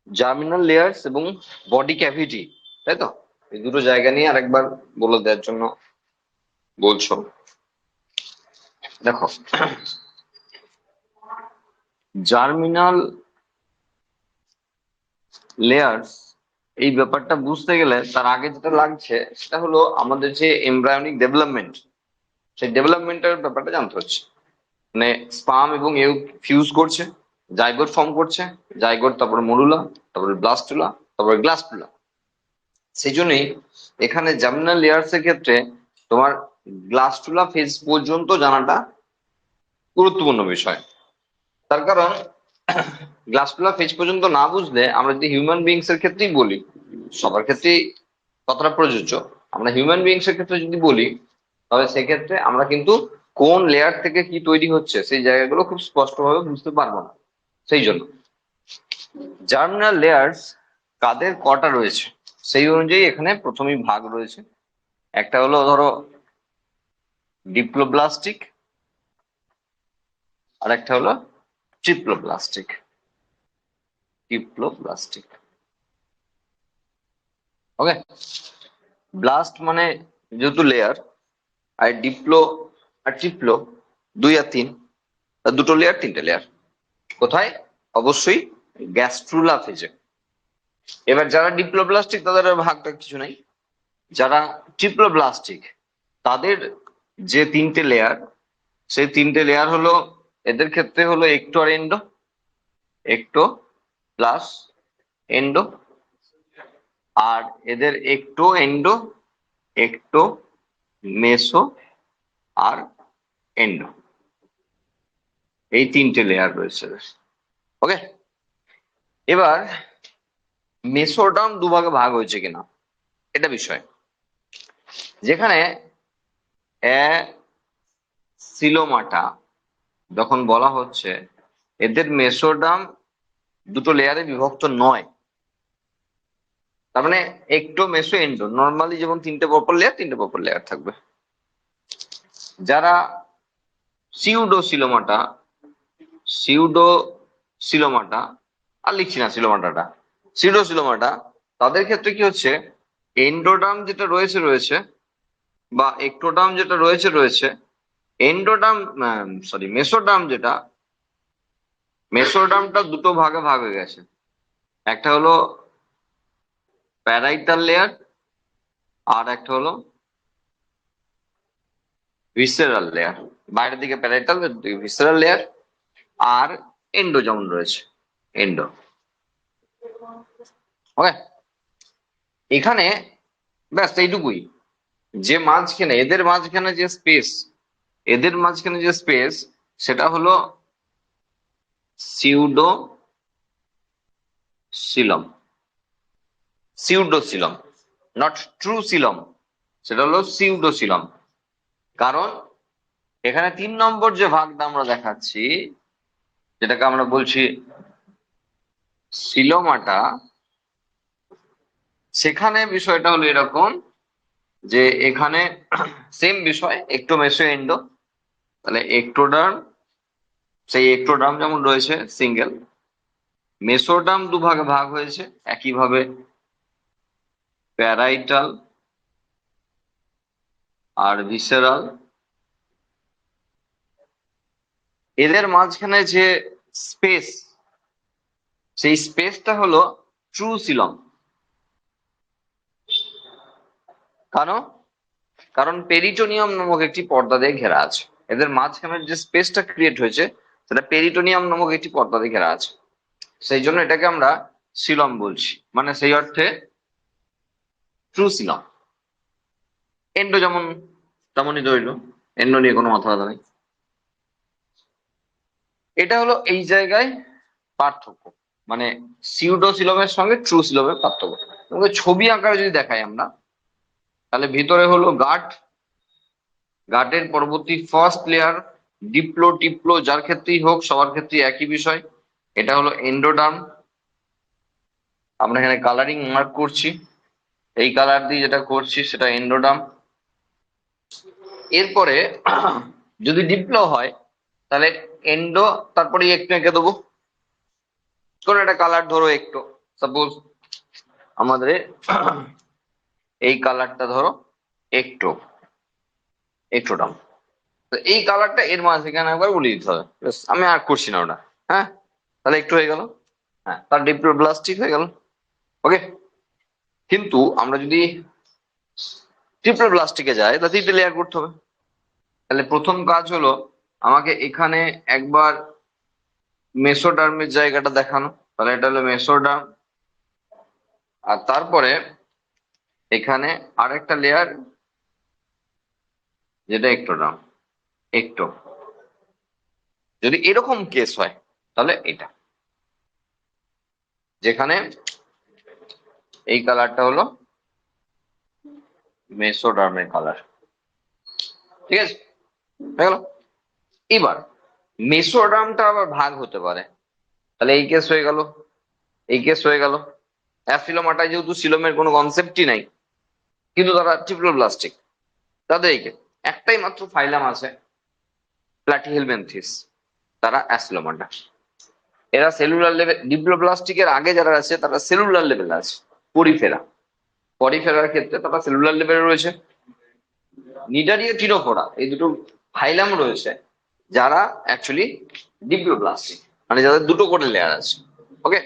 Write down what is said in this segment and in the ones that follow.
Germinal layers এবং body cavity, তাই তো? এই দুটো জায়গা নিয়ে আরেকবার বলে দেওয়ার জন্য বলছো। দেখো, জার্মিনাল লেয়ার্স এই ব্যাপারটা বুঝতে গেলে তার আগে যেটা লাগছে সেটা হলো আমাদের যে এমব্রায়োনিক ডেভেলপমেন্ট, সেই ডেভেলপমেন্টের ব্যাপারটা জানতে হচ্ছে। মানে স্পার্ম এবং এগ ফিউজ করছে, জাইগোট ফর্ম করছে, জাইগোট তারপরে মরুলা, তারপরে ব্লাস্টুলা, তারপরে গ্লাস্টুলা। সেই জন্যই এখানে জার্মিনাল লেয়ার্স এর ক্ষেত্রে তোমার গ্লাস্টুলা ফেজ পর্যন্ত জানাটা গুরুত্বপূর্ণ বিষয়। তার কারণ গ্লাসফুলা ফেজ পর্যন্ত না বুঝলে, আমরা যদি হিউম্যান বিংস এর ক্ষেত্রেই বলি, সবার ক্ষেত্রেই কতটা প্রযোজ্য, আমরা হিউম্যান বিংস এর ক্ষেত্রে যদি বলি, তাহলে সেক্ষেত্রে আমরা কিন্তু কোন লেয়ার থেকে কি তৈরি হচ্ছে সেই জায়গাগুলো খুব স্পষ্টভাবে বুঝতে পারবো না। সেই জন্য জার্মিনাল লেয়ার্স কাদের কটা রয়েছে সেই অনুযায়ী এখানে প্রথমেই ভাগ রয়েছে। একটা হলো ধরো ডিপ্লোব্লাস্টিক, আর একটা হলো ট্রিপ্লোব্লাস্টিক। ট্রিপ্লোব্লাস্টিক, ওকে। ব্লাস্ট মানে যেহেতু লেয়ার, আর ডিপ্লো আর ট্রিপ্লো দুই আর তিন, দুটো লেয়ার, তিনটে লেয়ার। কোথায়? অবশ্যই গ্যাস্ট্রুলা ফেজে। এবার যারা ডিপ্লোব্লাস্টিক তাদের আর ভাগটা কিছু নাই। যারা ট্রিপ্লোব্লাস্টিক তাদের যে তিনটে লেয়ার, সেই তিনটে লেয়ার হলো, এদের ক্ষেত্রে হলো একটো আর এন্ডো, একটো প্লাস এন্ডো, আর এদের একটো এন্ডো, একটো মেসো, আর এন্ডো, এই তিনটে লেয়ার রয়েছে। ওকে। এবার মেসোডার্ম দুভাগে ভাগ হয়েছে কিনা এটা বিষয়। যেখানে সিলোমাটা যখন বলা হচ্ছে এদের মেসোডার্ম দুটো লেয়ারে বিভক্ত নয়, তার মানে একটো মেসো এন্ডো, নর্মালি যেমন তিনটে পরপর লেয়ার, তিনটে পরপর লেয়ার থাকবে। যারা সিউডো সিলোমাটা, সিউডো সিলোমাটা, আর লিখছি না সিলোমাটাটা, সিউডো সিলোমাটা, তাদের ক্ষেত্রে কি হচ্ছে, এন্ডোডার্ম যেটা রয়েছে রয়েছে, বা একটোডার্ম যেটা রয়েছে রয়েছে, এন্ডোডার্ম সরি মেসোডার্ম যেটা, মেসোডার্মটা দুটো ভাগে ভাগ হয়ে গেছে। একটা হলো প্যারাইটাল লেয়ার, আর একটা হলো ভিসেরাল লেয়ার। বাইরের দিকে প্যারাইটাল, ভিসেরাল লেয়ার, আর এন্ডো যেমন রয়েছে, এন্ডো। ওকে। এখানে ব্যাস এইটুকুই, যে মাঝখানে এদের মাঝখানে যে স্পেস, এদের মাঝখানে যে স্পেস সেটা হলো pseudo coelom, pseudo coelom, not true coelom, সেটা হলো সিউডো সিলম। কারণ এখানে 3 নম্বর যে ভাগটা আমরা দেখাচ্ছি, যেটাকে আমরা বলছি সিলোমাটা, সেখানে বিষয়টা হলো এরকম যে এখানে সেম বিষয়, একটো মেসো এন্ডো, তাহলে একটোডার্ম, সেই একটোডার্ম যেমন রয়েছে সিঙ্গেল, মেসোডার্ম দুভাগে ভাগ হয়েছে একইভাবে, প্যারাইটাল আর ভিসেরাল। এদের মাঝখানে যে স্পেস, সেই স্পেসটা হলো ট্রু সিলম। কারণ কারণ পেরিটোনিয়াম নামক একটি পর্দা দিয়ে ঘেরা আছে। এদের মাঝখানের যে স্পেসটা ক্রিয়েট হয়েছে সেটা পেরিটোনিয়াম নামক একটি পর্দা দিয়ে ঘেরা আছে। সেই জন্য এটাকে আমরা সিলম বলছি, মানে সেই অর্থে ট্রু সিলম। এন্ডো যেমন তেমনই রইল, এন্ডো নিয়ে কোনো মাথা ব্যথা নেই। এটা হলো এই জায়গায় পার্থক্য, মানে সিউডো সিলমের সঙ্গে ট্রু সিলমের পার্থক্য। তোমাকে ছবি আকারে যদি দেখাই আমরা, তাহলে ভিতরে হলো গাট, গাটের পরবর্তী ফার্স্ট লেয়ার ডিপ্লো টিপ্লো, যার ক্ষেত্রেই হোক সবার ক্ষেত্রে একই বিষয়, এটা হলো এন্ডোডার্ম। আমরা এখানে কালারিং মার্ক করছি, এই কালার দিয়ে যেটা করছি সেটা এন্ডোডার্ম। এরপরে যদি ডিপ্লো হয়, তাহলে এন্ডো, তারপরে একটু এঁকে দেবো কোন একটা কালার, ধরো একটু সাপোজ আমাদের এই কালারটা ধরো একটু একটুটাম। তো এই কালারটা এর মাঝখানে একবার বলে দিতে হবে, ব্যাস, আমি আর করছি না ওটা। হ্যাঁ, তাহলে একটু হয়ে গেল। হ্যাঁ, তার ডিপ্লোপ্লাস্টিক হয়ে গেল। ওকে, কিন্তু আমরা যদি ট্রিপ্লোপ্লাস্টিকে যাই তাহলে তিনটে লেয়ার করতে হবে। তাহলে প্রথম কাজ হলো আমাকে এখানে একবার মেসোডার্মের জায়গাটা দেখানো, তাহলে এটা হলো মেসোডার্ম। আর তারপরে এখানে আরেকটা লেয়ার যেটা একটোডার্ম। একটো, যদি এরকম কেস হয় তাহলে এটা, যেখানে এই কালারটা হলো মেসোডার্মের কালার। ঠিক আছে, হয়ে গেল। এবার মেসোডার্মটা আবার ভাগ হতে পারে, তাহলে এই কেস হয়ে গেল, এই কেস হয়ে গেল। অ্যাফিলোমাটায় যেহেতু সিলোমের কোনো কনসেপ্টই নাই, কিন্তু তারা ট্রিপ্লোপ্লাস্টিক, তাদের এই একটাই মাত্র ফাইলাম আছে, প্লাটিহেলমিনথিস, তারা অ্যাসিলোমাটা। এরা সেলুলার লেভেল, ডিপ্লোপ্লাস্টিকের আগে যারা আছে তারা সেলুলার লেভেলে আছে। পরিফেরা, পরিফেরার ক্ষেত্রে তারা সেলুলার লেভেলে রয়েছে। নিডারিয়া টিনোফোরা, এই দুটো ফাইলাম রয়েছে যারা অ্যাকচুয়ালি ডিপ্লোপ্লাস্টিক, মানে যাদের দুটো করে লেয়ার আছে। ওকে,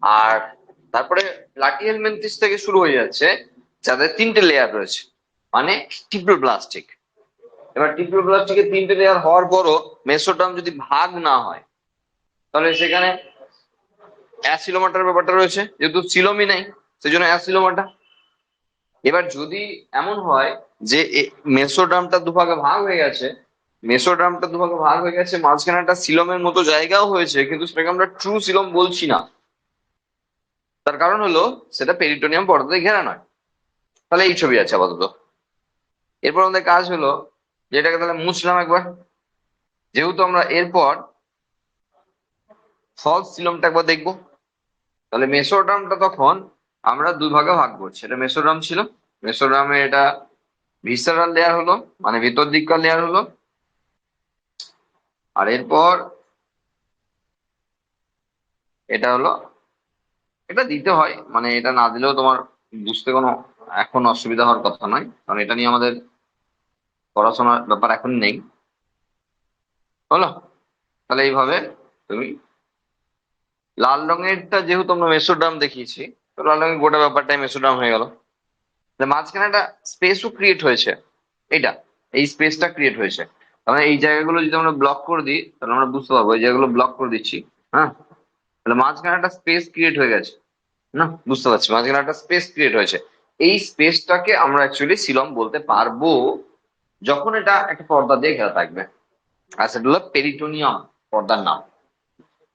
আর তারপরে প্লাটিহেলমিনথিস থেকে শুরু হয়ে যাচ্ছে যাদের তিনটে লেয়ার রয়েছে, মানে ট্রিপ্লোপ্লাস্টিক। এবার ট্রিপ্লোপ্লাস্টিকের তিনটে লেয়ার হওয়ার পরও মেসোডার্ম যদি ভাগ না হয়, তাহলে সেখানে অ্যাসিলোমাটার ব্যাপারটা রয়েছে, যেহেতু সিলোমই নাই সেই জন্য অ্যাসিলোমাটা। এবার যদি এমন হয় যে মেসোডার্মটা দুভাগে ভাগ হয়ে গেছে, মেসোডার্মটা দুভাগে ভাগ হয়ে গেছে, মাঝখানে একটা সিলোমের মতো জায়গাও হয়েছে, কিন্তু সেটাকে আমরা ট্রু সিলোম বলছি না। তার কারণ হলো সেটা পেরিটোনিয়াম পর্দাতে ঘেরা নয়। তাহলে এই ছবি আছে আপাতত। এরপর আমাদের কাজ হলো যেটাকে তাহলে মুছলাম একবার, যেহেতু আমরা এরপর ফলস সিলোমটা একবার দেখবো। তাহলে মেসোডার্মটা তখন আমরা দুই ভাগে ভাগ করছি। এটা মেসোডার্ম ছিল, মেসোডার্মে এটা ভিসারাল লেয়ার হলো, মানে ভিতর দিককার লেয়ার হলো। আর এরপর এটা হলো, এটা দিতে হয়, মানে এটা না দিলেও তোমার বুঝতে কোনো এখন অসুবিধা হওয়ার কথা নয়, কারণ এটা নিয়ে আমাদের পড়াশোনার ব্যাপার এখন নেই। হলো, তাহলে এইভাবে তুমি লাল রঙেরটা যেহেতু আমরা মেসোডার্ম দেখিয়েছি, তো লাল রঙের গোটা ব্যাপারটাই মেসোডার্ম হয়ে গেল। মাঝখানে একটা স্পেসও ক্রিয়েট হয়েছে, এইটা, এই স্পেসটা ক্রিয়েট হয়েছে। তাহলে এই জায়গাগুলো যদি আমরা ব্লক করে দিই তাহলে আমরা বুঝতে পারবো, এই জায়গাগুলো ব্লক করে দিচ্ছি। হ্যাঁ, তাহলে মাঝখানে একটা স্পেস ক্রিয়েট হয়ে গেছে না, বুঝতে পারছি মাঝখানে একটা স্পেস ক্রিয়েট হয়েছে। এই স্পেসটাকে আমরা অ্যাকচুয়ালি সিলম বলতে পারবো যখন এটা একটা পর্দা দিয়ে ঘেরা থাকবে, আর সেটা হলো পেরিটোনিয়াম পর্দার নাম।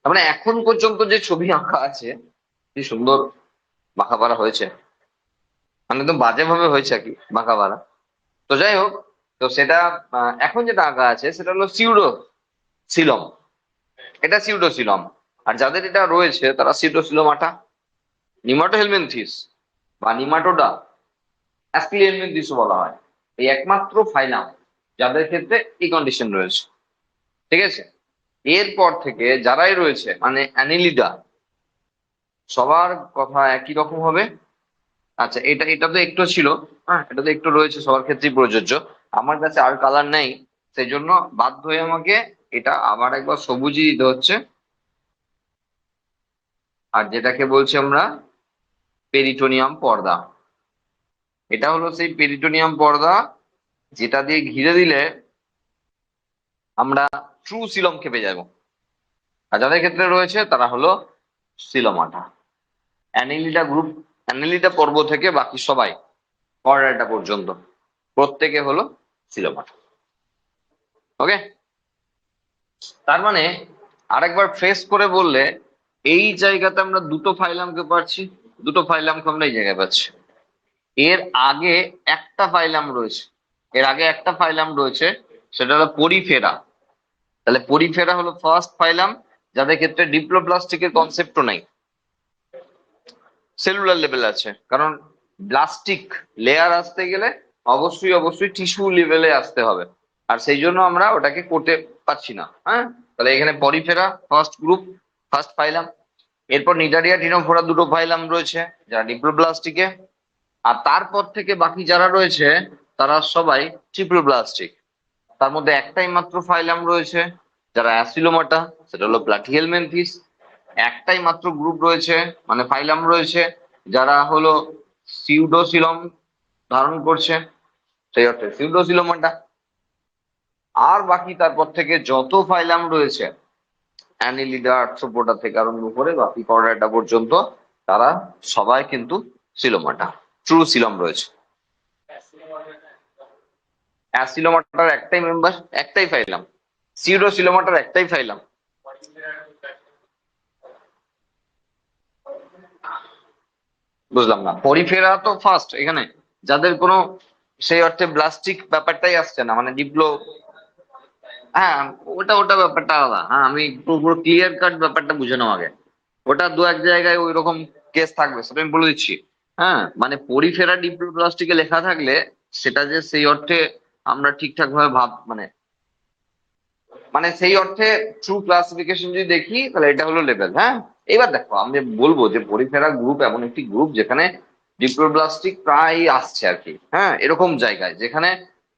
তার মানে এখন পর্যন্ত যে ছবি আঁকা আছে, কি সুন্দর বাঁকা পারা হয়েছে, মানে একদম বাজে ভাবে হয়েছে আর কি বাঁকা পারা। তো যাই হোক, তো সেটা এখন যেটা আঁকা আছে সেটা হলো সিউডো সিলম, এটা সিউডো সিলম। আর যাদের এটা রয়েছে তারা সিউডোসিলোমাটা, নিমাটোহেলমিনথিস বা নিমাটোডা, অ্যাসক্লিহেলমিনথিসও বলা হয়, এই একমাত্র ফাইলাম যাদের ক্ষেত্রে এই কন্ডিশন রয়েছে। ঠিক আছে, এরপর থেকে যারাই রয়েছে মানে অ্যানিলিডা, সবার কথা একই রকম হবে। আচ্ছা, এটা এটা তো একটু ছিল, হ্যাঁ এটা তো একটু রয়েছে, সবার ক্ষেত্রেই প্রযোজ্য। আমার কাছে আর কালার নেই, সেই জন্য বাধ্য হয়ে আমাকে এটা আবার একবার সবুজই দিতে হচ্ছে। আর যেটাকে বলছি আমরা পেরিটোনিয়াম পর্দা, এটা হলো সেই পেরিটোনিয়াম পর্দা যেটা দিয়ে ঘিরে দিলে আমরা ট্রু সিলম খেপে যাব। আর যাদের ক্ষেত্রে রয়েছে তারা হলো সিলোমাটা। অ্যানিলিডা গ্রুপ, অ্যানিলিডা পর্ব থেকে বাকি সবাই কর্ডাটা পর্যন্ত প্রত্যেকে হলো সিলোমাটা। ওকে, তার মানে আরেকবার ফ্রেশ করে বললে, এই জায়গাতে আমরা দুটো ফাইলামকে পাচ্ছি, দুটো ফাইলামকে আমরা এই জায়গায় পাচ্ছি। এর আগে একটা ফাইলাম রয়েছে, এর আগে একটা ফাইলাম রয়েছে, সেটা হলো পরিফেরা। তাহলে পরিফেরা হলো ফার্স্ট ফাইলাম, যাদের ক্ষেত্রে ডিপ্লোপ্লাস্টিকের কনসেপ্টও নাই, সেলুলার লেভেল আছে। কারণ প্লাস্টিক লেয়ার আসতে গেলে অবশ্যই অবশ্যই টিস্যু লেভেলে আসতে হবে, আর সেই জন্য আমরা ওটাকে কোটে পাচ্ছি না। হ্যাঁ, তাহলে এখানে পরিফেরা ফার্স্ট গ্রুপ, ফার্স্ট ফাইলাম। এরপর নিডারিয়া টিনোফোরা দুটো ফাইলাম রয়েছে যারা ডিপ্লোব্লাস্টিকে। আর তারপর থেকে বাকি যারা রয়েছে তারা সবাই ট্রিপ্লোব্লাস্টিক। তার মধ্যে একটাই মাত্র ফাইলাম রয়েছে যারা অ্যাসিলোমাটা, সেটা হলো প্লাটিহেলমিনথিস। একটাই মাত্র গ্রুপ রয়েছে, মানে ফাইলাম রয়েছে, যারা হলো সিউডোসিলম ধারণ করছে, সেই অর্থে সিউডোসিলোমাটা। আর বাকি তারপর থেকে যত ফাইলাম রয়েছে অ্যানিলিডা, আর্থ্রোপোডা থেকে আরম্ভ করে বাকি কর্ডাটা পর্যন্ত, তারা সবাই কিন্তু সিলোমাটা, ট্রু সিলম রয়েছে। অ্যাসিলোমাটার একটাই মেম্বার, একটাই ফাইলাম। সিউডোসিলোমাটার একটাই ফাইলাম। বুঝলাম না, পরিফেরা তো ফার্স্ট এখানে, যাদের কোনো সেই অর্থে ব্লাস্টিক ব্যাপারটাই আসছে না, মানে ডিপ্লো। হ্যাঁ, ওটা ওটা ব্যাপারটা আলাদা। হ্যাঁ, আমি পুরো ক্লিয়ার কাট ব্যাপারটা বুঝে নাও আগে। ওটা দু এক জায়গায় ওই রকম কেস থাকবে, সেটা আমি বলে দিচ্ছি। হ্যাঁ, মানে পরিফেরা ডিপ্লোপ্লাস্টিকে লেখা থাকলে সেটা যে সেই অর্থে আমরা ঠিকঠাক ভাবে মানে মানে সেই অর্থে ট্রু ক্লাসিফিকেশন যদি দেখি তাহলে এটা হলো লেভেল। হ্যাঁ, এবার দেখো আমি বলবো যে পরিফেরা গ্রুপ এমন একটি গ্রুপ যেখানে ডিপ্লোপ্লাস্টিক প্রায় আসছে আর কি। হ্যাঁ, এরকম জায়গায় যেখানে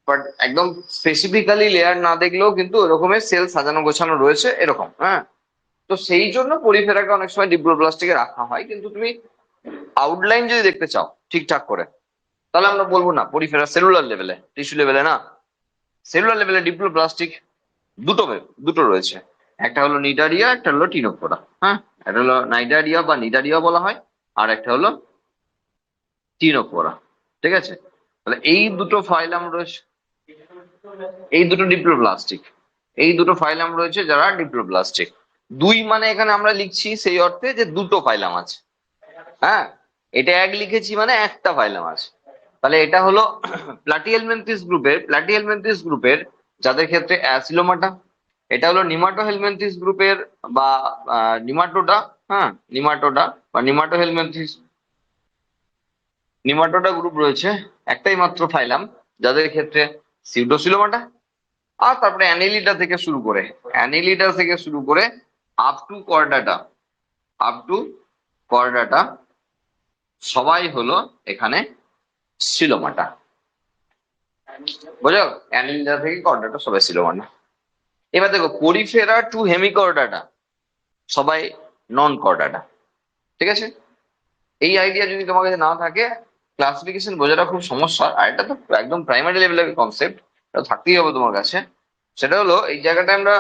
বাট একদম স্পেসিফিক্যালি লেয়ার না দেখলেও কিন্তু এরকমের সেল সাজানো গোছানো রয়েছে এরকম। হ্যাঁ, তো সেই জন্য পরিফেরাকে অনেক সময় ডিপ্লোপ্লাস্টিকে রাখা হয়। কিন্তু তুমি আউটলাইন যদি দেখতে চাও ঠিকঠাক করে, তাহলে আমরা বলবো না পরিফেরা সেলুলার লেভেলে, টিস্যু লেভেলে না। সেলুলার লেভেলে ডিপ্লোপ্লাস্টিক দুটো রয়েছে। একটা হলো নিডারিয়া, একটা হলো টিনোফোরা। হ্যাঁ, একটা হলো নাইডারিয়া বা নিডারিয়া বলা হয়, আর একটা হলো টিনোফোরা। ঠিক আছে, তাহলে এই দুটো ফাইলাম রয়েছে, এই দুটো ডিপ্লোপ্লাস্টিক, এই দুটো ফাইলাম রয়েছে যারা ডিপ্লোপ্লাস্টিক। দুই মানে এখানে আমরা লিখছি সেই অর্থে যে দুটো ফাইলাম আছে। হ্যাঁ, এটা এক লিখেছি মানে একটা ফাইলাম আছে। তাহলে এটা হলো প্লাটিহেলমিনথিস গ্রুপের যাদের ক্ষেত্রে অ্যাসিলোমাটা। এটা হলো নিমাটোহেলমিনথিস গ্রুপের বা নিমাটোডা। হ্যাঁ, নিমাটোডা বা নিমাটোহেলমিনথিস, নিমাটোডা গ্রুপ রয়েছে, একটাই মাত্র ফাইলাম যাদের ক্ষেত্রে সিউডোসিলোমাটা। আর তারপরে অ্যানিলিডা থেকে শুরু করে up to chordata, up to chordata সবাই হলো এখানে সিলোমাটা। বুঝো, অ্যানিলিডা থেকে কর্ডাটা সবাই সিলোমাটা। এবার দেখো পরিফেরা টু হেমিকর্ডাটা সবাই নন কর্ডাটা। ঠিক আছে, এই আইডিয়া যদি তোমার কাছে না থাকে, ক্লাসিফিকেশন বোঝাটা খুব সমস্যা। আর এটা তো একদম প্রাইমারি লেভেলের কনসেপ্ট, এটা থাকতেই হবে তোমার কাছে। সেটা হলো এই জায়গাটা আমরা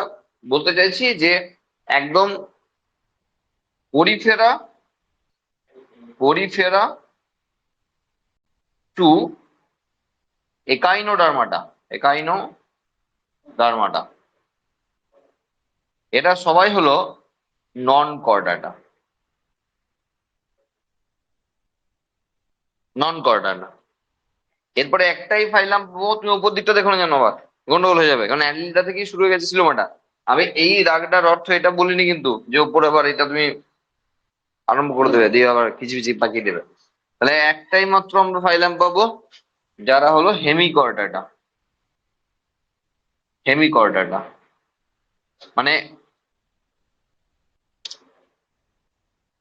বলতে চাইছি যে একদম Porifera, Porifera to Echinodermata, Echinodermata, এটা সবাই হলো নন কর্ডাটা, নন কর্ডাটা। এরপরে একটাই ফাইলাম তুমি উপর দিকটা দেখো না যেন আবার গন্ডগোল হয়ে যাবে, কারণ অ্যানিলিডা থেকেই শুরু হয়ে গেছে সিলোমাটা। আমি এই দাগটার অর্থ এটা বলিনি কিন্তু যে উপরে আবার এটা তুমি আরম্ভ করে দেবে দিয়ে আবার কিচিমিচি পাকিয়ে দেবে। তাহলে একটাই মাত্র আমরা ফাইলাম পাবো যারা হলো হেমিকর্ডাটা, হেমিকর্ডাটা মানে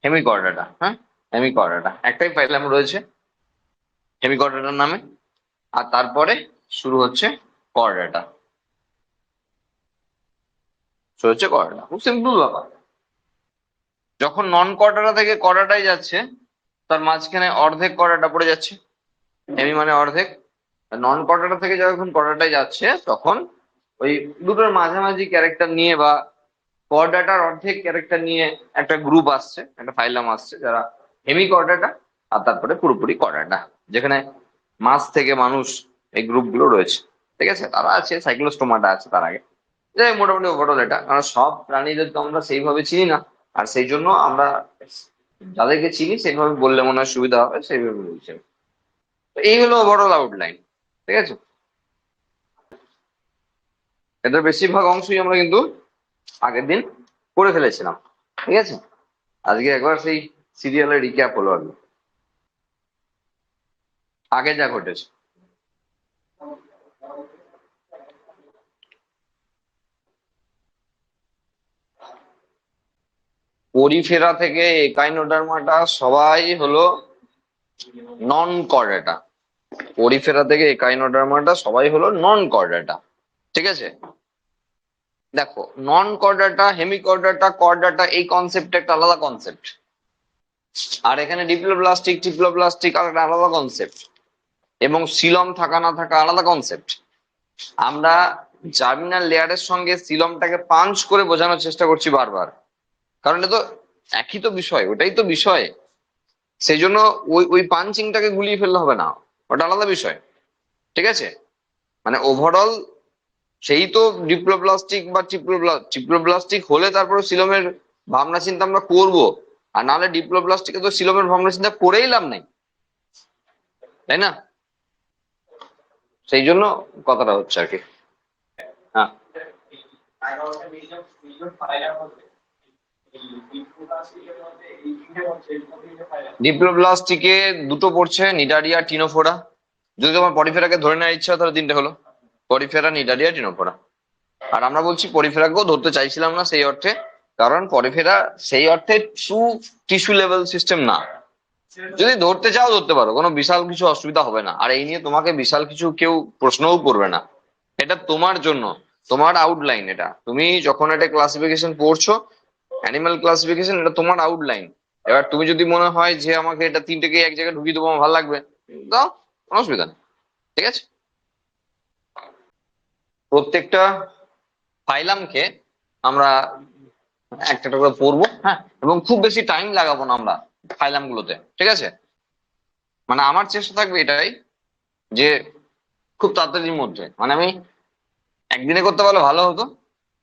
হেমিকর্ডাটা। হ্যাঁ, হেমিকর্ডাটা একটাই ফাইলাম রয়েছে হেমিকর্ডাটার নামে। আর তারপরে শুরু হচ্ছে কর্ডাটা, শুরু হচ্ছে কর্ডাটা। খুব সিম্পল ব্যাপার। যখন নন কর্ডাটা থেকে কর্ডাটাই যাচ্ছে, তার মাঝখানে অর্ধেক কর্ডাটা পড়ে যাচ্ছে। হেমি মানে অর্ধেক। নন কর্ডাটা থেকে যখন কর্ডাটায় যাচ্ছে তখন ওই দুটোর মাঝামাঝি ক্যারেক্টার নিয়ে বা কর্ডাটার অর্ধেক ক্যারেক্টার নিয়ে একটা গ্রুপ আসছে, একটা ফাইলাম আসছে যারা হেমি কর্ডাটা। আর তারপরে পুরোপুরি কর্ডাটা, যেখানে মাছ থেকে মানুষ এই গ্রুপগুলো রয়েছে। ঠিক আছে, তারা আছে, সাইক্লোস্টোমাটা আছে তার আগে। যাই হোক, মোটামুটি ওভারঅল এটা, কারণ সব প্রাণীদের তো আমরা সেইভাবে চিনি না। আর সেই জন্য আমরা যাদেরকে চিনি সেইভাবে বললে মনে হয় সুবিধা হবে, সেইভাবে বলছি। তো এই হলো ওভারঅল আউটলাইন। ঠিক আছে, এটার বেশিরভাগ অংশই আমরা কিন্তু আগের দিন করে ফেলেছিলাম। ঠিক আছে, আজকে একবার সেই সিরিয়ালের রিক্যাপ হলো আর কি, আগে যা ঘটেছে। পরিফেরা থেকে একাইনোডার্মাটা সবাই হলো নন কর্ডাটা। পরিফেরা থেকে একাইনোডার্মাটা সবাই হলো নন কর্ডাটা। ঠিক আছে, দেখো নন কর্ডাটা, হেমিকর্ডাটা, কর্ডাটা, এই কনসেপ্ট একটা আলাদা কনসেপ্ট। আর এখানে ডিপ্লোব্লাস্টিক, টিপ্লোব্লাস্টিক একটা আলাদা কনসেপ্ট, এবং সিলম থাকা না থাকা আলাদা কনসেপ্ট। আমরা জার্মিনাল লেয়ারের সঙ্গে সিলমটাকে পাঞ্চ করে বোঝানোর চেষ্টা করছি বারবার, কারণ এটা তো একই তো বিষয়, ওটাই তো বিষয়। সেই জন্য ওই ওই পাঞ্চিংটাকে গুলিয়ে ফেললে হবে না, ওটা আলাদা বিষয়। ঠিক আছে, মানে ওভারঅল সেই তো ডিপ্লোব্লাস্টিক বা টিপ্লোব্লাস্টিক হলে তারপরে সিলমের ভাবনা চিন্তা আমরা করবো, আর নাহলে ডিপ্লোব্লাস্টিকে তো সিলমের ভাবনা চিন্তা করেই লাভ নেই, তাই না? সেই জন্য কথাটা হচ্ছে আর কি। হ্যাঁ, ডিপ্লোব্লাস্টিকে দুটো পড়ছে, নিডারিয়া, টিনোফোরা। যদি তোমার পরিফেরাকে ধরে নেওয়ার ইচ্ছা হয় তাহলে তিনটে হলো, পরিফেরা, নিডারিয়া, টিনোফোরা। আর আমরা বলছি পরিফেরাকেও ধরতে চাইছিলাম না সেই অর্থে, কারণ পরিফেরা সেই অর্থে ট্রু টিস্যু লেভেল সিস্টেম না। যদি ধরতে চাও ধরতে পারো, কোনো বিশাল কিছু অসুবিধা হবে না, আর এই নিয়ে তোমাকে বিশাল কিছু কেউ প্রশ্নও করবে না। এটা তোমার জন্য, তোমার আউটলাইন। এটা তুমি যখন একটা ক্লাসিফিকেশন পড়ছো, অ্যানিমাল ক্লাসিফিকেশন, এটা তোমার আউটলাইন। এবার তুমি যদি মনে হয় যে আমাকে এটা তিনটেকে এক জায়গায় ঢুকিয়ে দেবো, আমার ভালো লাগবে, দাও, কোনো অসুবিধা নেই। ঠিক আছে, প্রত্যেকটা ফাইলামকে আমরা একটা একটা করে পড়বো, হ্যাঁ, এবং খুব বেশি টাইম লাগাবো না আমরা ফাইলাম গুলোতে। ঠিক আছে, মানে আমার চেষ্টা থাকবে এটাই যে খুব তাড়াতাড়ির মধ্যে, মানে আমি একদিনে করতে পারলে ভালো হতো,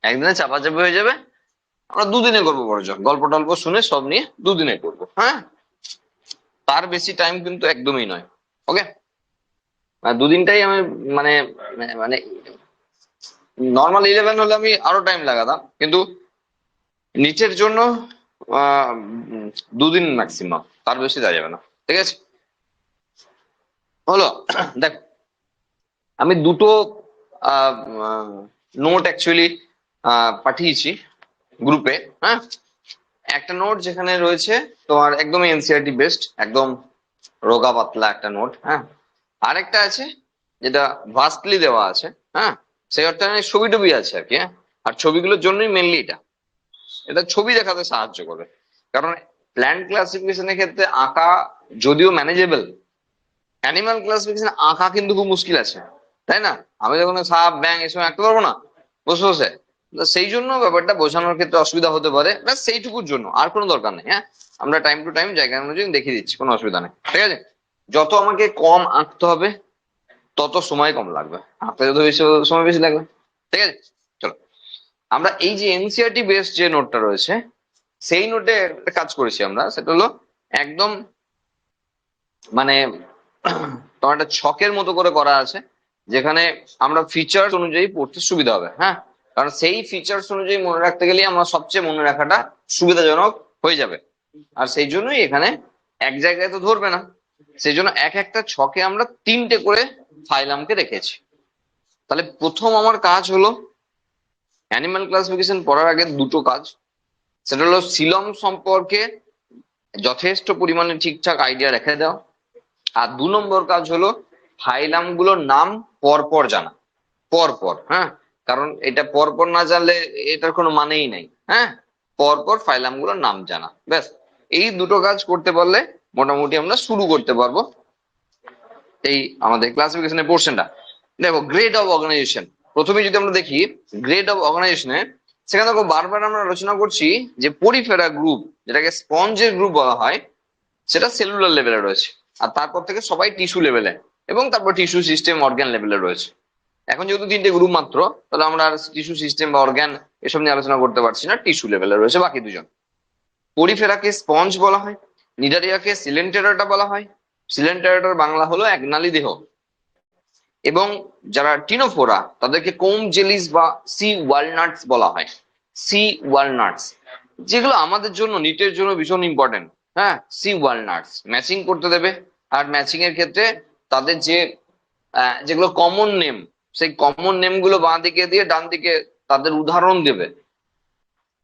একদিনে চাপাচাপি হয়ে যাবে। আমরা দুদিনে করবো, বরঞ্চ গল্প টল্প শুনে সব নিয়ে দুদিনে করবো, হ্যাঁ, তার বেশি টাইম কিন্তু একদমই নয়। ওকে, দুদিনটাই আমি মানে মানে নর্মাল 11 হলে আমি আরো টাইম লাগাতাম, কিন্তু নিচের জন্য দুদিন ম্যাক্সিমাম, তার বেশি দেওয়া যাবে না। ঠিক আছে, হলো। দেখ, আমি দুটো নোট অ্যাকচুয়ালি পাঠিয়েছি গ্রুপে, হ্যাঁ। একটা নোট যেখানে রয়েছে তোমার একদম এনসিআরটি বেসড, একদম রোগা পাতলা একটা নোট, হ্যাঁ। আরেকটা আছে যেটা ভাস্টলি দেওয়া আছে, হ্যাঁ, সেই অর্থে ছবি টবি আছে আর কি, হ্যাঁ। আর ছবিগুলোর জন্যই মেনলি এটা, এটা ছবি দেখাতে সাহায্য করবে। কারণ প্ল্যান্ট ক্লাসিফিকেশনের ক্ষেত্রে আঁকা যদিও ম্যানেজেবল, অ্যানিমাল ক্লাসিফিকেশন আঁকা কিন্তু খুব মুশকিল আছে, তাই না? আমি যখন সাপ ব্যাং এসব আঁকতে পারবো না বসে বসে, তো সেই জন্য ব্যাপারটা বোঝানোর ক্ষেত্রে অসুবিধা হতে পারে, ব্যাস সেইটুকুর জন্য, আর কোনো দরকার নেই, হ্যাঁ। আমরা টাইম টু টাইম জায়গা অনুযায়ী দেখিয়ে দিচ্ছি, কোনো অসুবিধা নেই। ঠিক আছে, যত আমাকে কম আঁকতে হবে তত সময় কম লাগবে, আঁকতে যত বেশি সময় বেশি লাগবে। ঠিক আছে, চলো আমরা এই যে এনসিআরটি বেস যে নোটটা রয়েছে, সেই নোটে একটা কাজ করেছি আমরা, সেটা হলো একদম মানে তোমার একটা ছকের মতো করে করা আছে, যেখানে আমরা ফিচার্স অনুযায়ী পড়তে সুবিধা হবে, হ্যাঁ। কারণ সেই ফিচার্স অনুযায়ী মনে রাখতে গেলে আমরা সবচেয়ে মনে রাখাটা সুবিধাজনক হয়ে যাবে। আর সেই জন্যই এখানে এক জায়গায় তো ধরবে না, সেই জন্য এক একটা ছকে আমরা তিনটে করে ফাইলামকে রেখেছি। তাহলে প্রথম আমার কাজ হলো অ্যানিমাল ক্লাসিফিকেশন পড়ার আগে দুটো কাজ, সেটা হলো সিলম সম্পর্কে যথেষ্ট পরিমাণে ঠিকঠাক আইডিয়া রেখে দাও। আর 2 নম্বর কাজ হলো ফাইলাম গুলোর নাম পরপর জানা, পরপর, হ্যাঁ। কারণ এটা পরপর না জানলে এটার কোনো মানেই নাই, হ্যাঁ। পরপর ফাইলাম গুলোর নাম জানা, ব্যাস। এই দুটো কাজ করতে পারলে মোটামুটি আমরা শুরু করতে পারবো এই আমাদের ক্লাসিফিকেশনের পোর্শনটা। দেখো, গ্রেড অফ অর্গানাইজেশন, প্রথমে যদি আমরা দেখি গ্রেড অফ অর্গানাইজেশনে, সেখানে দেখো বারবার আমরা আলোচনা করছি যে পরিফেরা গ্রুপ, যেটাকে স্পঞ্জের গ্রুপ বলা হয়, সেটা সেলুলার লেভেলে রয়েছে, আর তারপর থেকে সবাই টিস্যু লেভেলে, এবং তারপর টিস্যু সিস্টেম, অর্গান লেভেলে রয়েছে। এখন যেহেতু তিনটে গ্রুপ মাত্র, তাহলে আমরা আর টিস্যু সিস্টেম বা অর্গান এসব নিয়ে আলোচনা করতে পারছি না, টিস্যু লেভেলে রয়েছে বাকি দুজন। পরিফেরাকে স্পঞ্জ বলা হয়, নিডারিয়াকে সিলেন্টেরাটা বলা হয়। সিলেন্টেরাটার বাংলা হলো একনালী দেহ। এবং যারা টিনোফোরা তাদেরকে কোম জেলিস বা সি ওয়ালনাটস বলা হয়, সি ওয়ালনাটস, যেগুলো আমাদের জন্য নিটের জন্য ভীষণ ইম্পর্টেন্ট, হ্যাঁ। সি ওয়ালনাটস ম্যাচিং করতে দেবে, আর ম্যাচিং এর ক্ষেত্রে তাদের যে যেগুলো কমন নেম, সেই কমন নেম গুলো বাঁ দিকে দিয়ে ডান দিকে তাদের উদাহরণ দেবে,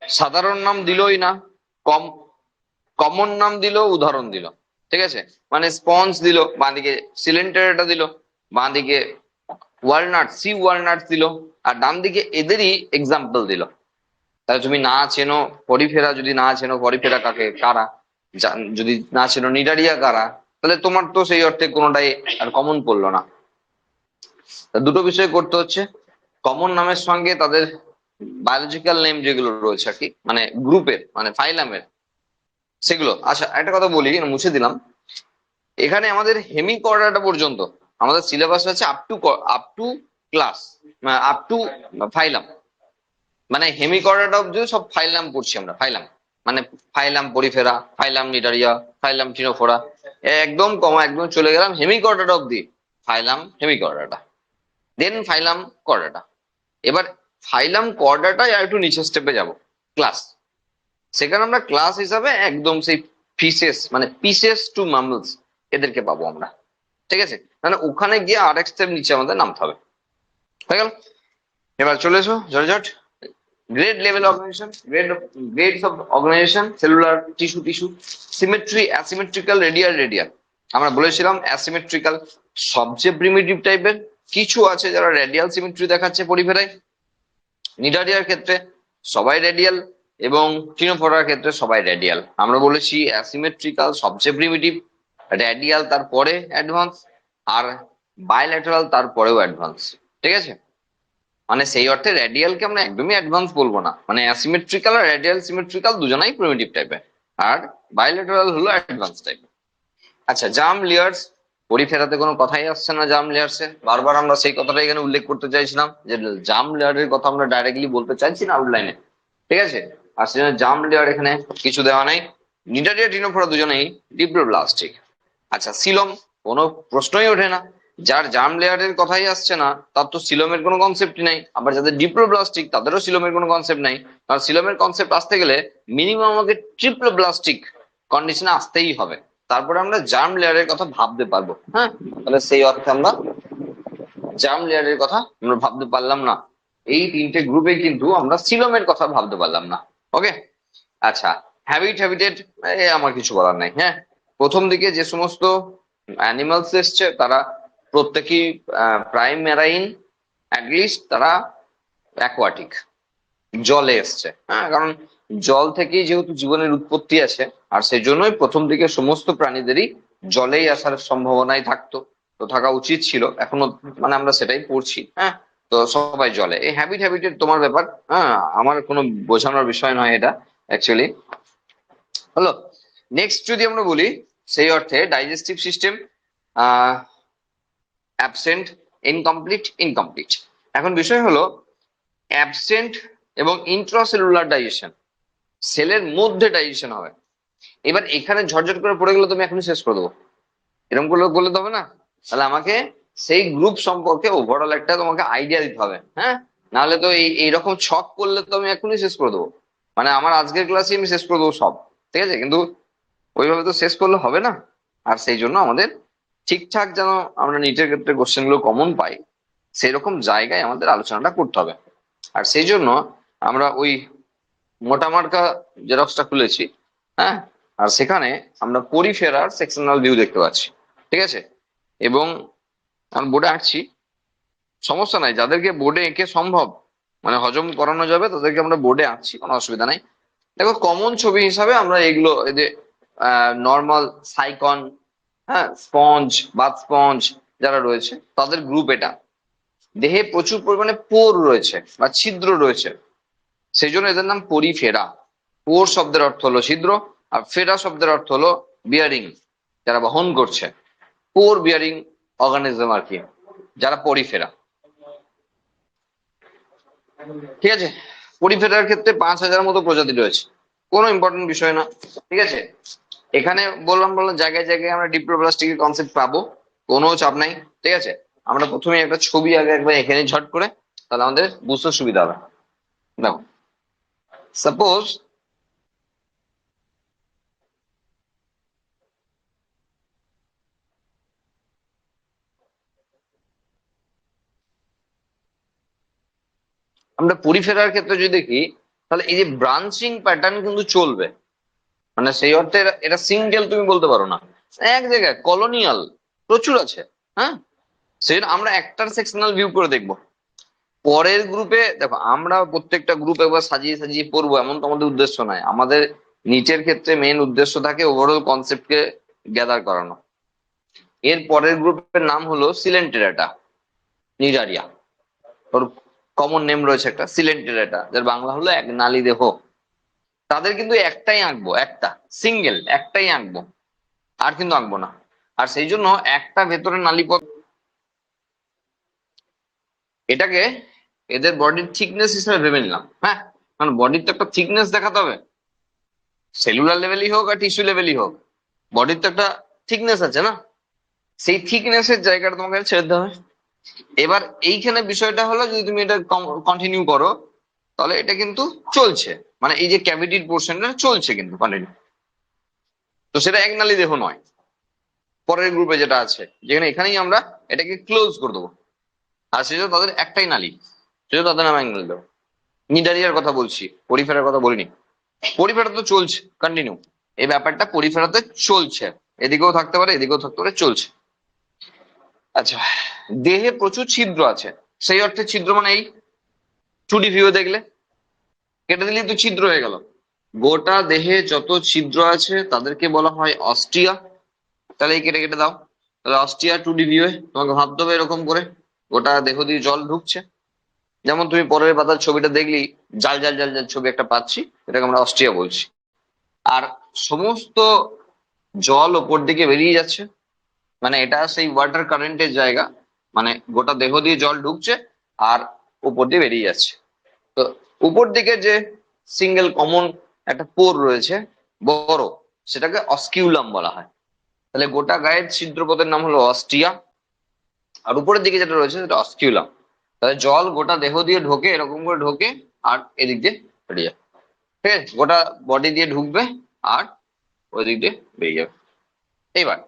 সাধারণ নাম দিলই না, কম কমন নাম দিল, উদাহরণ দিল, ঠিক আছে? মানে স্পঞ্জ দিল, বাঁদিকে সিলিন্ডারটা দিল, বাঁদিকে ওয়ালনাট, সি ওয়ালনাট দিল, আর ডান দিকে এদেরই এক্সাম্পল দিল। তাহলে তুমি না চেনো পরিফেরা, যদি না চেনো পরিফেরা কাকে কারা, যদি না চেনো নিডারিয়া কারা, তাহলে তোমার তো সেই অর্থে কোনোটাই আর কমন পড়লো না। দুটো বিষয় করতে হচ্ছে, কমন নামের সঙ্গে তাদের বায়োলজিক্যাল নেম যেগুলো রয়েছে আর কি, মানে গ্রুপের মানে ফাইলামের সেগুলো। আচ্ছা একটা কথা বলি, মুছে দিলাম, এখানে আমাদের হেমিকর্ডাটা পর্যন্ত আমাদের সিলেবাস আছে up to class, up to phylum, মানে হেমিকর্ডাটা অব্দি সব ফাইলাম পড়ছি আমরা। ফাইলাম মানে phylum porifera, phylum cnidaria, phylum ctenophora, একদম কমা একদম চলে গেলাম হেমিকর্ডাটা অব্দি, ফাইলাম হেমিকর্ডাটা, দেন ফাইলাম কর্ডাটা। এবার ফাইলাম কর্ডাটাই আর একটু নিচের স্টেপে যাব, ক্লাস। সেখানে আমরা ক্লাস হিসাবে একদম সেই ফিসেস মানে পিসেস টু মামলস এদেরকে পাবো আমরা, ঠিক আছে? মানে ওখানে গিয়ে আর এক স্টেপ নিচে আমাদের নামতে হবে। হয়ে গেল? এবার চলে এসো ঝটঝট, grade level organisation, grades of organisation, cellular, tissue, symmetry, asymmetrical, radial. আমরা বলেছিলাম অ্যাসিমেট্রিক্যাল সবচেয়ে প্রিমিটিভ টাইপের, কিছু আছে যারা রেডিয়াল সিমেট্রি দেখাচ্ছে পরিফেরায়। নিডারিয়ার ক্ষেত্রে সবাই রেডিয়াল, এবং টিনোফোরার ক্ষেত্রে সবাই রেডিয়াল। আমরা বলেছি অ্যাসিমেট্রিক্যাল সবচেয়ে প্রিমিটিভ, রেডিয়াল তারপরে অ্যাডভান্স, আর বাইল্যাটারাল তারপরেও অ্যাডভান্স, ঠিক আছে? মানে সেই অর্থে রেডিয়ালকে আমরা একদমই অ্যাডভান্স বলবো না, মানে অ্যাসিমেট্রিক্যাল আর রেডিয়াল সিমেট্রিক্যাল দুজনাই প্রিমিটিভ টাইপের, আর বাইল্যাটারাল হলো অ্যাডভান্স টাইপের। আচ্ছা, জার্ম লেয়ার্স, পরিফেরাতে কোনো কথাই আসছে না জার্ম লেয়ার্সে, বারবার আমরা সেই কথাটা এখানে উল্লেখ করতে চাইছিলাম যে জার্ম লেয়ারের কথা আমরা ডাইরেক্টলি বলতে চাইছি না আউটলাইনে, ঠিক আছে? আর সেজন্য জার্ম লেয়ার এখানে কিছু দেওয়া নাই। নিডারিয়া টিনোফোরা দুজনেই ডিপ্লোব্লাস্টিক। আচ্ছা, সিলম কোনো প্রশ্নই ওঠে না, যার জার্ম লেয়ারের কথাই আসছে না তার তো সিলোমের কোনো কনসেপ্টই নাই, আবার যাদের ডিপ্লোব্লাস্টিক তাদেরও সিলোমের কোনো কনসেপ্ট নাই। কারণ সিলোমের কনসেপ্ট আসতে গেলে মিনিমাম আমাকে ট্রিপ্লোব্লাস্টিক কন্ডিশনে আসতেই হবে, তারপরে আমরা জার্ম লেয়ারের কথা ভাবতে পারবো। হ্যাঁ, তাহলে সেই অর্থে আমরা জার্ম লেয়ারের কথা আমরা ভাবতে পারলাম না, এই তিনটে গ্রুপে কিন্তু আমরা সিলোমের কথা ভাবতে পারলাম না। ওকে, আচ্ছা, হ্যাবিটেট আমার কিছু বলার নাই। হ্যাঁ, প্রথম দিকে যে সমস্ত অ্যানিমালস এসছে তারা প্রত্যেকেই প্রাইম মেরাইন, অ্যাটলিস্ট তারা অ্যাকোয়াটিক, জলে এসছে। হ্যাঁ, কারণ জল থেকেই যেহেতু জীবনের উৎপত্তি আছে, আর সেই জন্যই প্রথম দিকে সমস্ত প্রাণীদেরই জলেই আসার সম্ভাবনাই থাকতো, তো থাকা উচিত ছিল, এখনো মানে আমরা সেটাই পড়ছি। হ্যাঁ, তো সবাই জলে। এই হ্যাবিটেট তোমার ব্যাপার, হ্যাঁ, আমার কোনো বোঝানোর বিষয় নয় এটা অ্যাকচুয়ালি। হলো, নেক্সট যদি আমরা বলি সেই অর্থে ডাইজেস্টিভ সিস্টেম অ্যাবসেন্ট, ইনকমপ্লিট। এখন বিষয় হলো অ্যাবসেন্ট এবং ইন্ট্রাসেলুলার ডাইজেশন, সেলের মধ্যে ডাইজেশন হবে। এবার এখানে ঝটঝট করে পড়ে গেলে তুমি এখনই শেষ করে দেবো, এরকম করলে বললে হবে না। তাহলে আমাকে সেই গ্রুপ সম্পর্কে ওভারঅল একটা তোমাকে আইডিয়া দিতে হবে। হ্যাঁ, নাহলে তো এইরকম ছক করলে তো আমি এখনই শেষ করে দেবো, মানে আমার আজকের ক্লাসে আমি শেষ করে দেবো সব, ঠিক আছে? কিন্তু ওইভাবে তো শেষ করলে হবে না। আর সেই জন্য আমাদের ঠিকঠাক যেন আমরা নিটের ক্ষেত্রে কোশ্চেন গুলো কমন পাই, সেই রকম জায়গায় আমাদের আলোচনাটা করতে হবে। আর সেই জন্য আমরা ওই মোটা মার্কা জেরক্সটা খুলেছি। হ্যাঁ, আর সেখানে আমরা পরিফেরার সেকশনাল ভিউ দেখতে পাচ্ছি, ঠিক আছে? এবং আমি বোর্ডে আঁকছি, সমস্যা নাই, যাদেরকে বোর্ডে এঁকে সম্ভব মানে হজম করানো যাবে তাদেরকে আমরা বোর্ডে আঁকছি, কোনো অসুবিধা নাই। দেখো, কমন ছবি হিসাবে আমরা এগুলো, এই যে নর্মাল সাইকন, হ্যাঁ, স্পঞ্জ, বাথ স্পঞ্জ যারা রয়েছে তাদের গ্রুপ এটা। দেহে প্রচুর পরিমাণে পোর রয়েছে বা ছিদ্র রয়েছে, সেই জন্য এদের নাম পরিফেরা। পোর শব্দের অর্থ হলো ছিদ্র, আর ফেরা শব্দের অর্থ হলো বিয়ারিং, যারা বহন করছে, পোর বিয়ারিং অর্গানিজম আর কি, যারা পরিফেরা, ঠিক আছে? পরিফেরার ক্ষেত্রে 5,000 মতো প্রজাতি রয়েছে, কোনো ইম্পর্টেন্ট বিষয় না, ঠিক আছে? এখানে বললাম জায়গায় জায়গায় আমরা ডিপ্লোপ্লাস্টিকের কনসেপ্ট পাবো, কোনো চাপ নাই, ঠিক আছে? আমরা প্রথমে একটা ছবি আগে একবার এখানে ঝট করে, তাহলে আমাদের বুঝতে সুবিধা হবে। দেখো, সাপোজ আমরা পরিফেরার ক্ষেত্রে যদি দেখি, তাহলে এই যে ব্রাঞ্চিং প্যাটার্ন কিন্তু চলবে, মানে সেই অর্থে এটা সিঙ্গেল তুমি বলতে পারো না, এক জায়গায় কলোনিয়াল প্রচুর আছে। হ্যাঁ, সেই আমরা একটার সেকশনাল ভিউ করে দেখবো। পরের গ্রুপে দেখো, আমরা প্রত্যেকটা গ্রুপ একবার সাজিয়ে সাজিয়ে পড়বো এমন তো আমাদের উদ্দেশ্য নয়। আমাদের নিচের ক্ষেত্রে মেন উদ্দেশ্য থাকে ওভারঅল কনসেপ্টকে গ্যাদার করানো। এর পরের গ্রুপের নাম হলো সিলেন্টেরাটা, নিডারিয়া। ওর কমন নেম রয়েছে একটা সিলেন্টেরাটা, যার বাংলা হলো এক নালী দেহ। তাদের কিন্তু একটাই আঁকবো, একটা সিঙ্গেল একটাই আঁকবো, আর কিন্তু আঁকবো না। আর সেই জন্য একটা ভেতরে নালীপথ, এটাকে এদের বডির থিকনেস হিসেবে ভেবে নিলাম। হ্যাঁ, কারণ বডির তো একটা থিকনেস দেখাতে হবে, সেলুলার লেভেলই হোক আর টিস্যু লেভেলই হোক, বডির তো একটা থিকনেস আছে না। সেই থিকনেসের জায়গাটা তোমাকে ছেড়ে দিতে হবে। এবার এইখানে বিষয়টা হলো, যদি তুমি এটা কন্টিনিউ করো তাহলে এটা কিন্তু চলছে, মানে এই যে ক্যাভিটির পোর্শনটা চলছে কিন্তু কন্টিনিউ। তো সেটা এক নালী দেহ নয়। পরের গ্রুপে যেটা আছে, যেখানে এখানেই আমরা এটাকে ক্লোজ করে দেবো, আর সেজন্য তাদের একটাই নালী, সেজন্য তাদের নাম এক নালী দেহ। নিডারিয়ার কথা বলছি, পরিফেরার কথা বলিনি। পরিফেরা তো চলছে কন্টিনিউ, এই ব্যাপারটা পরিফেরাতে চলছে, এদিকেও থাকতে পারে এদিকেও থাকতে পারে, চলছে। আচ্ছা, দেহে প্রচুর ছিদ্র আছে, সেই অর্থে ছিদ্র মানে এই 2D ভিউ দেখলে কেটে দিলেই তো ছিদ্র হয়ে গেল। গোটা দেহে যত ছিদ্র আছে তাদেরকে বলা হয় অস্টিয়া। তাহলে এই কেটে কেটে দাও, তাহলে অস্টিয়া 2D ভিউ তোমাকে ভাবতে হবে এরকম করে, গোটা দেহ দিয়ে জল ঢুকছে। যেমন তুমি পরের পাতার ছবিটা দেখলি, জাল জাল জাল জাল ছবি একটা পাচ্ছি, এটাকে আমরা অস্ট্রিয়া বলছি। আর সমস্ত জল ওপর দিকে বেরিয়ে যাচ্ছে, মানে এটা সেই ওয়াটার কারেন্টের জায়গা, মানে গোটা দেহ দিয়ে জল ঢুকছে আর উপর দিয়ে বেরিয়ে যাচ্ছে। তো উপর দিকে যে সিঙ্গেল কমন একটা পোর রয়েছে বড়, সেটাকে অস্কিউলাম বলা হয়। তাহলে গোটা গায়ের ছিদ্রপথের নাম হলো অস্টিয়া, আর উপরের দিকে যেটা রয়েছে সেটা অস্কিউলাম। তাহলে জল গোটা দেহ দিয়ে ঢোকে, এরকম করে ঢোকে আর এদিক দিয়ে বেরিয়ে যাবে। ঠিক আছে, গোটা বডি দিয়ে ঢুকবে আর ওই দিক দিয়ে বেরিয়ে যাবে। এইবার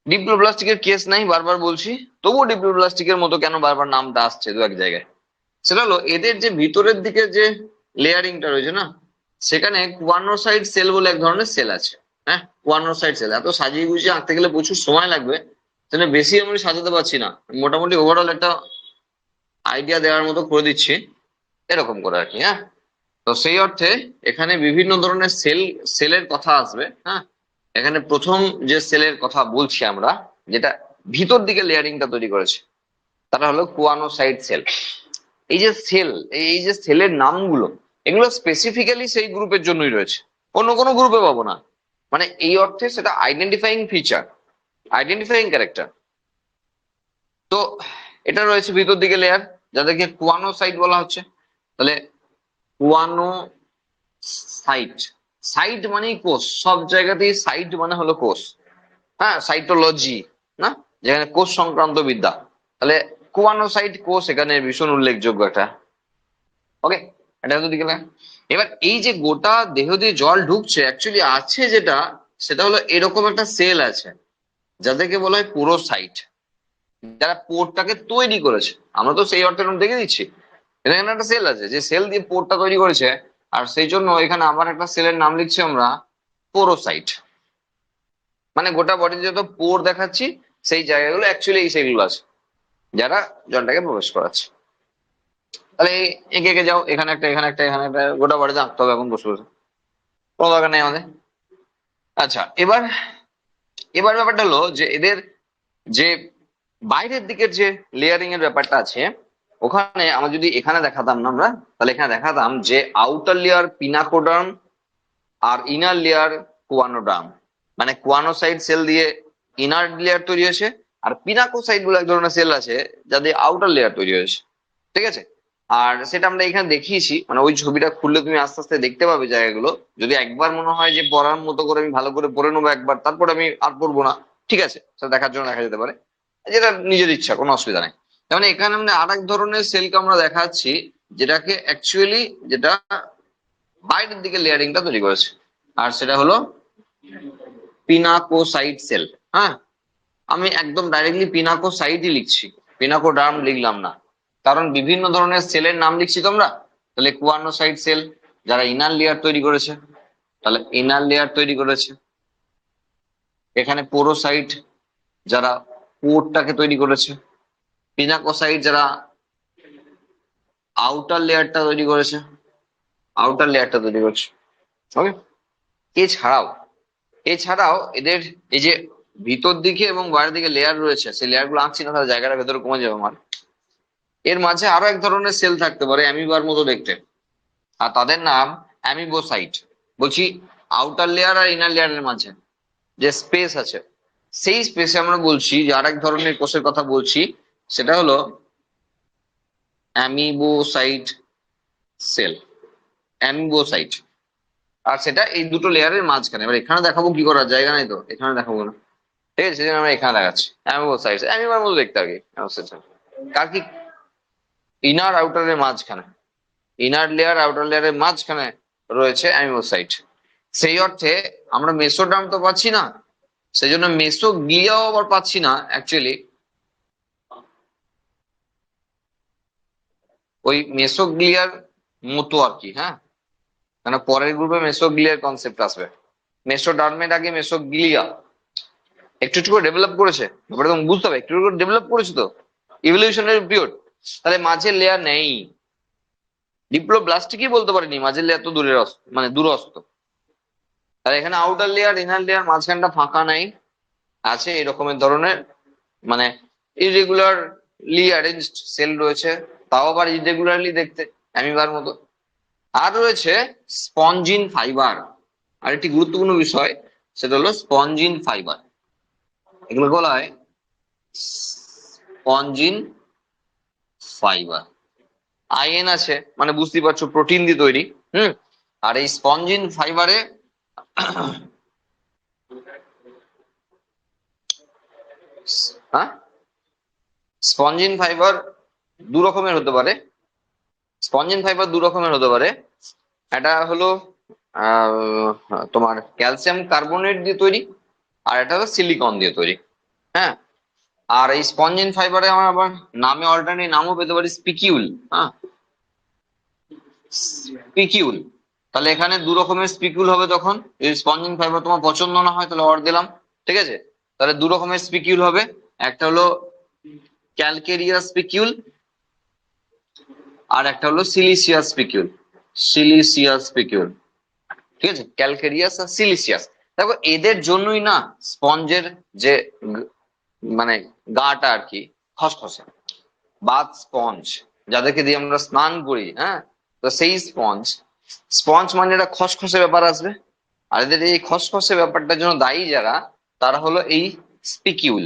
ডিপ্লোপ্লাস্টিকের কেস নাই, বারবার বলছি, তবুও ডিপ্লোপ্লাস্টিকের মতো কেন বারবার নামটা আসছে দু এক জায়গায়, সেটা হলো এদের যে ভিতরের দিকে যে লেয়ারিংটা রয়েছে না, সেখানে কুয়ানোসাইট সেল বলে এক ধরনের সেল আছে। হ্যাঁ, কুয়ানোসাইট সেল, এত সাজিয়ে গুছিয়ে আঁকতে গেলে প্রচুর সময় লাগবে, সেটা বেশি আমি সাজাতে পারছি না, মোটামুটি ওভারঅল একটা আইডিয়া দেওয়ার মতো করে দিচ্ছি এরকম করে আর কি। হ্যাঁ, তো সেই অর্থে এখানে বিভিন্ন ধরনের সেলের কথা আসবে। হ্যাঁ, এখানে প্রথম যে সেলের কথা বলছি আমরা, যেটা ভিতর দিকে লেয়ারিংটা তৈরি করেছে, তারা হলো কুয়ানোসাইট সেল। এই যে সেল, এই যে সেলের নামগুলো, এগুলো স্পেসিফিক্যালি সেই গ্রুপের জন্যই রয়েছে, অন্য কোনো গ্রুপে পাবো না। মানে এই অর্থে সেটা আইডেন্টিফাইং ফিচার, আইডেন্টিফাইং ক্যারেক্টার। তো এটা রয়েছে ভিতর দিকে লেয়ার, যাদেরকে কুয়ানোসাইট বলা হচ্ছে। তাহলে কুয়ানো সাইট, সাইট মানেই কোষ, সব জায়গাতেই সাইট মানে হলো কোষ। হ্যাঁ, সাইটোলজি না, যেখানে কোষ সংক্রান্ত বিদ্যা। তাহলে কুয়ানোসাইট কোষ এখানে ভীষণ উল্লেখযোগ্য একটা। ওকে, এটা তো দিকে। এবার এই যে গোটা দেহ দিয়ে জল ঢুকছে, অ্যাকচুয়ালি আছে যেটা, সেটা হলো এরকম একটা সেল আছে যাদেরকে বলা হয় পোরোসাইট, যারা পোরটাকে তৈরি করেছে। আমরা তো সেই অর্থে দেখে দিচ্ছি, এখানে একটা সেল আছে যে সেল দিয়ে পোরটা তৈরি করেছে, আর সেই জন্য এখানে আবার একটা সেলের নাম লিখছি আমরা পোরোসাইট। মানে গোটা বডিতে যত পোর দেখাচ্ছি, সেই জায়গাগুলো অ্যাকচুয়ালি এই সেলগুলো আছে যারা জলটাকে প্রবেশ করাচ্ছে। তাহলে এঁকে এঁকে যাও, এখানে একটা এখানে একটা এখানে একটা, গোটা বডিতে আঁকতে হবে এখন বসে বসে, কোনো দরকার নেই আমাদের। আচ্ছা, এবার এবার ব্যাপারটা হলো যে এদের যে বাইরের দিকের যে লেয়ারিং এর ব্যাপারটা আছে, ওখানে আমরা যদি এখানে দেখাতাম না আমরা, তাহলে এখানে দেখাতাম যে আউটার লেয়ার পিনাকোডার্ম আর ইনার লেয়ার কুয়ানোডার্ম। মানে কুয়ানোসাইট সেল দিয়ে ইনার লেয়ার তৈরি হয়েছে, আর পিনাকোসাইট বলে এক ধরনের সেল আছে যাদের আউটার লেয়ার তৈরি হয়েছে। ঠিক আছে, আর সেটা আমরা এখানে দেখিয়েছি, মানে ওই ছবিটা খুললে তুমি আস্তে আস্তে দেখতে পাবে জায়গাগুলো। যদি একবার মনে হয় যে পড়ার মতো করে আমি ভালো করে পড়ে নেবো একবার, তারপর আমি আর পড়বো না, ঠিক আছে, সেটা দেখার জন্য দেখা যেতে পারে, যেটা নিজের ইচ্ছা, কোনো অসুবিধা নেই। তার মানে এখানে আমরা আর এক ধরনের সেলকে আমরা দেখাচ্ছি, যেটাকে অ্যাকচুয়ালি যেটা বাইরের দিকে লেয়ারিংটা তৈরি করেছে, আর সেটা হলো পিনাকোসাইট সেল। হ্যাঁ, আমি একদম ডাইরেক্টলি পিনাকোসাইটই লিখছি, পিনাকোডার্ম লিখলাম না, কারণ বিভিন্ন ধরনের সেলের নাম লিখছি তোমরা। তাহলে কুয়ানোসাইট সেল যারা ইনার লেয়ার তৈরি করেছে, তাহলে ইনার লেয়ার তৈরি করেছে। এখানে পোরোসাইট যারা পোরটাকে তৈরি করেছে, পিনাকোসাইট যারা আউটার লেয়ারটা তৈরি করেছে, ওকে। এছাড়াও এছাড়াও এদের এই যে ভিতর দিকে এবং বাইরের দিকে লেয়ার রয়েছে, সেই লেয়ার গুলো আঁকছি না, তাহলে জায়গাটা ভেতরে কমে যাবে আমার। এর মাঝে আরো এক ধরনের সেল থাকতে পারে অ্যামিবার মতো দেখতে, আর তাদের নাম অ্যামিবোসাইট। বলছি আউটার লেয়ার আর ইনার লেয়ারের মাঝে যে স্পেস আছে, সেই স্পেসে আমরা বলছি যে আর এক ধরনের কোষের কথা বলছি, সেটা হলো অ্যামিবোসাইট সেল, অ্যামিবোসাইট। আর সেটা এই দুটো লেয়ারের মাঝখানে। এবার এখানে দেখাবো কি করার জায়গা নাই, তো এখানে দেখাবো না, ঠিক আছে, সেজন্য আমরা এখানে দেখাচ্ছি অ্যামিবোসাইট, অ্যামিবার মতো দেখতে আর কি। কার কি ইনার আউটারের মাঝখানে, ইনার লেয়ার আউটার লেয়ারের মাঝখানে রয়েছে অ্যামিবোসাইট। সেই অর্থে আমরা মেসোডার্ম তো পাচ্ছি না, সেই জন্য মেসোগ্লিয়াও আবার পাচ্ছি না অ্যাকচুয়ালি, ওই মেসোগ্লিয়ার মতো আর কি। হ্যাঁ, মানে পরের গ্রুপে মেসোগ্লিয়ার কনসেপ্ট আসবে। মেসোডার্মের আগে মেসোগ্লিয়া একটু একটু করে ডেভেলপ করেছে, ব্যাপারটা তুমি বুঝতে হবে, একটু একটু করে ডেভেলপ করেছে তো, ইভলিউশনারি পিরিয়ড। তাহলে মাঝের লেয়ার নেই, ডিপ্লোব্লাস্টিকই বলতে পারিনি, মাঝের লেয়ার তো দূরের মানে দূরস্থ। তাহলে এখানে আউটার লেয়ার ইনার লেয়ার মাঝখানটা ফাঁকা নাই, আছে এরকমের ধরনের মানে ইরেগুলারলি অ্যারেঞ্জড সেল রয়েছে, তাও আবার ইরেগুলারলি দেখতে অ্যামিবার মতো। আর রয়েছে স্পঞ্জিন ফাইবার। আর একটি গুরুত্বপূর্ণ বিষয়, সেটা হলো স্পঞ্জিন ফাইবার। এগুলো বলা হয় স্পঞ্জিন ফাইবার। আইএন আছে মানে বুঝতেই পারছো প্রোটিন দিয়ে তৈরি। আর এই স্পঞ্জিন ফাইবারে হ্যাঁ, স্পঞ্জিন ফাইবার দু রকমের হতে পারে। একটা হলো তোমার ক্যালসিয়াম কার্বনেট দিয়ে তৈরি, আর এটা হলো সিলিকন দিয়ে তৈরি। হ্যাঁ, আর এই স্পঞ্জিন ফাইবারে আমরা আবার নামে অল্টারনেট নামও পেতে পারি স্পিকিউল। হ্যাঁ, স্পিকিউল। তাহলে এখানে দু রকমের স্পিকিউল হবে। তখন যদি স্পঞ্জিন ফাইবার তোমার পছন্দ না হয় তাহলে অর দিলাম, ঠিক আছে। তাহলে দু রকমের স্পিকিউল হবে, একটা হলো ক্যালকেরিয়াস স্পিকিউল, আর একটা হলো সিলিসিয়াস স্পিকিউল। ঠিক আছে, ক্যালকেরিয়াস আর সিলিসিয়াস। দেখো এদের জন্যই না স্পঞ্জের যে মানে গাটা আর কি খসখসে, বাথ স্পঞ্জ যাদেরকে দিয়ে আমরা স্নান করি। হ্যাঁ, তো সেই স্পঞ্জ স্পঞ্জ মানে একটা খসখসে ব্যাপার আসবে। আর এদের এই খসখসে ব্যাপারটার জন্য দায়ী যারা, তারা হলো এই স্পিকিউল।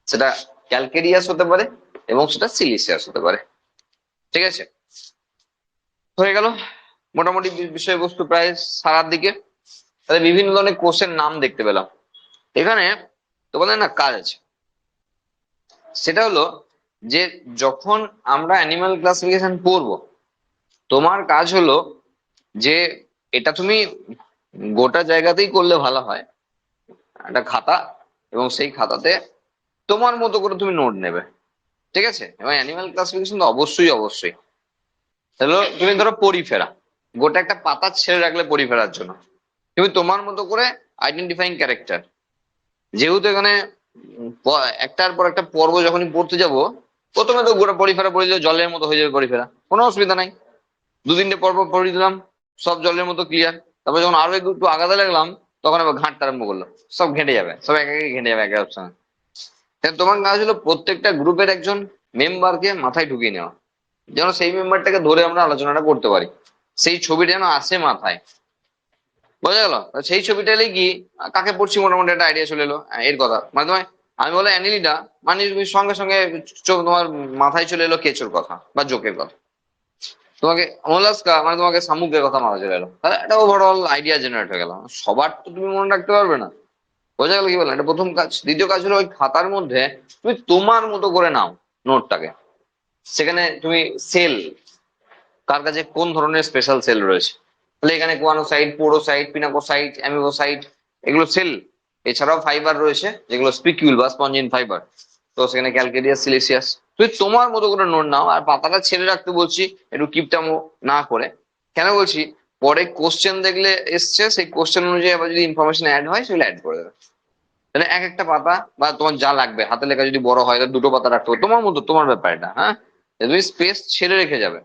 সেটা ক্যালকেরিয়াস হতে পারে এবং সেটা সিলিসিয়াস হতে পারে। ঠিক আছে, হয়ে গেল মোটামুটি বিষয়বস্তু প্রায় সারার দিকে। তাহলে বিভিন্ন ধরনের কোষের নাম দেখতে পেলাম। এখানে তোমাদের না কাজ আছে, সেটা হলো যে যখন আমরা অ্যানিমাল ক্লাসিফিকেশন পড়বো, তোমার কাজ হলো যে এটা তুমি গোটা জায়গাতেই করলে ভালো হয়, একটা খাতা, এবং সেই খাতাতে তোমার মতো করে তুমি নোট নেবে। ঠিক আছে, এবং অ্যানিমাল ক্লাসিফিকেশন তো অবশ্যই অবশ্যই। তাহলে তুমি ধরো পরিফেরা, গোটা একটা পাতা ছেড়ে রাখলে পরিফেরার জন্য, তুমি তোমার মতো করে আইডেন্টিফাইং ক্যারেক্টার। যেহেতু এখানে একটার পর একটা পর্ব যখনই পড়তে যাব, প্রথমে তো গোটা পরিফেরা পড়ে দিলে জলের মতো হয়ে যাবে পরিফেরা, কোনো অসুবিধা নাই। দু তিনটে পর্ব পড়ে দিলাম, সব জলের মতো ক্লিয়ার। তারপর যখন আরো একটু আগাতে লাগলাম, তখন আবার ঘাঁটতে আরম্ভ করলো, সব ঘেঁটে যাবে, সব এক একে ঘেঁটে যাবে একে অপশনে। তোমার কাজ হলো প্রত্যেকটা গ্রুপের একজন মেম্বারকে মাথায় ঢুকিয়ে নেওয়া, যেন সেই মেম্বারটাকে ধরে আমরা আলোচনাটা করতে পারি, সেই ছবিটা যেন আসে মাথায়। বোঝা গেল? সেই ছবিটা এলে কি কাকে পড়ছি মোটামুটি একটা আইডিয়া চলে এলো এর কথা। মানে তোমায় আমি বলে অ্যানিলিডা, মানে তুমি সঙ্গে সঙ্গে তোমার মাথায় চলে এলো কেঁচোর কথা বা জোকের কথা। তোমাকে মোলাস্কা মানে তোমাকে শামুকের কথা মাথা চলে এলো, তাহলে একটা ওভারঅল আইডিয়া জেনারেট হয়ে গেল। সবার তো তুমি মনে রাখতে পারবে না। বোঝা গেল কি বললাম? এটা প্রথম কাজ। দ্বিতীয় কাজ হলো ওই খাতার মধ্যে তুমি তোমার মতো করে নাও নোটটাকে। সেখানে তুমি সেল, কার কাছে কোন ধরনের স্পেশাল সেল রয়েছে, তাহলে এখানে কোয়ানোসাইট, পোরোসাইট, পিনাকোসাইট, অ্যামিবোসাইট, এগুলো সেল। এছাড়াও ফাইবার রয়েছে যেগুলো স্পিকিউল বা স্পঞ্জিন ফাইবার। তো সেখানে ক্যালকেরিয়াস, সিলিসিয়াস। তুমি তোমার মতো করে নোট নাও, আর পাতাটা ছেড়ে রাখতে বলছি একটু কিপটামো না করে। কেন বলছি? পরে কোশ্চেন দেখলে এসছে, সেই কোশ্চেন অনুযায়ী আবার যদি ইনফরমেশন অ্যাড হয় সেগুলো অ্যাড করে দেবে। তাহলে এক একটা পাতা বা তোমার যা লাগবে, হাতের লেখা যদি বড় হয় তাহলে দুটো পাতা রাখতে হবে, তোমার মতো, তোমার ব্যাপার এটা। হ্যাঁ, তুমি স্পেস ছেড়ে রেখে যাবে,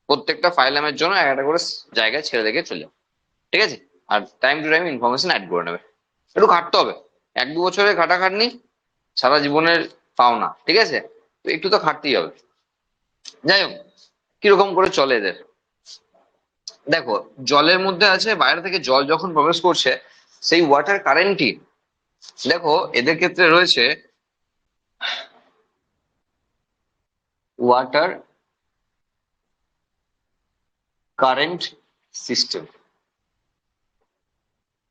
প্রত্যেকটা ফাইল নামের জন্য একটা করে জায়গায় ছেড়ে রেখে চলে যাবে, ঠিক আছে? আর time to time information add করে নেবে। একটু খাটতে হবে, 1-2 বছরের খাটাখাটনি সারা জীবনের পাওনা, ঠিক আছে? তো একটু তো খাটতেই হবে। যাই হোক, কিরকম করে চলে এদের দেখো। জলের মধ্যে আছে, বাইরে থেকে জল যখন প্রবেশ করছে, সেই ওয়াটার কারেন্টই দেখো এদের ক্ষেত্রে রয়েছে water current system.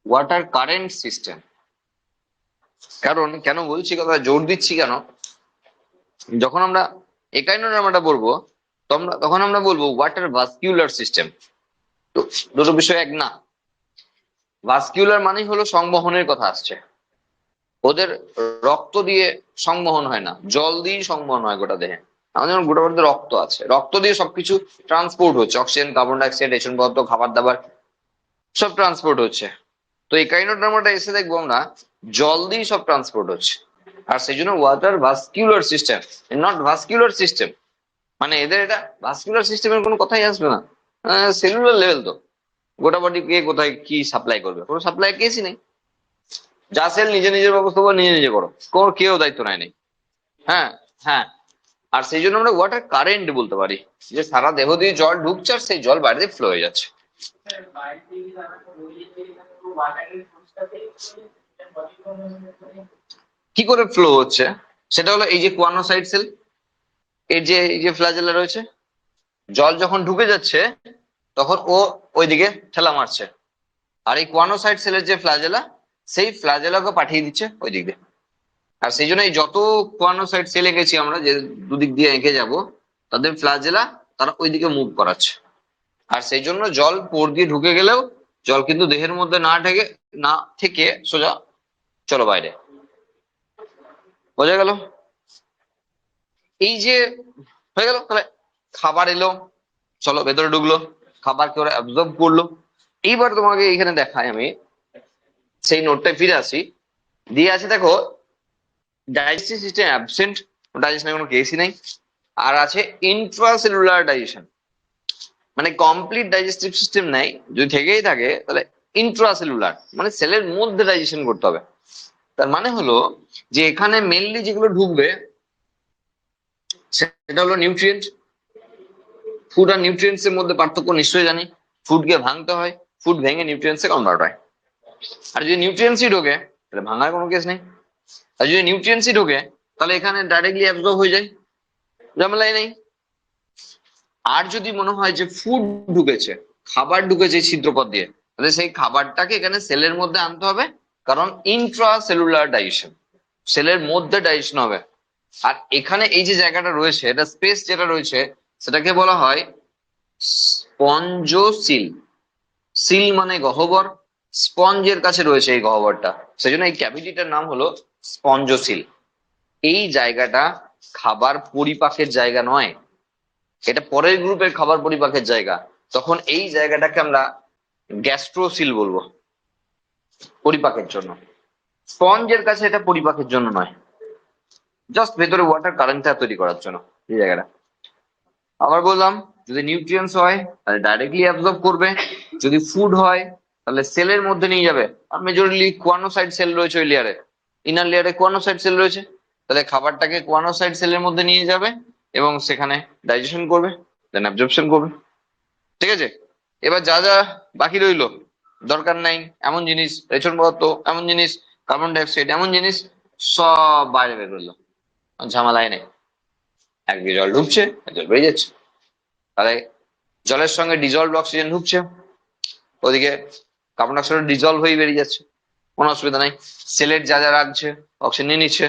Water current system, কারণ কেন বলছি, কথা জোর দিচ্ছি কেন, যখন আমরা একাইনোডার্মাটা বলবো তখন আমরা বলবো ওয়াটার ভাস্কিউলার সিস্টেম। তো দুটো বিষয় এক না। ভাস্কিউলার মানেই হলো সংবহনের কথা আসছে। ওদের রক্ত দিয়ে সংবহন হয় না, জল দিয়েই সংবহন হয় গোটা দেহে। আমাদের যেমন গোটা মধ্যে রক্ত আছে, রক্ত দিয়ে সবকিছু ট্রান্সপোর্ট হচ্ছে, অক্সিজেন, কার্বন ডাইঅক্সাইড, রেশন পদার্থ, খাবার দাবার সব ট্রান্সপোর্ট হচ্ছে। তো এই কাইনোডার্মাটা এসে দেখবো আমরা জল দিয়ে সব ট্রান্সপোর্ট হচ্ছে। আর সেই জন্য ওয়াটার ভাস্কিউলার সিস্টেম, নট ভাস্কিউলার সিস্টেম। মানে এদের এটা ভাস্কুলার সিস্টেমের কোনো কথাই আসবে না, সেলুলার লেভেল তো। গোটা বডি কে কোথায় কি সাপ্লাই করবে, কোনো সাপ্লাই কেসই নেই। যা সেল নিজে নিজের ব্যবস্থা করে নিজে নিজে করো, কোনো কেউ দায়িত্ব নেয়। হ্যাঁ, হ্যাঁ। আর সেই জন্য আমরা ওয়াটার কারেন্ট বলতে পারি, যে সারা দেহ দিয়ে জল ঢুকছে আর সেই জল বাইরে দিয়ে ফ্লো হয়ে যাচ্ছে। কি করে ফ্লো হচ্ছে সেটা হলো এই যে কোয়ানোসাইট সেল, এই যে ফ্ল্যাজেলা রয়েছে, জল যখন ঢুকে যাচ্ছে তখন ও ওইদিকে ঠেলা মারছে, আর এই কোয়ানোসাইট সেলের যে ফ্ল্যাজেলা, সেই ফ্ল্যাজেলাকে পাঠিয়ে দিচ্ছে ওই দিক দিয়ে। আর সেই জন্য এই যত কোয়ানোসাইট সেল এঁকেছি আমরা, যে দুদিক দিয়ে এঁকে যাব, তাদের ফ্ল্যাজেলা তারা ওইদিকে মুভ করাচ্ছে। আর সেই জন্য জল পোর দিয়ে ঢুকে গেলেও জল কিন্তু দেহের মধ্যে না থেকে সোজা চলো বাইরে, বোঝা গেল? এই যে হয়ে গেল, তাহলে খাবার এলো, চলো ভেতরে ঢুকলো, খাবার কে ওরা অ্যাবজর্ব করলো। এইবার তোমাকে এখানে দেখাই আমি, সেই নোটটায় ফিরে আসি। দিয়ে আছে দেখো, ডাইজেস্টিভ সিস্টেম অ্যাবসেন্ট, ডাইজেশনের কোনো কেসই নাই। আর আছে ইন্ট্রাসেলুলার ডাইজেশন, মানে কমপ্লিট ডাইজেস্টিভ সিস্টেম নাই, যদি থেকেই থাকে তাহলে ইন্ট্রাসেলুলার, মানে সেলের মধ্যে ডাইজেশন করতে হবে। তার মানে হলো যে এখানে মেনলি যেগুলো ঢুকবে সেটা হলো নিউট্রিয়েন্ট। ফুড আর নিউট্রিয়েন্টস এর মধ্যে পার্থক্য নিশ্চয়ই জানি, ফুডকে ভাঙতে হয়, ফুড ভেঙে নিউট্রিয়েন্টস এ কনভার্ট হয়। আর যদি নিউট্রিয়েন্টসই ঢোকে তাহলে ভাঙার কোনো কেস নেই। আর যদি নিউট্রিয়েন্টসই ঢোকে তাহলে এখানে ডাইরেক্টলি অ্যাবজর্ব হয়ে যায়, ঝামেলাই নেই। আর যদি মনে হয় যে ফুড ঢুকেছে, খাবার ঢুকেছে ছিদ্রপথ দিয়ে, তাহলে সেই খাবারটাকে এখানে সেলের মধ্যে আনতে হবে, কারণ ইন্ট্রা সেলুলার ডাইজেশন, সেলের মধ্যে ডাইজেশন হবে। আর এখানে এই যে জায়গাটা রয়েছে, এটা স্পেস যেটা রয়েছে, সেটাকে বলা হয় স্পঞ্জোসিল। সিল মানে গহ্বর, স্পঞ্জের কাছে রয়েছে এই গহ্বরটা, সেই জন্য এই ক্যাভিটিটার নাম হলো স্পঞ্জোসিল। এই জায়গাটা খাবার পরিপাকের জায়গা নয়, এটা পরের গ্রুপের খাবার পরিপাকের জায়গা। তখন এই জায়গাটাকে আমরা গ্যাস্ট্রোসিল বলবো, পরিপাকের জন্য। স্পঞ্জের কাছে এটা পরিপাকের জন্য নয়, জাস্ট ভেতরে ওয়াটার কারেন্টটা তৈরি করার জন্য এই জায়গাটা। আবার বললাম, যদি নিউট্রিয়েন্টস হয় তাহলে ডাইরেক্টলি অ্যাবজর্ব করবে, যদি ফুড হয় তাহলে সেলের মধ্যে নিয়ে যাবে। আর মেজরিলি কোয়ানোসাইট সেল রয়েছে ওই লেয়ারে, ইনার লেয়ারে কোয়ানোসাইট সেল রয়েছে, তাহলে খাবারটাকে কোয়ানোসাইট সেলের মধ্যে নিয়ে যাবে এবং সেখানে ডাইজেশন করবে, দেন অ্যাবজর্পশন করবে, ঠিক আছে? এবার যা যা বাকি রইলো, দরকার নাই এমন জিনিস, রেশন পদার্থ এমন জিনিস, কার্বন ডাইঅক্সাইড এমন জিনিস, সব বাইরে বের করলো, ঝামেলাই নেই। একদিকে জল ঢুকছে, জল বেরিয়ে যাচ্ছে, তাহলে জলের সঙ্গে ডিজলভ অক্সিজেন ঢুকছে, ওদিকে কার্বন ডাইঅক্সাইড ডিজলভ হয়ে বেরিয়ে যাচ্ছে, কোনো অসুবিধা নাই। সেলের যা যা রাখছে অক্সিজেন নিয়ে নিচ্ছে,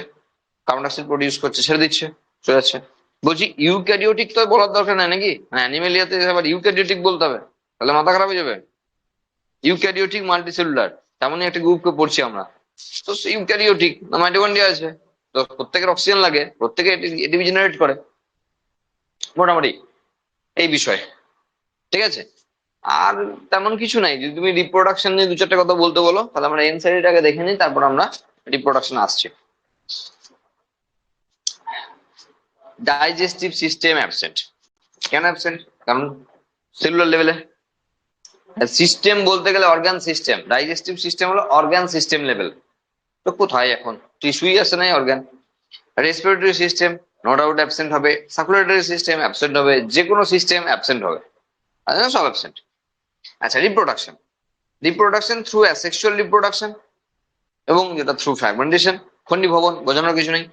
কার্বন ডাইঅক্সাইড প্রডিউস করছে, ছেড়ে দিচ্ছে, চলে যাচ্ছে। বলছি ইউক্যারিওটিক তো বলার দরকার নাই নাকি, অ্যানিমেলিয়াতে আবার ইউক্যারিওটিক বলতে হবে, তাহলে মাথা খারাপ হয়ে যাবে। ইউক্যারিওটিক মাল্টিসেলুলার, তেমনই একটা গ্রুপকে পড়ছি আমরা। তো ইউক্যারিওটিক মাইটোকন্ড্রিয়া আছে, তো প্রত্যেকের অক্সিজেন লাগে, প্রত্যেকে এটিপি জেনারেট করে, মোটামুটি এই বিষয়, ঠিক আছে? আর তেমন কিছু নাই। যদি তুমি রিপ্রোডাকশন নিয়ে দু চারটে কথা বলতে বলো, তাহলে আমরা এনসাইটিটাকে দেখে নিই, তারপর আমরা রিপ্রোডাকশন আসছি। Digestive system absent. কেন অ্যাবসেন্ট? কারণ সেলুলার লেভেলে। সিস্টেম বলতে গেলে অর্গান সিস্টেম, ডাইজেস্টিভ সিস্টেম হলো অর্গান সিস্টেম লেভেল। তো কোথায় এখন টিস্যুই আছে নাই organ. Respiratory system no doubt absent হবে, সার্কুলেটরি সিস্টেম অ্যাবসেন্ট হবে, যে কোনো সিস্টেম অ্যাবসেন্ট হবে, সব অ্যাবসেন্ট। আচ্ছা, reproduction. Reproduction through asexual reproduction এবং যেটা থ্রু ফ্র্যাগমেন্টেশন, খন্ডিভবন, বোঝানোর কিছু নেই।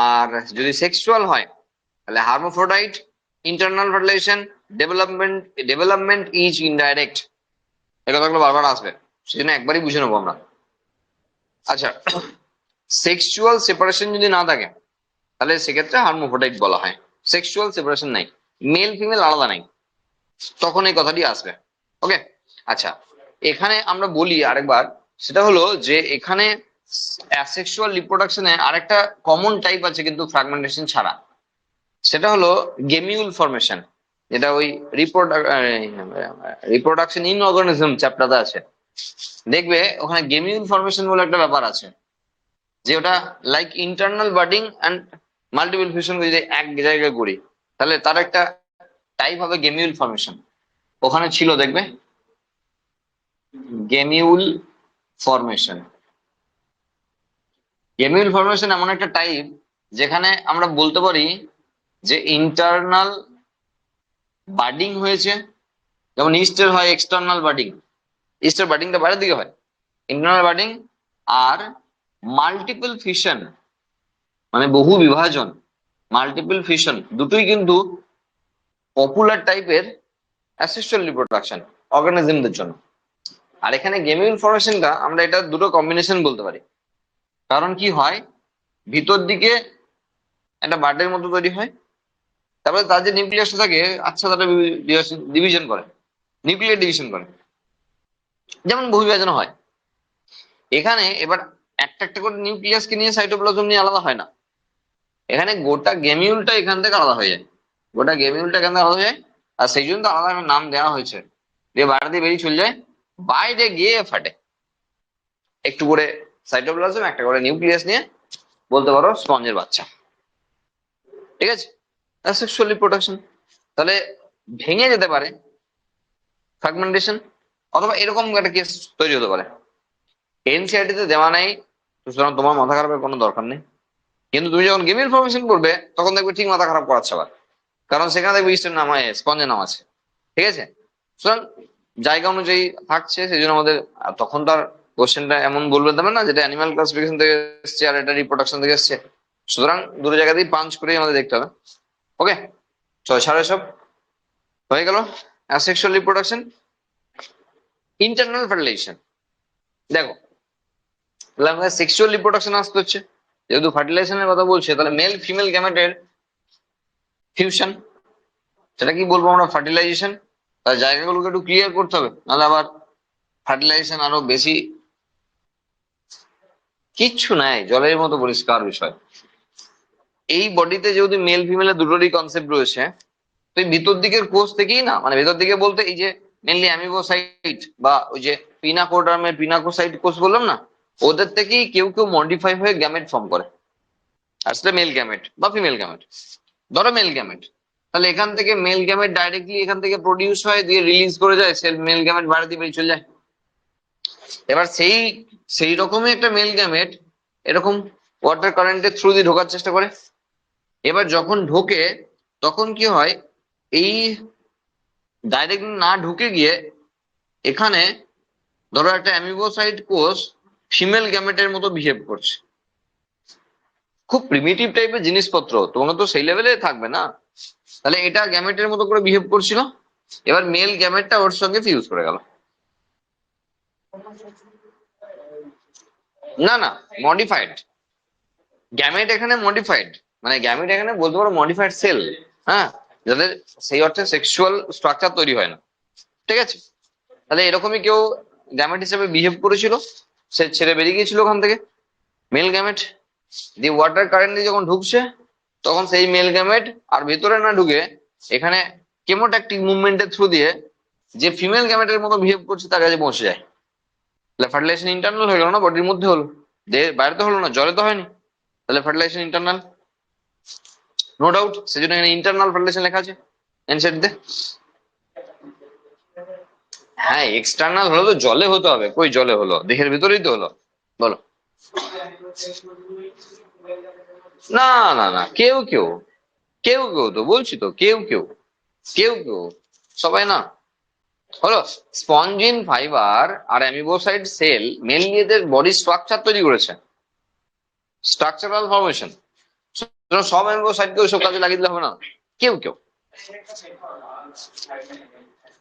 আর যদি সেক্সুয়াল হয় তাহলে hermaphrodite, internal fertilisation, development. Development is indirect, এই কথাগুলো বারবার আসবে, সেজন্য একবারই বুঝে নেবো আমরা। আচ্ছা, সেক্সুয়াল সেপারেশন যদি না থাকে তাহলে সেক্ষেত্রে হার্মোফ্রোডাইট বলা হয়। সেক্সুয়াল সেপারেশন নাই, মেল ফিমেল আলাদা নাই, তখন এই কথাটি আসবে। ওকে। আচ্ছা, এখানে আমরা বলি আরেকবার, সেটা হলো যে এখানে অ্যাসেক্সুয়াল রিপ্রোডাকশনে আরেকটা কমন টাইপ আছে কিন্তু ফ্র্যাগমেন্টেশন ছাড়া, সেটা হলো গেমিউল ফরমেশন, যেটা ওই রিপ্রোডাকশন ইন অর্গানিজম চ্যাপ্টারটা আছে, দেখবে ওখানে গেমিউল ফরমেশন বলে একটা ব্যাপার আছে, যে ওটা like internal budding and multiple fusion যদি এক জায়গায় করি, তাহলে তার একটা টাইপ হবে গেমিউল ফরমেশন। ওখানে ছিল দেখবে গেমিউল ফরমেশন। গেমিউল ফরমেশন এমন একটা টাইপ যেখানে আমরা বলতে পারি যে ইন্টারনাল বাডিং হয়েছে, যেমন ইস্টের হয় এক্সটার্নাল বাডিং, ইস্টের বাডিংটা বাইরের দিকে হয়, ইন্টারনাল বাডিং। আর মাল্টিপল ফিশন মানে বহু বিভাজন, মাল্টিপল ফিশন দুটোই কিন্তু পপুলার টাইপের অ্যাসেক্সুয়াল রিপ্রোডাকশন অর্গানিজমদের জন্য। আর এখানে গেমিউল ফরমেশনটা আমরা এটা দুটো কম্বিনেশন বলতে পারি। কারণ কি হয়, ভিতর দিকে একটা বার্ডের মতো তৈরি হয়, তারপরে তার যে নিউক্লিয়াসটা থাকে, আচ্ছা, তারা ডিভিশন করে, নিউক্লিয়ার ডিভিশন করে, যেমন বহুবিভাজন হয়। এখানে এবার একটা একটা করে নিউক্লিয়াসকে নিয়ে সাইটোপ্লাজম নিয়ে আলাদা হয় না, এখানে গোটা গেমিউলটা এখান থেকে আলাদা হয়ে যায়, গোটা গেমিউলটা এখান থেকে আলাদা হয়ে যায়। আর সেই জন্য তো আলাদা একটা নাম দেওয়া হয়েছে, দিয়ে বাইরে দিয়ে বেরিয়ে চলে যায়, বাইরে গিয়ে ফাটে। একটু করে সাইটোপ্লাজম, একটা করে নিউক্লিয়াস নিয়ে বলতে পারো স্পঞ্জের বাচ্চা। ঠিক আছে, অ্যাসেক্সুয়াল রিপ্রোডাকশন। তাহলে ভেঙে যেতে পারে ফ্র্যাগমেন্টেশন, অথবা এরকম একটা কেস তৈরি হতে পারে। এনসিআরটি তে দেওয়া নাই, সুতরাং তোমার মাথা খারাপের কোনো দরকার নেই। কিন্তু তুমি যখন গেমিউল ফরমেশন করবে তখন দেখবে ঠিক মাথা খারাপ করাচ্ছে আবার, কারণ সেখানে দেখবে ইস্টের নাম আছে, স্পঞ্জের নাম আছে। ঠিক আছে, সুতরাং জায়গা অনুযায়ী থাকছে, সেই জন্য আমাদের তখন তার কোশ্চেনটা এমন বলবে দেবে না যেটা অ্যানিমাল ক্লাসিফিকেশন থেকে এসছে আর এটা রিপ্রোডাকশন থেকে এসছে, সুতরাং দুটো জায়গাতেই পাঞ্চ করেই আমাদের দেখতে হবে। ওকে, সাড়ে সব হয়ে গেল অ্যাসেক্সুয়াল রিপ্রোডাকশন। ইন্টারনাল ফার্টিলাইজেশন, দেখো তাহলে আমাদের সেক্সুয়াল রিপ্রোডাকশন আসতে হচ্ছে, যেহেতু ফার্টিলাইজেশনের কথা বলছে, তাহলে মেল ফিমেল গ্যামেটের ফিউশন, সেটা কি বলবো আমরা ফার্টিলাইজেশন। তার জায়গাগুলোকে একটু ক্লিয়ার করতে হবে, নাহলে আবার ফার্টিলাইজেশন আরো বেশি কিচ্ছু নাই, জলের মতো পরিষ্কার বিষয়। এই বডিতে যেহেতু মেল ফিমেলের দুটোরই কনসেপ্ট রয়েছে, তো এই ভিতর দিকের কোষ থেকেই না, মানে ভেতর দিকে বলতে এই যে মেনলি অ্যামিবোসাইট বা ওই যে পিনাকোডার্মের পিনাকোসাইট কোষ বললাম না, ওদের থেকেই কেউ কেউ মডিফাই হয়ে গ্যামেট ফর্ম করে, আর সেটা মেল গ্যামেট বা ফিমেল গ্যামেট। ধরো মেল গ্যামেট, তাহলে এখান থেকে মেল গ্যামেট ডাইরেক্টলি এখান থেকে প্রডিউস হয়, দিয়ে রিলিজ করে যায়, সে মেল গ্যামেট বাইরে দিয়ে বেরিয়ে চলে যায়। এবার সেই সেই রকমই একটা মেল গ্যামেট এরকম ওয়াটার কারেন্টের থ্রু দিয়ে ঢোকার চেষ্টা করে। এবার যখন ঢোকে তখন কি হয়, এই ডাইরেক্ট না ঢুকে গিয়ে এখানে ধরো একটা অ্যামিবোসাইট কোষ ফিমেল গ্যামেটের মতো বিহেভ করছে, খুব প্রিমিটিভ টাইপের জিনিসপত্র, তোমাকে তো সেই লেভেলে থাকবে না, তাহলে এটা গ্যামেটের মতো করে বিহেভ করছিল। এবার মেল গ্যামেটটা ওর সঙ্গে ফিউজ করে গেল, না না মডিফাইড গ্যামেট, এখানে মডিফাইড, মানে গ্যামেট এখানে বলতে পারো মডিফাইড সেল, হ্যাঁ, যাদের সেই অর্থে সেক্সুয়াল স্ট্রাকচার তৈরি হয় না। ঠিক আছে, তাহলে এরকমই কেউ গ্যামেট হিসেবে বিহেভ করেছিল, সে ছেড়ে বেরিয়ে গিয়েছিল ওখান থেকে মেল গ্যামেট, দিয়ে ওয়াটার কারেন্ট দিয়ে যখন ঢুকছে তখন সেই মেল গ্যামেট আর ভেতরে না ঢুকে এখানে কেমোট্যাকটিক মুভমেন্টের থ্রু দিয়ে যে ফিমেল গ্যামেটের মতো বিহেভ করছে তার কাছে পৌঁছে যায়। তাহলে ফার্টিলাইজেশন ইন্টারনাল হয়ে গেল না, বডির মধ্যে হলো, দেহের বাইরে তো হলো না, জলে তো হয়নি, তাহলে ফার্টিলাইজেশন ইন্টারনাল, নো ডাউট। সেজন্য এখানে ইন্টারনাল ফার্টিলাইজেশন লেখা আছে এনসেট দে। হ্যাঁ এক্সটার্নাল হলো তো জলে হতে হবে, কই জলে হলো, দেহের ভিতরেই তো হলো, বলো। না না না, কেউ কেউ, কেউ কেউ তো বলছি তো, কেউ কেউ, কেউ কেউ, সবাই না। হলো স্পঞ্জিন ফাইবার আর অ্যামিবোসাইড সেল মেনলি এদের বডি স্ট্রাকচার তৈরি করেছে, স্ট্রাকচারাল ফরমেশন। সব অ্যামিবোসাইডকে ওইসব কাজে লাগিয়ে দিলে হবে না, কেউ কেউ।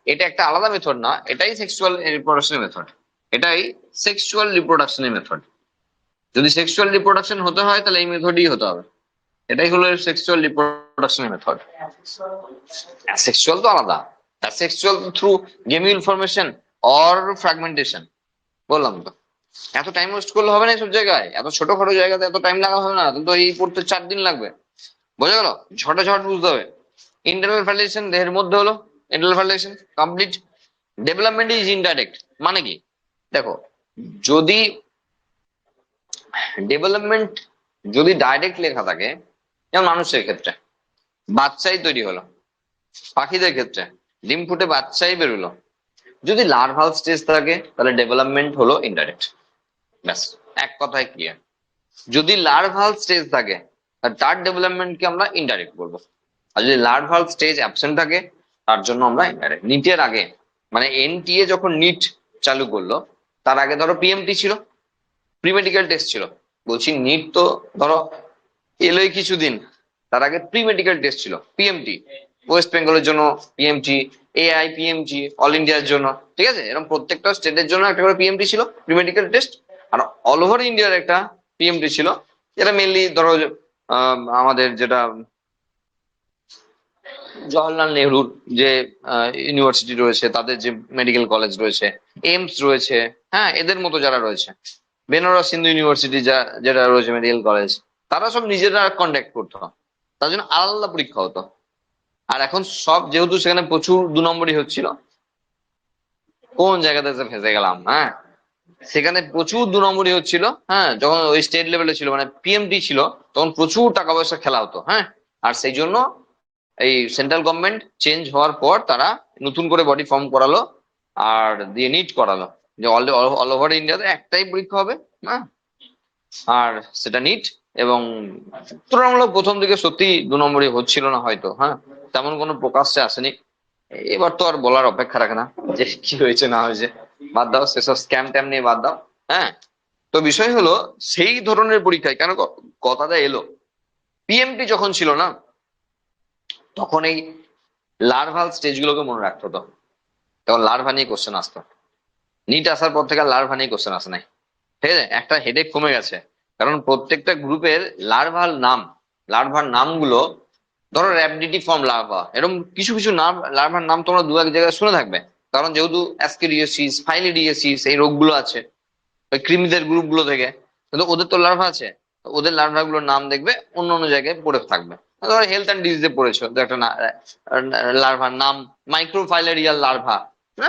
এটা একটা আলাদা মেথড না, এটাই সেক্সুয়াল রিপ্রোডাকশনের মেথড, এটাই সেক্সুয়াল রিপ্রোডাকশনের মেথড। যদি সেক্সুয়াল রিপ্রোডাকশন হতে হয় তাহলে এই মেথডই হতে হবে, এটাই হলো সেক্সুয়াল রিপ্রোডাকশনের মেথড। সেক্সুয়াল তো আলাদা, sexual through gemmule formation or fragmentation, বললাম তো। এত টাইম ওয়েস্ট করলে হবে না সব জায়গায়, এত ছোটখাটো জায়গাতে এত টাইম লাগা হবে না, তো এই পড়তে 4 দিন লাগবে, বোঝা গেল? ঝটাঝট বুঝতে হবে। ইন্টারনাল ফার্টিলাইজেশন দেহের মধ্যে হলো, internal fertilisation complete. Development is indirect, মানে কি দেখো, যদি ডেভেলপমেন্ট যদি ডাইরেক্ট লেখা থাকে, যেমন মানুষের ক্ষেত্রে বাচ্চাই তৈরি হলো, পাখিদের ক্ষেত্রে ডিম ফুটে বাচ্চাই বেরোলো, যদি লার্ভাল স্টেজ থাকে তাহলে ডেভেলপমেন্ট হলো ইনডাইরেক্ট, ব্যাস, এক কথায় ক্লিয়ার। যদি লার্ভাল স্টেজ থাকে তার ডেভেলপমেন্টকে আমরা ইনডাইরেক্ট বলবো, আর যদি লার্ভাল স্টেজ অ্যাবসেন্ট থাকে তার জন্য আমরা ইনডাইরেক্ট। নিটের আগে মানে এনটিএ যখন নিট চালু করলো তার আগে ধরো পিএমটি ছিল, প্রি মেডিকেল টেস্ট ছিল, বলছি নিট তো ধরো এলোই কিছুদিন, তার আগে প্রি মেডিকেল টেস্ট ছিল পিএমটি, ওয়েস্ট বেঙ্গলের জন্য পিএমটি, এআই পিএমটি, অল ইন্ডিয়ার জন্য, ঠিক আছে, এরকম প্রত্যেকটা স্টেটের জন্য একটা করে পিএমটি ছিল, প্রি মেডিকেল টেস্ট। আর অল ওভার ইন্ডিয়ার একটা পিএমটি ছিল, যেটা মেনলি ধরো আমাদের যেটা জওয়াহরলাল নেহরুর যে ইউনিভার্সিটি রয়েছে, তাদের যে মেডিকেল কলেজ রয়েছে, এইমস রয়েছে, হ্যাঁ এদের মতো যারা রয়েছে, বেনারস হিন্দু ইউনিভার্সিটি যেটা রয়েছে মেডিকেল কলেজ, তারা সব নিজেরা কন্ডাক্ট করতো, তার জন্য আলাদা পরীক্ষা হতো। আর এখন সব যেহেতু সেখানে প্রচুর 2 নম্বরই হচ্ছিল, কোন জায়গাতে এসে ফেঁসে গেলাম, হ্যাঁ সেখানে প্রচুর 2 নম্বরই হচ্ছিল, হ্যাঁ যখন ওই স্টেট লেভেলে ছিল মানে পিএমটি ছিল, তখন প্রচুর টাকা পয়সা খেলা হতো, হ্যাঁ। আর সেই জন্য এই সেন্ট্রাল গভর্নমেন্ট চেঞ্জ হওয়ার পর তারা নতুন করে বডি ফর্ম করালো আর দিয়ে নিট করালো, যে অল ওভার ইন্ডিয়াতে একটাই পরীক্ষা হবে, হ্যাঁ, আর সেটা নিট। এবং তুলনামূলক প্রথম দিকে সত্যি 2 নম্বরই হচ্ছিল না হয়তো, হ্যাঁ তেমন কোনো প্রকাশ্যে আসেনি। এবার তো আর বলার অপেক্ষা রাখে না যে কি হয়েছে না হয়েছে, বাদ দাও সেসব স্ক্যাম ট্যাম নিয়ে বাদ দাও, হ্যাঁ। তো বিষয় হলো সেই ধরনের পরীক্ষায় কেন কথাটা এলো, পিএমটি যখন ছিল না তখন এই লার্ভাল স্টেজ গুলোকে মনে রাখতে হতো, তখন লার্ভা নিয়ে কোশ্চেন আসতো। নিট আসার পর থেকে আর লার্ভা নিয়ে কোশ্চেন আসে নাই, ঠিক আছে, একটা হেডেক কমে গেছে। কারণ প্রত্যেকটা গ্রুপের লার্ভার নামগুলো, ধরো র্যাপিডিটি ফর্ম লার্ভা, এরকম কিছু কিছু নাম, লার্ভার নাম তোমরা 2-1 জায়গায় শুনে থাকবে, কারণ যেহেতু অ্যাসকেরিওসিস, ফাইলিডিয়াসিস এই রোগগুলো আছে ওই কৃমিদের গ্রুপ গুলো থেকে, কিন্তু ওদের তো লার্ভা আছে, ওদের লার্ভা গুলোর নাম দেখবে অন্য অন্য জায়গায় পড়ে থাকবে। ধরো হেলথ অ্যান্ড ডিজিজে পড়েছো তো একটা লার্ভার নাম মাইক্রোফাইলেরিয়াল লার্ভা, না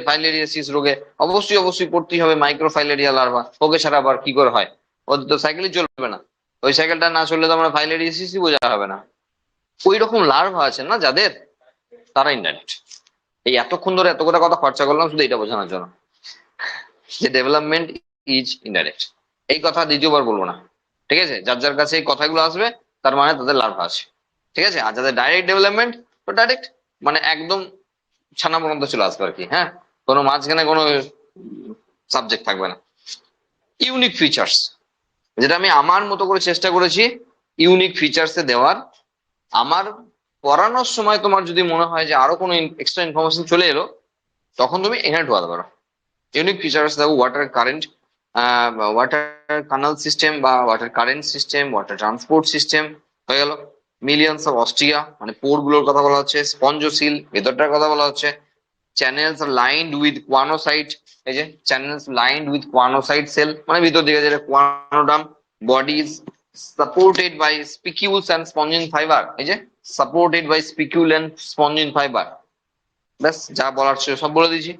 ফাইলেরিয়াসিস রোগে অবশ্যই অবশ্যই পড়তেই হবে মাইক্রোফাইলেরিয়া লার্ভা, ওকে ছাড়া আবার কি করে হয়, ওদের তো সাইকেলই চলবে না, ওই সাইকেলটা না চললে তো আমরা ফাইলেরিয়াসিসই বোঝা হবে না। ওই রকম লার্ভা আছে না যাদের, তারা ইনডাইরেক্ট। এই এতক্ষণ ধরে এত কথা খরচা করলাম শুধু এটা বোঝানোর জন্য যে ডেভেলপমেন্ট ইজ ইনডাইরেক্ট, এই কথা দ্বিতীয়বার বলবো না, ঠিক আছে। যার যার কাছে এই কথাগুলো আসবে তার মানে তাদের লার্ভা আছে, ঠিক আছে। আর যাদের ডাইরেক্ট ডেভেলপমেন্ট, তো ডাইরেক্ট মানে একদম ছানা পর্যন্ত চলে আসবে আর কি, হ্যাঁ, কোনো মাঝখানে কোনো সাবজেক্ট থাকবে না। ইউনিক ফিচার্স, যেটা আমি আমার মতো করে চেষ্টা করেছি ইউনিক ফিচার্সে দেওয়ার। আমার পড়ানোর সময় তোমার যদি মনে হয় যে আরো কোনো এক্সট্রা ইনফরমেশন চলে এলো, তখন তুমি এখানে ঢোকাতে পারো। ইউনিক ফিচার্স দেখো, water current, water canal system বা water current system, water transport system হয়ে গেল। মিলিয়ন্স অফ অস্ট্রিয়া মানে পোর গুলোর কথা বলা হচ্ছে, স্পঞ্জোসিল ভেতরটার কথা বলা হচ্ছে, চ্যানেলস লাইন্ড উইথ কোয়ানোসাইট, এই যে channels lined with choanocyte cell মানে ভিতর দিকে যেটা choanoderm, bodies supported by spicules and spongin fibre, এই যে supported by spicule and spongin fibre, ব্যাস, যা বলার ছিল সব বলে দিয়েছি।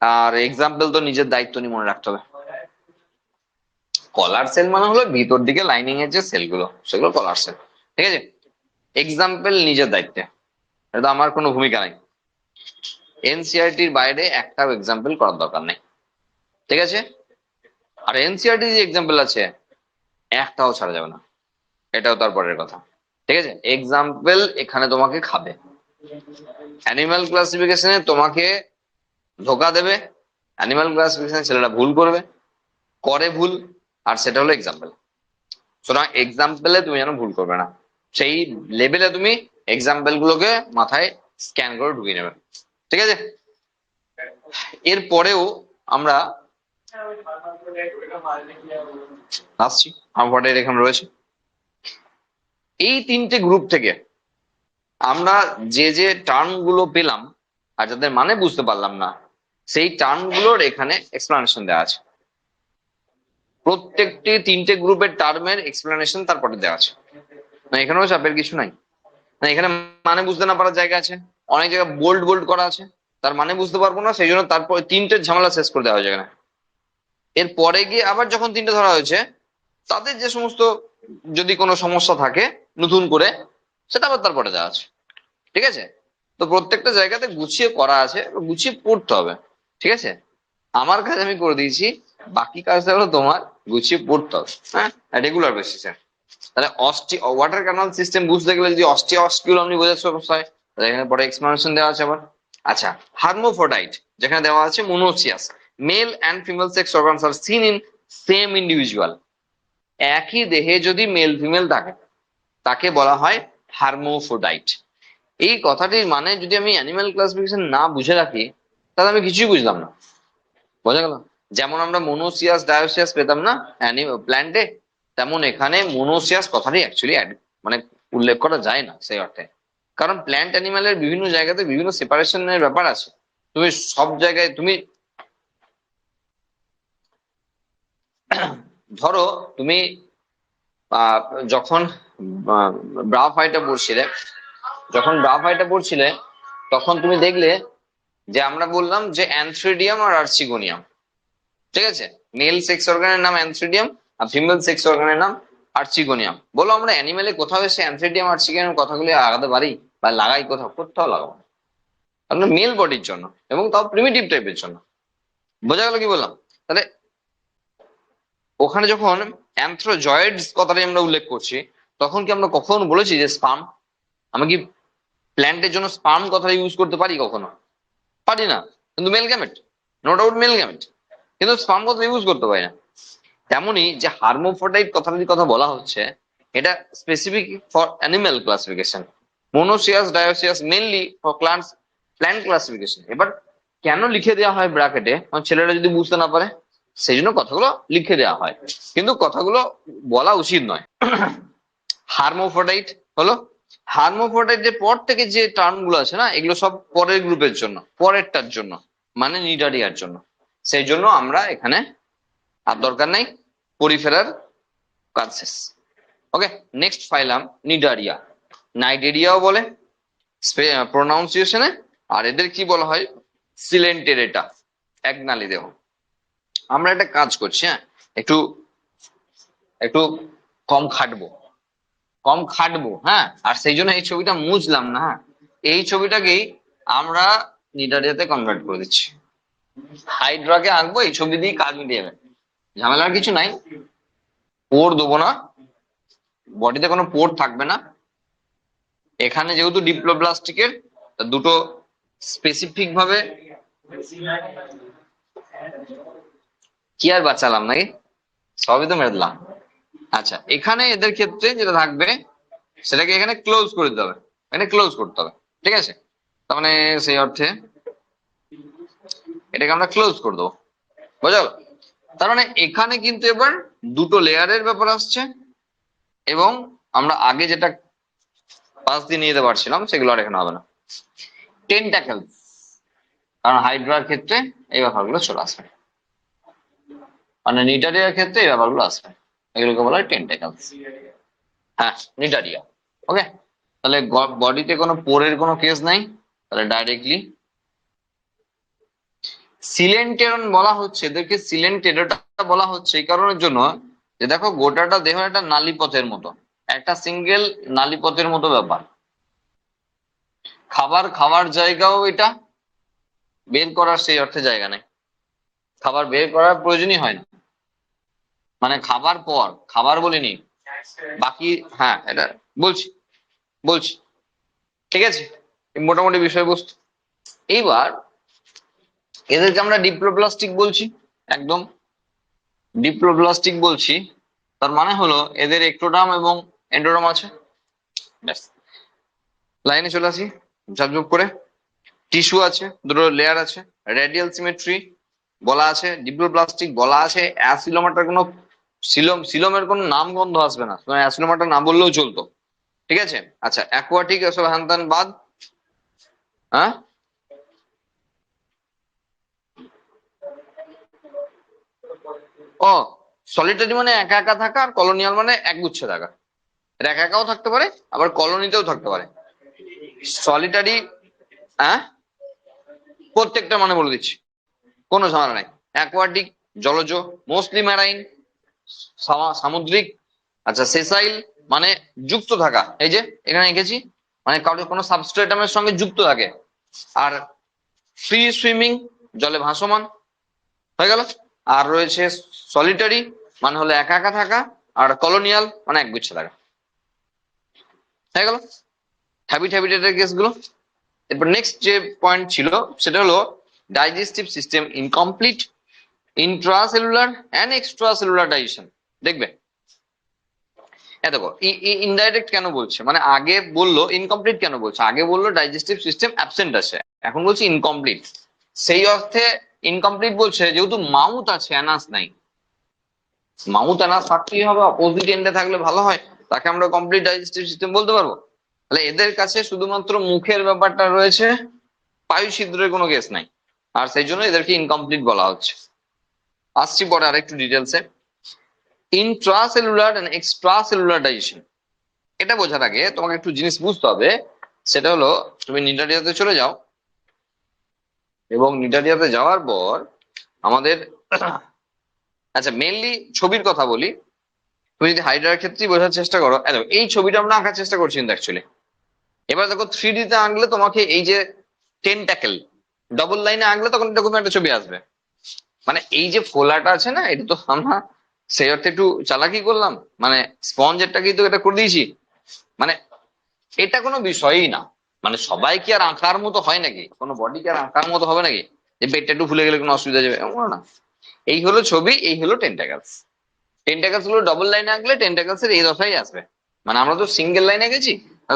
আর এক্সাম্পল তো নিজের দায়িত্ব নিয়ে মনে রাখতে হবে। কলার সেল মানে হলো ভিতর দিকে লাইনিং এর যে সেলগুলো, সেগুলো কলার সেল। ঠিক আছে, এক্সাম্পল নিজের দায়িত্বে, এটা আমার কোনো ভূমিকা নাই। এনসিআরটির বাইরে একটাও এক্সাম্পল করার দরকার নেই। ঠিক আছে, আর এনসিআরটি যে এক্সাম্পল আছে একটাও ছাড়া যাবে না, এটাও তারপরের কথা। ঠিক আছে, এক্সাম্পল এখানে তোমাকে খাবে, অ্যানিমাল ক্লাসিফিকেশনে তোমাকে ধোকা দেবে। অ্যানিমাল ক্লাসিফিকেশনে ছেলেরা ভুল করবে, করে ভুল, আর সেটা হলো এক্সাম্পল। সুতরাং এক্সাম্পলে তুমি যেন ভুল করবে না, সেই লেভেলে তুমি এক্সাম্পল গুলোকে মাথায় স্ক্যান করে ঢুকিয়ে নেবে। ঠিক আছে, এরপরেও আমরা আসছি, আমার এখানে রয়েছে এই তিনটে গ্রুপ থেকে আমরা যে যে টার্ম গুলো পেলাম আর যাদের মানে বুঝতে পারলাম না, সেই টার্ম গুলোর এখানে এক্সপ্লানেশন দেওয়া আছে। প্রত্যেকটি তিনটে গ্রুপের টার্মের এক্সপ্লানেশন তারপরে দেওয়া আছে, না এখানেও চাপের কিছু নাই। না এখানে মানে বুঝতে না পারার জায়গা আছে, অনেক জায়গায় বোল্ড বোল্ড করা আছে, তার মানে বুঝতে পারবো না, সেই জন্য তারপর তিনটে ঝামেলা শেষ করে দেওয়া হয়েছে এখানে। এর পরে গিয়ে আবার যখন তিনটে ধরা হয়েছে, তাদের যে সমস্ত যদি কোনো সমস্যা থাকে নতুন করে, সেটা আবার তারপরে দেওয়া আছে। ঠিক আছে, তো প্রত্যেকটা জায়গাতে গুছিয়ে করা আছে, গুছিয়ে পড়তে হবে। ঠিক আছে, আমার কাজ আমি করে দিয়েছি, বাকি কাজটা হলো তোমার গুছিয়ে পড়তে হবে, হ্যাঁ, রেগুলার বেসিসে। তাহলে ওয়াটার ক্যানাল সিস্টেম বুঝতে গেলে যদি অস্টিওস্কিউলামনি বোঝাচ্ছে অবস্থায়, তাহলে এখানে পরে এক্সপ্লানেশন দেওয়া আছে আবার। আচ্ছা, হার্মোফোডাইট যেখানে দেওয়া আছে monoecious, male and female sex organs are seen in same individual. একই দেহে যদি মেল ফিমেল থাকে তাকে বলা হয় হার্মোফোডাইট। এই কথাটির মানে যদি আমি অ্যানিমাল ক্লাসিফিকেশন না বুঝে রাখি, তাহলে আমি কিছুই বুঝলাম না। বোঝা গেল? যেমন আমরা মোনোসিয়াস ডায়োসিয়াস পেতাম না প্ল্যান্টে, তেমন এখানে মোনোসিয়াস কথাটি অ্যাকচুয়ালি মানে উল্লেখ করা যায় না সেই অর্থে। কারণ প্ল্যান্ট অ্যানিমালের বিভিন্ন জায়গাতে বিভিন্ন সেপারেশনের ব্যাপার আছে। তুমি সব জায়গায় তুমি ধরো তুমি আহ, যখন ব্রা ফাইটা পড়ছিলে, যখন ব্রা ফাইটা পড়ছিলে, তখন তুমি দেখলে যে আমরা বললাম যে অ্যানথ্রিডিয়াম আর আর্চিগোনিয়াম। ঠিক আছে, মেল সেক্স অর্গানের নাম অ্যানথ্রিডিয়াম আর ফিমেল সেক্স অর্গানের নাম আর্চিগোনিয়াম। বলো আমরা অ্যানিমেলে কোথাও এসে অ্যানথ্রিডিয়াম আর্চিগোনিয়াম কথাগুলি লাগাতে পারি বা লাগাই কোথাও? কোথাও লাগাবো না। আপনার মেল বডির জন্য, এবং তাও প্রিমিটিভ টাইপের জন্য। বোঝা গেল কি বললাম? তাহলে ওখানে যখন অ্যানথ্রোজয়েডস কথাটি আমরা উল্লেখ করছি, তখন কি আমরা কখনো বলেছি যে স্পার্ম? আমি কি প্ল্যান্টের জন্য স্পার্ম কথা ইউজ করতে পারি? কখনো পারি না। কিন্তু male gamete, no doubt male gamete, কিন্তু স্পার্ম কথা ইউজ করতে পারি না। তেমনি যে হার্মোফোডাইট কথাটির কথা বলা হচ্ছে, এটা specific for animal classification, monoecious dioecious mainly for plant classification. এবার কেন লিখে দেওয়া হয় ব্র্যাকেটে? ছেলেরা যদি বুঝতে না পারে, সেই জন্য কথাগুলো লিখে দেওয়া হয়, কিন্তু কথাগুলো বলা উচিত নয়। হার্মোফোডাইট হলো, হার্মোফোডাইটের পর থেকে যে টার্ম গুলো আছে না, এগুলো সব পরের গ্রুপের জন্য, পরেরটার জন্য, মানে নিডারিয়ার জন্য। সেই জন্য আমরা এখানে আর দরকার নাই, পরিফেরার কাজ শেষ। ওকে, নেক্সট পাইলাম নিডারিয়া, নাইডেরিয়াও বলে প্রোনাউন্সিয়েশনে। আর এদের কি বলা হয়? সিলেন্টেরেটা, একনালি দেহ। আমরা একটা কাজ করছি, হ্যাঁ, একটু একটু কম খাটবো, কম খাটবো, হ্যাঁ, আর সেই জন্য এই ছবিটা মুছলাম না, হ্যাঁ, এই ছবিটাকেই আমরা নিডারিয়াতে কনভার্ট করে দিচ্ছি। হাইড্রাকে আঁকবো, এই ছবি দিয়ে কাজ মিটিয়ে যাবে, ঝামেলার কিছু নাই। পোর দেবো না, বডিতে কোনো পোর থাকবে না। এখানে যেহেতু ডিপ্লোপ্লাস্টিকের, দুটো স্পেসিফিক ভাবে কি আর বাঁচালাম নাকি, সবই তো মেরে দিলাম। আচ্ছা, এখানে এদের ক্ষেত্রে যেটা থাকবে সেটাকে এখানে ক্লোজ করে দিতে হবে, এখানে ক্লোজ করতে হবে। ঠিক আছে, তার মানে সেই অর্থে এটাকে আমরা ক্লোজ করে দেবো। বোঝা গেল? তার মানে এখানে কিন্তু এবার দুটো লেয়ারের ব্যাপার আসছে, এবং আমরা আগে যেটা পাশ দিয়ে নিয়ে যেতে পারছিলাম সেগুলো আর এখানে হবে না। টেন্টাকেল, কারণ হাইড্রার ক্ষেত্রে এই ব্যাপারগুলো চলে আসবে, মানে নিটারিয়ার ক্ষেত্রে এই ব্যাপারগুলো আসবে, এগুলোকে বলা হয় টেন্টাকেলস। হ্যাঁ, নিটারিয়া। ওকে, তাহলে বডিতে কোনো পোরের কোনো কেস নাই, তাহলে ডাইরেক্টলি সিলেন্টেরন বলা হচ্ছে, এদেরকে সিলেন্টেরটা বলা হচ্ছে এই কারণের জন্য যে দেখো গোটাটা দেহ একটা নালীপথের মতো, একটা সিঙ্গেল নালীপথের মতো ব্যাপার। খাবার খাওয়ার জায়গাও এটা, বের করার সেই অর্থে জায়গা নেই, খাবার বের করার প্রয়োজনই হয় না, মানে খাবার পর, খাবার বলিনি বাকি, হ্যাঁ এটা বলছি বলছি ঠিক আছে, এই মোটামুটি বিষয়বস্তু। এইবার এদেরকে আমরা ডিপ্লোপ্লাস্টিক বলছি, একদম ডিপ্লোপ্লাস্টিক বলছি। তার মানে হলো এদের এক্টোডার্ম এবং এন্ডোডার্ম আছে। ব্যাস, লাইনে চলে আসি ঝাপঝুপ করে। টিস্যু আছে, দুটো লেয়ার আছে, রেডিয়াল সিমেট্রি বলা আছে, ডিপ্লোপ্লাস্টিক বলা আছে, অ্যাসিলোমাটার কোনো সিলোমের কোনো নাম গন্ধ আসবে না, অ্যাসিলোমাটা না বললেও চলতো, ঠিক আছে। আচ্ছা, অ্যাকোয়াটিক এসব হ্যান ত্যান বাদ। হ্যাঁ, ও সলিটারি মানে একা একা থাকা, আর কলোনিয়াল মানে একগুচ্ছে থাকা। এটা একা একাও থাকতে পারে, আবার কলোনিতেও থাকতে পারে। সলিটারি, হ্যাঁ প্রত্যেকটা মানে বলে দিচ্ছি, কোনো ঝামেলা নাই। অ্যাকোয়াটিক জলজ, মোস্টলি ম্যারাইন সামুদ্রিক। আচ্ছা, সেসাইল মানে যুক্ত থাকা, এই যে এখানে এঁকেছি, মানে কারো কোনো সাবস্ট্রেটামের সঙ্গে যুক্ত থাকে। আর ফ্রি সুইমিং, জলে ভাসমান, হয়ে গেল। আর রয়েছে সলিটারি মানে হলো একা একা থাকা, আর কলোনিয়াল মানে একগুচ্ছে থাকা, হয়ে গেল হ্যাবিটেটের কেসগুলো। এরপর নেক্সট যে পয়েন্ট ছিল সেটা হলো digestive system incomplete, intracellular and extracellular digestion. দেখবে দেখো ইনডাইরেক্ট কেন বলছে, মানে আগে বললো ইনকমপ্লিট কেন বলছে, আগে বললো ডাইজেস্টিভ সিস্টেম অ্যাবসেন্ট আছে, এখন বলছি ইনকমপ্লিট। সেই অর্থে ইনকমপ্লিট বলছে যেহেতু মাউথ আছে, অ্যানাস নাই। মাউথ অ্যানাস থাকতেই হবে, অপোজিট এন্ডে থাকলে ভালো হয়, তাকে আমরা কমপ্লিট ডাইজেস্টিভ সিস্টেম বলতে পারবো। তাহলে এদের কাছে শুধুমাত্র মুখের ব্যাপারটা রয়েছে, পায়ু ছিদ্রের কোনো কেস নাই, আর সেই জন্য এদেরকে ইনকমপ্লিট বলা হচ্ছে। আসছি পরে আরেকটু ডিটেলসে। ইন্ট্রাসেলুলার এন্ড এক্সট্রাসেলুলার ডাইজেশন, এটা বোঝার আগে তোমাকে একটু জিনিস বুঝতে হবে। সেটা হলো তুমি নিটারিয়াতে চলে যাও, এবং নিটারিয়াতে যাওয়ার পর আমাদের আচ্ছা মেইনলি ছবির কথা বলি। তুমি যদি হাইড্রার ক্ষেত্রে বোঝার চেষ্টা করো, এই ছবিটা আমরা আঁকার চেষ্টা করছি কিন্তু অ্যাকচুয়ালি। এবার দেখো 3D তে আঁকলে তোমাকে এই যে টেন্টাকেল ডবল লাইনে আঁকলে তখন এরকম একটা ছবি আসবে। মানে এই যে ফোলাটা আছে না, এটা তো আমরা সেই অর্থে একটু চালাকি করলাম, মানে স্পঞ্জেরটাকেই তো এটা করে দিয়েছি, মানে এটা কোনো বিষয়ই না। মানে সবাই কি আর আঁকার মতো হয় নাকি, কোনো বডি কি আর আঁকার মতো হবে নাকি, যে পেটটা একটু ফুলে গেলে কোনো অসুবিধা যাবে, এমন না। এই হলো ছবি, এই হলো টেন্টাকেলস। টেন্টাকেলস গুলো ডবল লাইনে আঁকলে টেন্টাকেলস এর এই দশাই আসবে। মানে আমরা তো সিঙ্গেল লাইনে গেছি,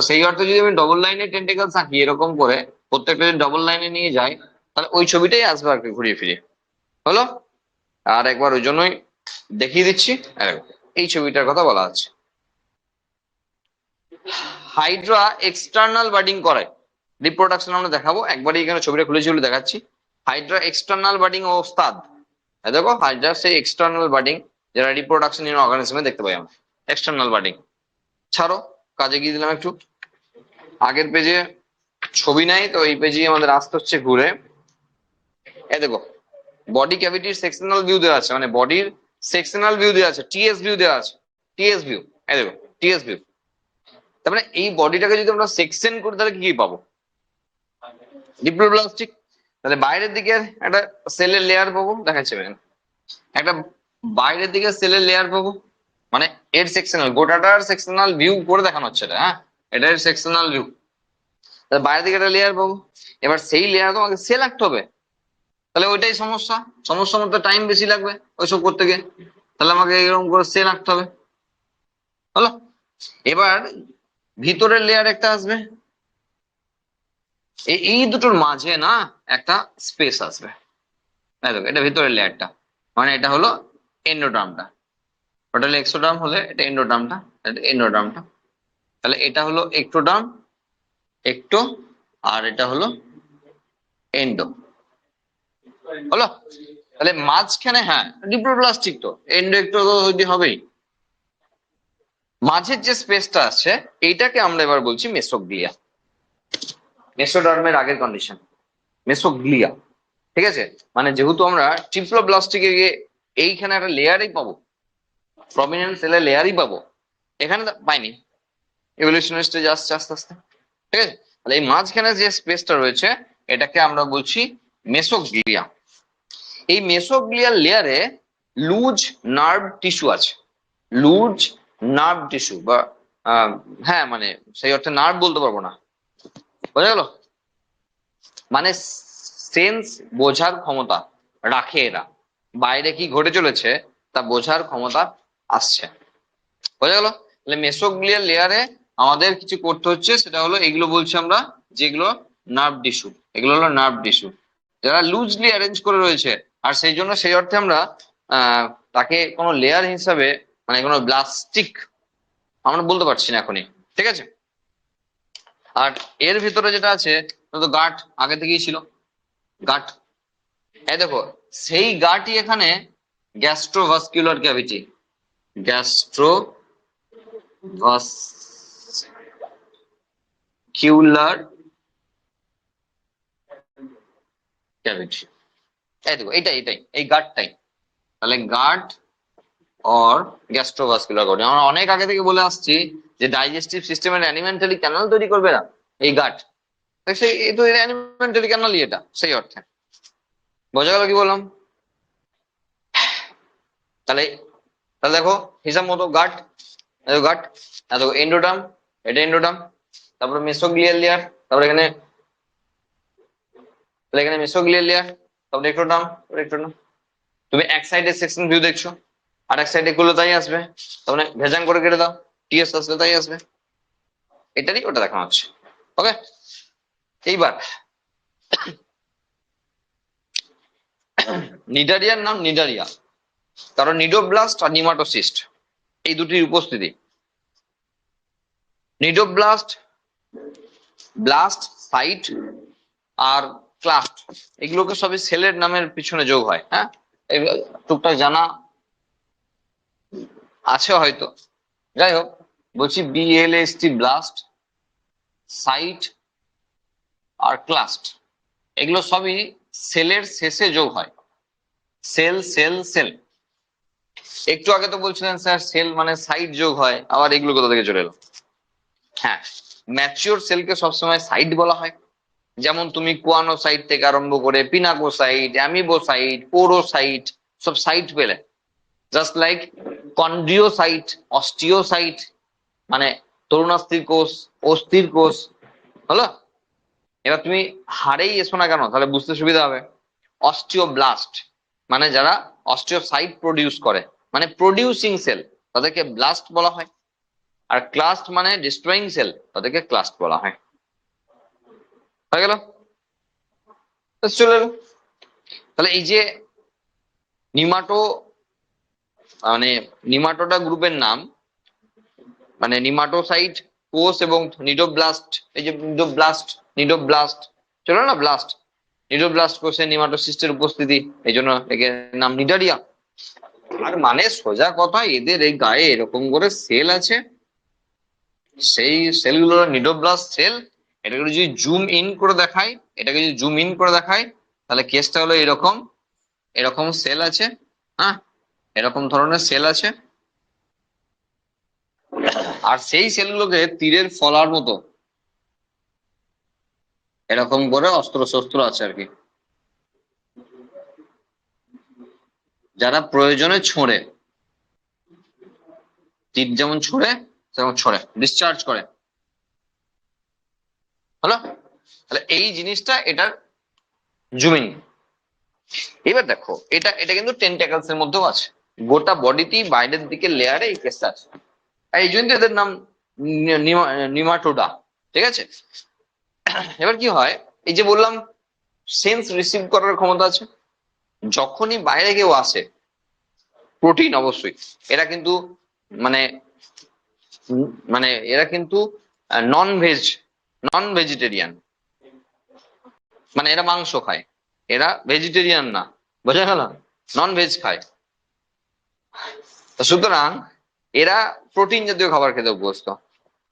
সেই অর্থে যদি আমি ডবল লাইনে টেন্টাকেলস আঁকি এরকম করে, প্রত্যেকটা যদি ডবল লাইনে নিয়ে যাই, তাহলে ওই ছবিটাই আসবে আর কি, ঘুরিয়ে ফিরিয়ে। হলো, আর একবার ওই জন্যই দেখিয়ে দিচ্ছি। এই ছবিটার কথা বলা আছে। হাইড্রা এক্সটার্নাল বার্ডিং করে, রিপ্রোডাকশন আমরা দেখাবো, একবারই এখানে ছবিটা খুলেছি বলে দেখাচ্ছি। হাইড্রা এক্সটার্নাল বার্ডিং ও ওস্তাদ, দেখো হাইড্রা সেই এক্সটার্নাল বার্ডিং যারা রিপ্রোডাকশন ইন অর্গানিজমে দেখতে পাই আমরা। এক্সটার্নাল বার্ডিং ছাড়ো, কাজে গিয়ে দিলাম একটু। আগের পেজে ছবি নাই, তো এই পেজে আমাদের আসতে হচ্ছে ঘুরে। দেখো বডি ক্যাভিটির সেকশনাল ভিউ দেওয়া আছে, মানে বডির সেকশনাল ভিউ দেওয়া আছে, টিএস ভিউ দেওয়া আছে, টিএস ভিউ। দেখো টিএস ভিউ, তার মানে এই বডিটাকে যদি আমরা সেকশন করি তাহলে কি কি পাবো, ডিপ্লোপ্লাস্টিক। তাহলে বাইরের দিকে একটা সেলের লেয়ার পাবো, দেখাচ্ছে একটা বাইরের দিকে সেলের লেয়ার পাবো, মানে এর সেকশনাল, গোটাটার সেকশনাল ভিউ করে দেখানো হচ্ছে এটা, হ্যাঁ এটা এর সেকশনাল ভিউ। তাহলে বাইরের দিকে একটা লেয়ার পাবো, এবার সেই লেয়ার তোমাকে সেল আঁকতে হবে, তাহলে ওইটাই সমস্যা, সমস্যা মতো টাইম বেশি লাগবে ওইসব করতে গিয়ে, তাহলে আমাকে এরকম করে সেল আঁকতে হবে। হলো, এবার ভিতরের লেয়ার একটা আসবে, এই দুটোর মাঝে না একটা স্পেস আসবে, দেখো এটা ভিতরের লেয়ারটা, মানে এটা হলো এন্ডোডার্মটা, ওটা হলো এক্সোডার্ম, হলে এটা এন্ডোডার্মটা, এটা এন্ডোডার্মটা। তাহলে এটা হলো এক্টোডার্ম, একটো, আর এটা হলো এন্ডো। হলো, তাহলে মাঝখানে হ্যাঁ ডিপ্লোপ্লাস্টিক, তো এন্ডো একটো তো হবেই। মাঝের যে স্পেসটা আছে এইটাকে আমরা এবার বলছি মেসোগ্লিয়া। মেসোডার্মের আগের কন্ডিশন, মেসোগ্লিয়া। ঠিক আছে, মানে যেহেতু আমরা ট্রিপ্লোব্লাস্টকে এইখানে একটা লেয়ারই পাবো, প্রমিনেন্ট সেলের লেয়ারই পাবো, এখানে পাইনি, ইভলিউশনারি স্টেজ আসছে আস্তে আস্তে। ঠিক আছে, তাহলে এই মাঝখানে যে স্পেসটা রয়েছে এটাকে আমরা বলছি মেসোগ্লিয়া। এই মেসোগ্লিয়ার লেয়ারে লুজ নার্ভ টিস্যু আছে, লুজ নার্ভ টিস্যু, বা হ্যাঁ মানে সেই অর্থে নার্ভ বলতে পারবো না, বোঝা গেল? মানে সেন্স বোঝার ক্ষমতা রাখে এরা, বাইরে কি ঘটে চলেছে তা বোঝার ক্ষমতা আসছে, বোঝা গেল? তাহলে মেসোগ্লিয়ার লেয়ারে আমাদের কিছু করতে হচ্ছে, সেটা হলো এগুলো বলছি আমরা যেগুলো নার্ভ টিস্যু, এগুলো হলো নার্ভ টিস্যু যারা লুজলি অ্যারেঞ্জ করে রয়েছে। আর সেই জন্য সেই অর্থে আমরা আহ তাকে কোনো লেয়ার হিসাবে, মানে কোনো ব্লাস্টিক আমরা বলতে পারছি না এখনই। ঠিক আছে, আর এর ভিতরে যেটা আছে তো গাট আগে থেকেই ছিল, গাট। এই দেখো, সেই গাটই এখানে গ্যাস্ট্রোভাস্কুলার ক্যাভিটি, গ্যাস্ট্রোভাস্কিউলার ক্যাভিটি। এই দেখো, এইটাই এইটাই এই গাটটাই, তাহলে গাট অর গ্যাস্ট্রোভাস্কুলার ক্যাভিটি। আমরা অনেক আগে থেকে বলে আসছি যে ডাইজেস্টিভ সিস্টেমের অ্যানিমেন্টালি ক্যানাল তৈরি করবে না এই গাট, সেই তো অ্যানিমেন্টালি ক্যানালই এটা সেই অর্থে, বোঝা গেল কি বললাম? তাহলে তাহলে দেখো হিসাব মতো গাট, গাট, দেখো এন্ডোডার্ম, এটা এন্ডোডার্ম, তারপরে মেসোগ্লিয়াল লেয়ার, তারপরে এখানে, তাহলে এখানে মেসোগ্লিয়াল লেয়ার, তারপরে এক্টোডার্ম, তারপরে এক্টোডার্ম। তুমি এক সাইডে সেকশন ভিউ দেখছো, আর এক সাইডে গুলো তাই আসবে, তাহলে ভেজান করে কেটে দাও, টিএস আসলে তাই আসবে, এটারই ওটা দেখানো হচ্ছে। ওকে, এইবার নিডারিয়ার নাম নিডারিয়া, কারণ নিডোব্লাস্ট আর নিমাটোসিস্ট এই দুটির উপস্থিতি। নিডোব্লাস্ট, ব্লাস্ট, সাইট আর ক্লাস্ট, এগুলোকে সবই সেলের নামের পিছনে যোগ হয়। হ্যাঁ, এগুলো টুকটাক জানা আছে হয়তো, যাই হোক বলছি বিএলএসটি, ব্লাস্ট, সাইট আর ক্লাস্ট, এগুলো সবই সেলের শেষে যোগ হয়, সেল সেল সেল। একটু আগে তো বলছিলেন স্যার সেল মানে সাইট যোগ হয়, আবার এগুলো কোথা থেকে চলে এলো? হ্যাঁ, ম্যাচিওর সেলকে সবসময় সাইট বলা হয়, যেমন তুমি কোয়ানোসাইট থেকে আরম্ভ করে পিনাকোসাইট, অ্যামিবোসাইট, পোরোসাইট, সব সাইট পেলে। জাস্ট লাইক কন্ড্রিওসাইট, অস্টিওসাইট, মানে তরুণাস্থির কোষ, অস্থির কোষ, হলো? এবার তুমি হাড়েই এসো না কেন, তাহলে বুঝতে সুবিধা হবে। অস্টিওব্লাস্ট মানে যারা অস্টিওসাইট প্রডিউস করে, মানে প্রডিউসিং সেল, তাদেরকে ব্লাস্ট বলা হয়। আর ক্লাস্ট মানে ডিস্ট্রয়িং সেল, তাদেরকে ক্লাস্ট বলা হয়। হয়ে গেল? চলে এলো। তাহলে এই যে নিমাটো, মানে নিমাটোডা গ্রুপের নাম, মানে নিমাটোসাইট কোষ এবং নিডোব্লাস্ট, এই যে নিডোব্লাস্ট, নিডোব্লাস্ট চলো না, ব্লাস্ট, নিডোব্লাস্ট কোষে নিমাটোসিস্টের উপস্থিতি, এই জন্য একে নাম নিডারিয়া। আর মানে সোজা কথা, এদের এই গায়ে এরকম করে সেল আছে, সেই সেলগুলো নিডোব্লাস্ট সেল। এটাকে যদি জুম ইন করে দেখাই, এটাকে যদি জুম ইন করে দেখাই, তাহলে কেসটা হলো এরকম, এরকম সেল আছে, হ্যাঁ এরকম ধরনের সেল আছে। আর সেই সেলগুলোকে তীরের ফলার মতো এরকম করে অস্ত্র শস্ত্র আছে আর কি, যারা প্রয়োজনে ছোঁড়ে, তীর যেমন ছোঁড়ে তেমন ছোঁড়ে, ডিসচার্জ করে। হলো? তাহলে এই জিনিসটা এটার জুমিং। এবার দেখো এটা এটা কিন্তু টেন্টাকলস এর মধ্যেও আছে, গোটা বডিতেই বাইরের দিকে লেয়ারে এই কেসটা আছে, আর এই জন্য এদের নাম নিমাটোডা। ঠিক আছে, এবার কি হয়, এই যে বললাম সেন্স রিসিভ করার ক্ষমতা আছে, যখনই বাইরে কেউ আসে, প্রোটিন অবশ্যই, এরা কিন্তু মানে মানে এরা কিন্তু নন ভেজ, নন ভেজিটেরিয়ান, মানে এরা মাংস খায়, এরা ভেজিটেরিয়ান না, বোঝা গেল? নন ভেজ খায়। সুতরাং এরা প্রোটিন জাতীয় খাবার খেতে অভ্যস্ত,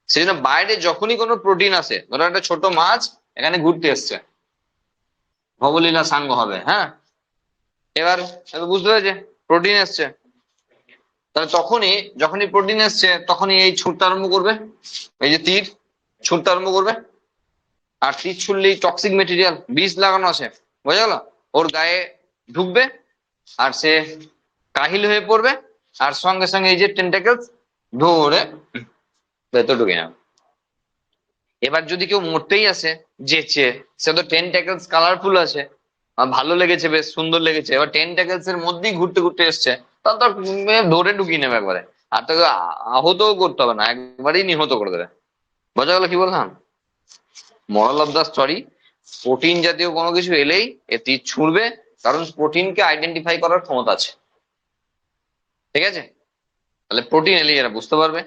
সেই জন্য বাইরে যখনই কোনো প্রোটিন আসে, ধরো একটা ছোট মাছ এখানে ঘুরতে এসছে, ভবলীলা সাঙ্গ হবে। হ্যাঁ, এবার বুঝতে পেরেছে প্রোটিন এসছে, তাহলে যখনই প্রোটিন এসছে তখনই এই ছুটতে আরম্ভ করবে, এই যে তীর ছুটতে আরম্ভ করবে। আর তীর ছুড়লেই টক্সিক মেটেরিয়াল, বিষ লাগানো আছে, বোঝা গেল, ওর গায়ে ঢুকবে আর সে কাহিল হয়ে পড়বে, আর সঙ্গে সঙ্গে এই যে টেন্টাকেলস ধরে ভেতর ঢুকে যাবে। এবার যদি কেউ মরতেই আসে যেচে, সে তো টেন্টাকেলস কালারফুল আছে, ভালো লেগেছে, বেশ সুন্দর লেগেছে, এবার টেন্টাকেলস এর মধ্যেই ঘুরতে ঘুরতে এসছে, তাহলে তো ধরে ঢুকিয়ে নেবে একবারে, আর তোকে আহতও করতে হবে না, একবারেই নিহত করে দেবে। বোঝা গেল কি বললাম? Moral of the story, protein জাতীয় কোনো কিছু এলেই এ তীর ছুঁড়বে, কারণ প্রোটিনকে আইডেন্টিফাই করার ক্ষমতা আছে। ঠিক আছে, তাহলে প্রোটিন এলেই এরা বুঝতে পারবে।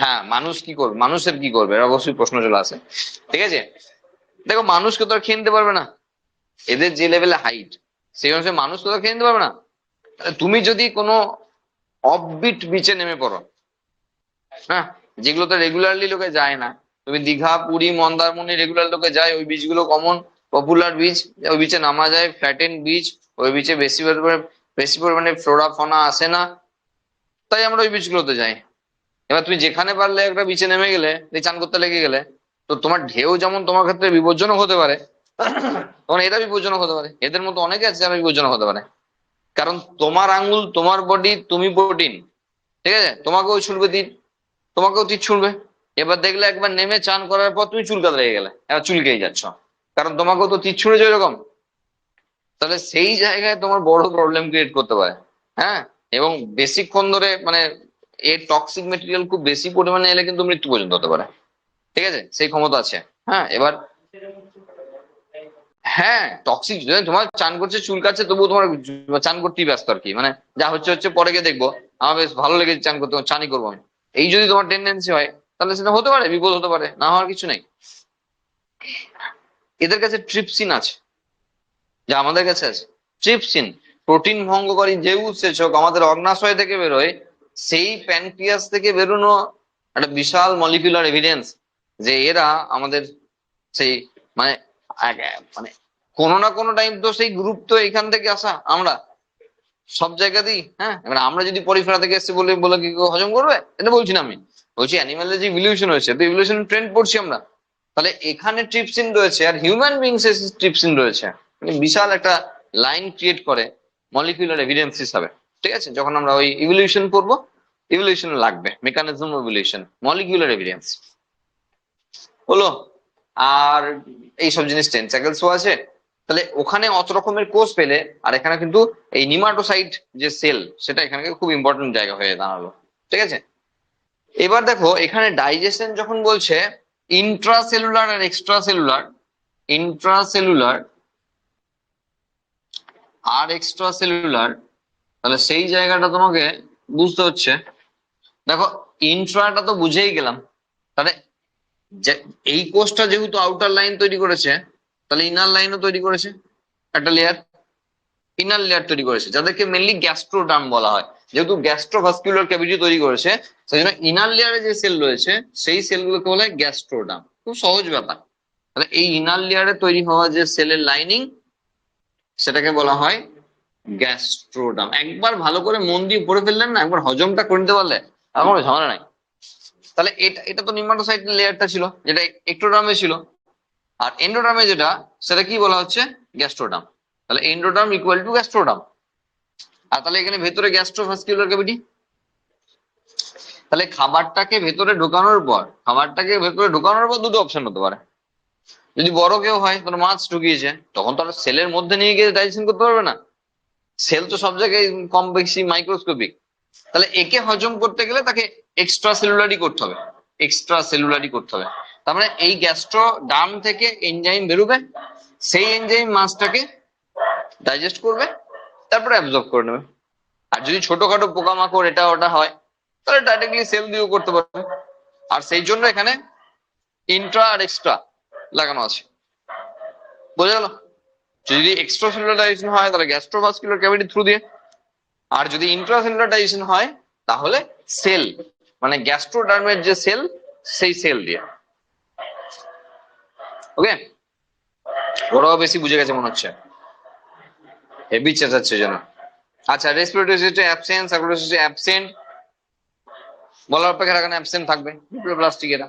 হ্যাঁ, মানুষ কি করবে, মানুষের কি করবে, এর অবশ্যই প্রশ্ন চলে আসে। ঠিক আছে, দেখো মানুষকে তো আর খেয়ে নিতে পারবে না, এদের যে লেভেলে হাইট সেই অনুসারে মানুষ তো আর খেয়ে নিতে পারবে না। তুমি যদি কোনো অফবিট বিচে নেমে পড়ো, হ্যাঁ, যেগুলোতে রেগুলারলি লোকে যায় না, তুমি দীঘা, পুরী, মন্দারমণি রেগুলার লোকে যায়, ওই বিচ গুলো কমন পপুলার বিচ, ওই বিচে নামা যায়, ফ্ল্যাটেন বিচ, ওই বিচে বেশি পরিমাণে ফ্লোরা ফনা আসে না, তাই আমরা ওই বিচ গুলোতে যাই। এবার তুমি যেখানে পারলে একটা বিচে নেমে গেলে, চান করতে লেগে গেলে, তো তোমার ঢেউ যেমন তোমার ক্ষেত্রে বিপজ্জনক হতে পারে, তখন এটা বিপজ্জনক হতে পারে, এদের মতো অনেকে আছে যারা বিপজ্জনক হতে পারে। কারণ তোমার আঙ্গুল, তোমার বডি, তুমি প্রোটিন, ঠিক আছে, তোমাকেও ছুড়বে তীর, তোমাকেও তীর ছুড়বে। এবার দেখলে একবার নেমে চান করার পর তুমি চুলকাতে লেগে গেলে, এবার চুলকেই যাচ্ছ, কারণ তোমাকেও তো তীর ছুঁড়েছে এরকম। তাহলে সেই জায়গায় তোমার বড় প্রবলেম ক্রিয়েট করতে পারে। হ্যাঁ, এবং বেশিক্ষণ ধরে মানে এর টক্সিক মেটেরিয়াল খুব বেশি পরিমাণে এলে কিন্তু মৃত্যু পর্যন্ত হতে পারে। ঠিক আছে, সেই ক্ষমতা আছে। হ্যাঁ, এবার হ্যাঁ টক্সিক, তোমার চান করছে চুলকাচ্ছে তবুও তোমার চান করতেই ব্যস্ত আর কি, মানে যা হচ্ছে হচ্ছে, পরে গিয়ে দেখবো আমার বেশ ভালো লেগেছে চান করতে, চানই করবো আমি, এই যদি তোমার টেন্ডেন্সি হয়, তাহলে সেটা হতে পারে, বিপদ হতে পারে, না হওয়ার কিছু নেই। এদের কাছে ট্রিপসিন আছে, যা আমাদের কাছে আছে। ট্রিপসিন প্রোটিন ভঙ্গকারী যে উৎসেচক আমাদের অগ্নাশয় থেকে বেরোয়, সেই প্যানক্রিয়াস থেকে বেরোনো একটা বিশাল মলিকুলার এভিডেন্স যে এরা আমাদের সেই মানে মানে কোনো না কোনো টাইম তো সেই গ্রুপ তো এখান থেকে আসা, আমরা সব জায়গাতেই। হ্যাঁ, এবার আমরা যদি পরিফেরা থেকে এসেছি বলে বলে কি কেউ হজম করবে, এটা বলছি না আমি, বলছি অ্যানিমালের যে ইভলিউশন হয়েছে, তো ইভলিউশন ট্রেন্ড পড়ছি আমরা, তাহলে এখানে ট্রিপসিন রয়েছে আর হিউম্যান বিংস এ ট্রিপসিন রয়েছে, মানে বিশাল একটা লাইন ক্রিয়েট করে মলিকুলার এভিডেন্স হিসাবে। ঠিক আছে, যখন আমরা ওই ইভলিউশন পড়বো, ইভলিউশন লাগবে, mechanism of evolution, molecular evidence হলো। আর এইসব জিনিস টেন্টাকেলসও আছে, তাহলে ওখানে অত রকমের কোষ পেলে, আর এখানে কিন্তু এই নিমাটোসাইট যে সেল, সেটা এখানে খুব ইম্পর্টেন্ট জায়গা হয়ে দাঁড়ালো। ঠিক আছে, এবার দেখো এখানে ডাইজেশন যখন বলছে ইন্ট্রাসেলুলার আর এক্সট্রা সেলুলার, ইন্ট্রাসেলুলার আর এক্সট্রা সেলুলার, তাহলে সেই জায়গাটা তোমাকে বুঝতে হচ্ছে। দেখো ইন্ট্রাটা তো বুঝেই গেলাম, তাহলে এই কোষটা যেহেতু আউটার লাইন তৈরি করেছে, তাহলে ইনার লাইনও তৈরি করেছে, একটা লেয়ার, ইনার লেয়ার তৈরি করেছে, যাদেরকে মেনলি গ্যাস্ট্রোডার্ম বলা হয়, যেহেতু গ্যাস্ট্রোভাস্কুলার ক্যাভিটি তৈরি করেছে, সেই জন্য ইনার লেয়ারে যে সেল রয়েছে সেই সেলগুলোকে বলা হয় গ্যাস্ট্রোডার্ম। খুব সহজ ব্যাপার। তাহলে এই ইনার লেয়ারে তৈরি হওয়া যে সেলের লাইনিং, সেটাকে বলা হয় গ্যাস্ট্রোডার্ম। একবার ভালো করে মন দিয়ে পড়ে ফেললেন না, একবার হজমটা করে নিতে পারলে আর কোনো ঝামেলা নাই। তাহলে এটা এটা তো নিমাটোসাইট লেয়ারটা ছিল, যেটা এক্টোডার্মে ছিল, আর এন্ডোডার্মে যেটা, সেটা কি বলা হচ্ছে, গ্যাস্ট্রোডার্ম। তাহলে এন্ডোডার্ম ইকুয়াল টু গ্যাস্ট্রোডার্ম। আর তাহলে এখানে ভেতরে গ্যাস্ট্রোভাস্কুলার ক্যাভিটি, তাহলে খাবারটাকে ভেতরে ঢোকানোর পর দুটো অপশন হতে পারে। যদি বড় কেউ হয়, ধরো মাছ ঢুকিয়েছে, তখন তো আর সেলের মধ্যে নিয়ে গিয়ে ডাইজেশন করতে পারবে না, সেল তো সব জায়গায় কম বেশি মাইক্রোস্কোপিক। তাহলে একে হজম করতে গেলে তাকে এক্সট্রা সেলুলারি করতে হবে, এক্সট্রা সেলুলারি করতে হবে। তার মানে এই গ্যাস্ট্রোডার্ম থেকে এনজাইম বেরোবে, সেই এনজাইম মাছটাকে ডাইজেস্ট করবে, তারপরে অ্যাবজর্ব করে নেবে। আর যদি ছোটখাটো পোকামাকড় এটা ওটা হয়, তাহলে ডাইরেক্টলি সেল দিয়েও করতে পারবে। আর সেই জন্য এখানে ইন্ট্রা আর এক্সট্রা লাগানো আছে। বোঝা গেল? যদি এক্সট্রা সেলুলার ডাইজেশন হয় তাহলে গ্যাস্ট্রোভাস্কুলার ক্যাভিটি থ্রু দিয়ে, আর যদি ইন্ট্রাসেলুলার ডাইজেশন হয় তাহলে সেল, মানে গ্যাস্ট্রোডার্মের যে সেল, সেই সেল দিয়ে। ওকে, ওরাও বেশি বুঝে গেছে মনে হচ্ছে, হেভি চেঁচাচ্ছে যেন। আচ্ছা, respiratory system absent, circulatory system absent, বলার অপেক্ষা রাখেন অ্যাবসেন্ট থাকবে প্লাস্টিক এরা।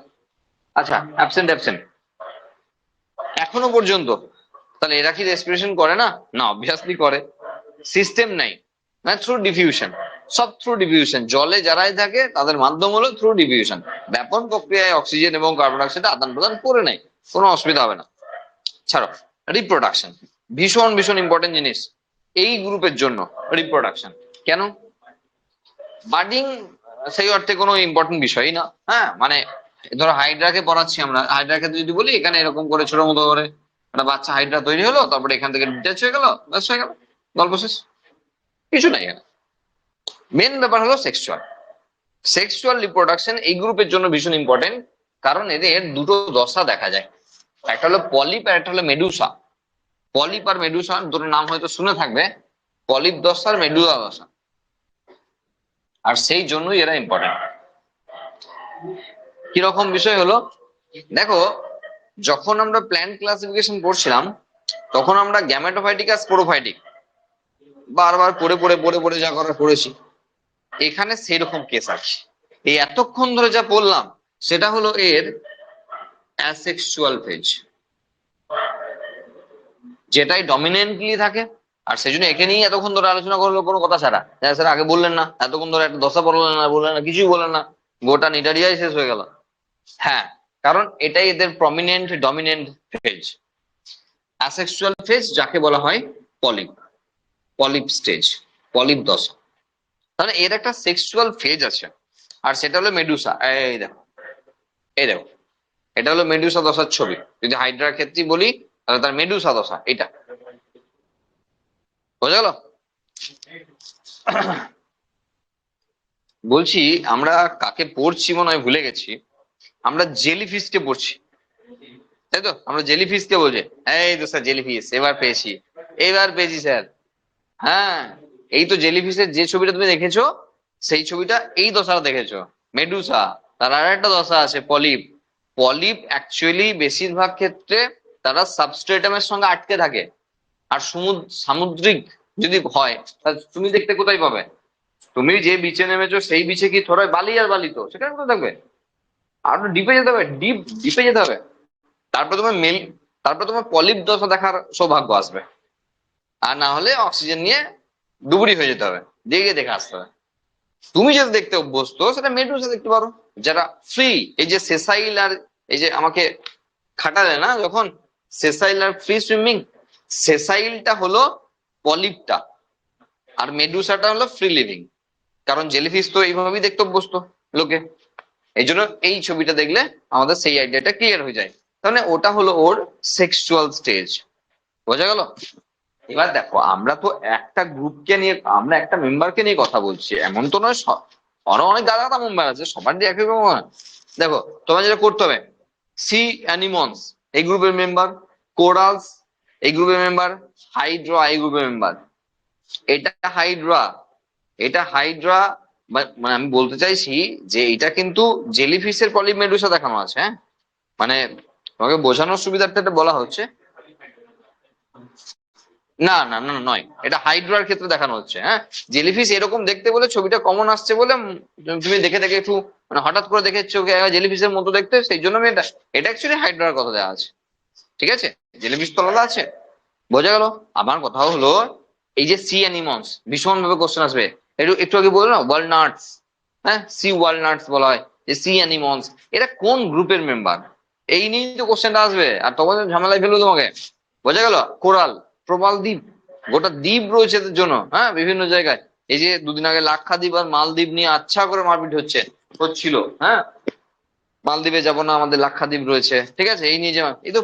আচ্ছা, অ্যাবসেন্ট অ্যাবসেন্ট এখনো পর্যন্ত। তাহলে এরা কি রেসপিরেশন করে না? না, অবভিয়াসলি করে। সিস্টেম নাই, না থ্রু ডিফিউশন, সব থ্রু ডিফিউশন। জলে যারাই থাকে তাদের মাধ্যম হলো থ্রু ডিফিউশন। ব্যাপন প্রক্রিয়ায় অক্সিজেন এবং কার্বন ডাইঅক্সাইড আদান প্রদান করে নেয়, কোনো অসুবিধা হবে না। ছাড়ো, রিপ্রোডাকশন ভীষণ ভীষণ ইম্পর্টেন্ট জিনিস এই গ্রুপের জন্য। রিপ্রোডাকশন কেন? বার্ডিং সেই অর্থে কোনো ইম্পর্টেন্ট বিষয়ই না। হ্যাঁ, মানে ধরো হাইড্রাকে পড়াচ্ছি আমরা, হাইড্রার ক্ষেত্রে যদি বলি এখানে এরকম করে ছোট মতো করে একটা বাচ্চা হাইড্রা তৈরি হলো, তারপরে এখান থেকে ডিটাচ হয়ে গেল, ব্যাস হয়ে গেল, গল্প শেষ, কিছু নাই এখানে। মেন ব্যাপার হলো সেক্সুয়াল, সেক্সুয়াল রিপ্রোডাকশন এই গ্রুপের জন্য ভীষণ ইম্পর্টেন্ট। কারণ এদের দুটো দশা দেখা যায়, একটা হলো পলিপ আর একটা হলো মেডুসা। পলিপ আর মেডুসা দুটো নাম হয়তো শুনে থাকবে, পলিপ দশা আর মেডুসা দশা, আর সেই জন্যই এরা ইম্পর্টেন্ট। কিরকম বিষয় হলো, দেখো যখন আমরা প্ল্যান্ট ক্লাসিফিকেশন পড়ছিলাম তখন আমরা গ্যামেটোফাইটিক আর স্পোরোফাইটিক বারবার পড়ে পড়ে পড়ে পড়ে যা করার করেছি। এখানে সেরকম কেস আছে। এই এতক্ষণ ধরে যা বললাম সেটা হলো এর অ্যাসেক্সুয়াল ফেজ, যেটাই ডমিনেন্টলি থাকে। আর সেই জন্য একে নিয়ে এতক্ষণ ধরে আলোচনা করলো কোনো কথা ছাড়া। স্যার আগে বললেন না, এতক্ষণ ধরে একটা দশা বললেন না, বললেন না, কিছুই বললেন না, গোটা নিটারিয়াই শেষ হয়ে গেল। হ্যাঁ, কারণ এটাই এদের prominent dominant phase. Asexual phase যাকে বলা হয় পলিপ, পলিপ স্টেজ, পলিপ দশা। তাহলে এর একটা সেক্সুয়াল ফেজ আছে, আর সেটা হলো মেডুসা। এই দেখো, এই দেখো, এটা হলো মেডুসা দশার ছবি। যদি হাইড্রার ক্ষেত্রে বলি তাহলে তার মেডুসা দশা এটা, বোঝা গেল? বলছি আমরা কাকে পড়ছি মনে হয় ভুলে গেছি, আমরা জেলিফিশকে পড়ছি, তাই তো? আমরা জেলিফিশকে বলছি, এই তো স্যার জেলিফিশ এবার পেয়েছি, এবার পেয়েছি স্যার। হ্যাঁ, এই তো জেলিফিশের যে ছবিটা তুমি দেখেছো সেই ছবিটা এই দশাটা দেখেছো, মেডুসা। তার আর একটা দশা আছে পলিপ। পলিপ অ্যাকচুয়ালি বেশিরভাগ ক্ষেত্রে তারা সাবস্ট্রেটামের সঙ্গে আটকে থাকে। আর সামুদ্রিক যদি হয় তাহলে তুমি দেখতে কোথায় পাবে? তুমি যে বিচে নেমেছো সেই বিচে কি থোড়াই বালি আর বালি, তো সেখানে কোথায় থাকবে? আরো ডিপে যেতে হবে, ডিপে যেতে হবে। তারপর তোমার তারপর তোমার পলিপ দশা দেখার সৌভাগ্য আসবে। আর না হলে অক্সিজেন নিয়ে ডুবুরি হয়ে যেতে হবে, দেখে দেখে আসতে হবে। তুমি যেটা দেখতে অভ্যস্ত সেটা মেডুসা দেখতে পারো, যারা ফ্রি। এই যে সেসাইল আর এই যে আমাকে খাটালে না যখন, সেসাইল আর ফ্রি সুইমিং, সেসাইলটা হলো পলিপটা আর মেডুসাটা হলো ফ্রি লিভিং। কারণ জেলিফিশ তো এইভাবেই দেখতে অভ্যস্ত লোকে, এই জন্য এই ছবিটা দেখলে আমাদের সেই আইডিয়াটা ক্লিয়ার হয়ে যায়। তাহলে ওটা হলো ওর সেক্সুয়াল স্টেজ, বোঝা গেল? এবার দেখো আমরা তো একটা গ্রুপকে নিয়ে, আমরা একটা মেম্বারকে নিয়ে কথা বলছি, এমন তো নয় আরো অনেক গাদা গাদা মেম্বার আছে, সবার দিয়ে একই রকম হয়। দেখো তোমার যেটা করতে হবে, সি অ্যানিমনস এই গ্রুপের মেম্বার, কোরালস এই গ্রুপের মেম্বার, হাইড্রা এই গ্রুপের মেম্বার। এটা হাইড্রা, এটা হাইড্রা, মানে আমি বলতে চাইছি যে এটা কিন্তু জেলিফিশের পলিপ মেডুসা দেখানো আছে। হ্যাঁ, মানে তোমাকে বোঝানোর সুবিধার্থে এটা বলা হচ্ছে। না না না নয়, এটা হাইড্রার ক্ষেত্রে দেখানো হচ্ছে। হ্যাঁ, জেলিফিশ এরকম দেখতে বলে ছবিটা কমন আসছে বলে তুমি দেখে দেখে একটু মানে হঠাৎ করে দেখেছো জেলিফিশের মতো দেখতে, সেই জন্য আমি এটা, এটা অ্যাকচুয়ালি হাইড্রার কথা দেওয়া আছে। ঠিক আছে, জেলিফিশ তো আলাদা আছে, বোঝা গেল? আমার কথা হলো এই যে সি অ্যানিমলস, ভীষণ ভাবে কোশ্চেন আসবে। একটু একটু আগে বললো না ওয়ালনাটস, হ্যাঁ সি ওয়ালনাটস বলা হয়, যে সি অ্যানিমলস এরা কোন গ্রুপের মেম্বার, এই নিয়েই তো কোশ্চেনটা আসবে। আর তখন ঝামেলায় ফেলবো তোমাকে, বোঝা গেল? কোরাল, প্রবাল দ্বীপ, গোটা দ্বীপ রয়েছে এদের জন্য। হ্যাঁ, বিভিন্ন জায়গায় এই যে দুদিন আগে লাক্ষাদ্বীপ আর মালদ্বীপ নিয়ে আচ্ছা করে মারপিট হচ্ছিল। হ্যাঁ, মালদ্বীপে যাবো না, আমাদের লাক্ষাদ্বীপ রয়েছে, ঠিক আছে, এই নিয়ে যে এই তো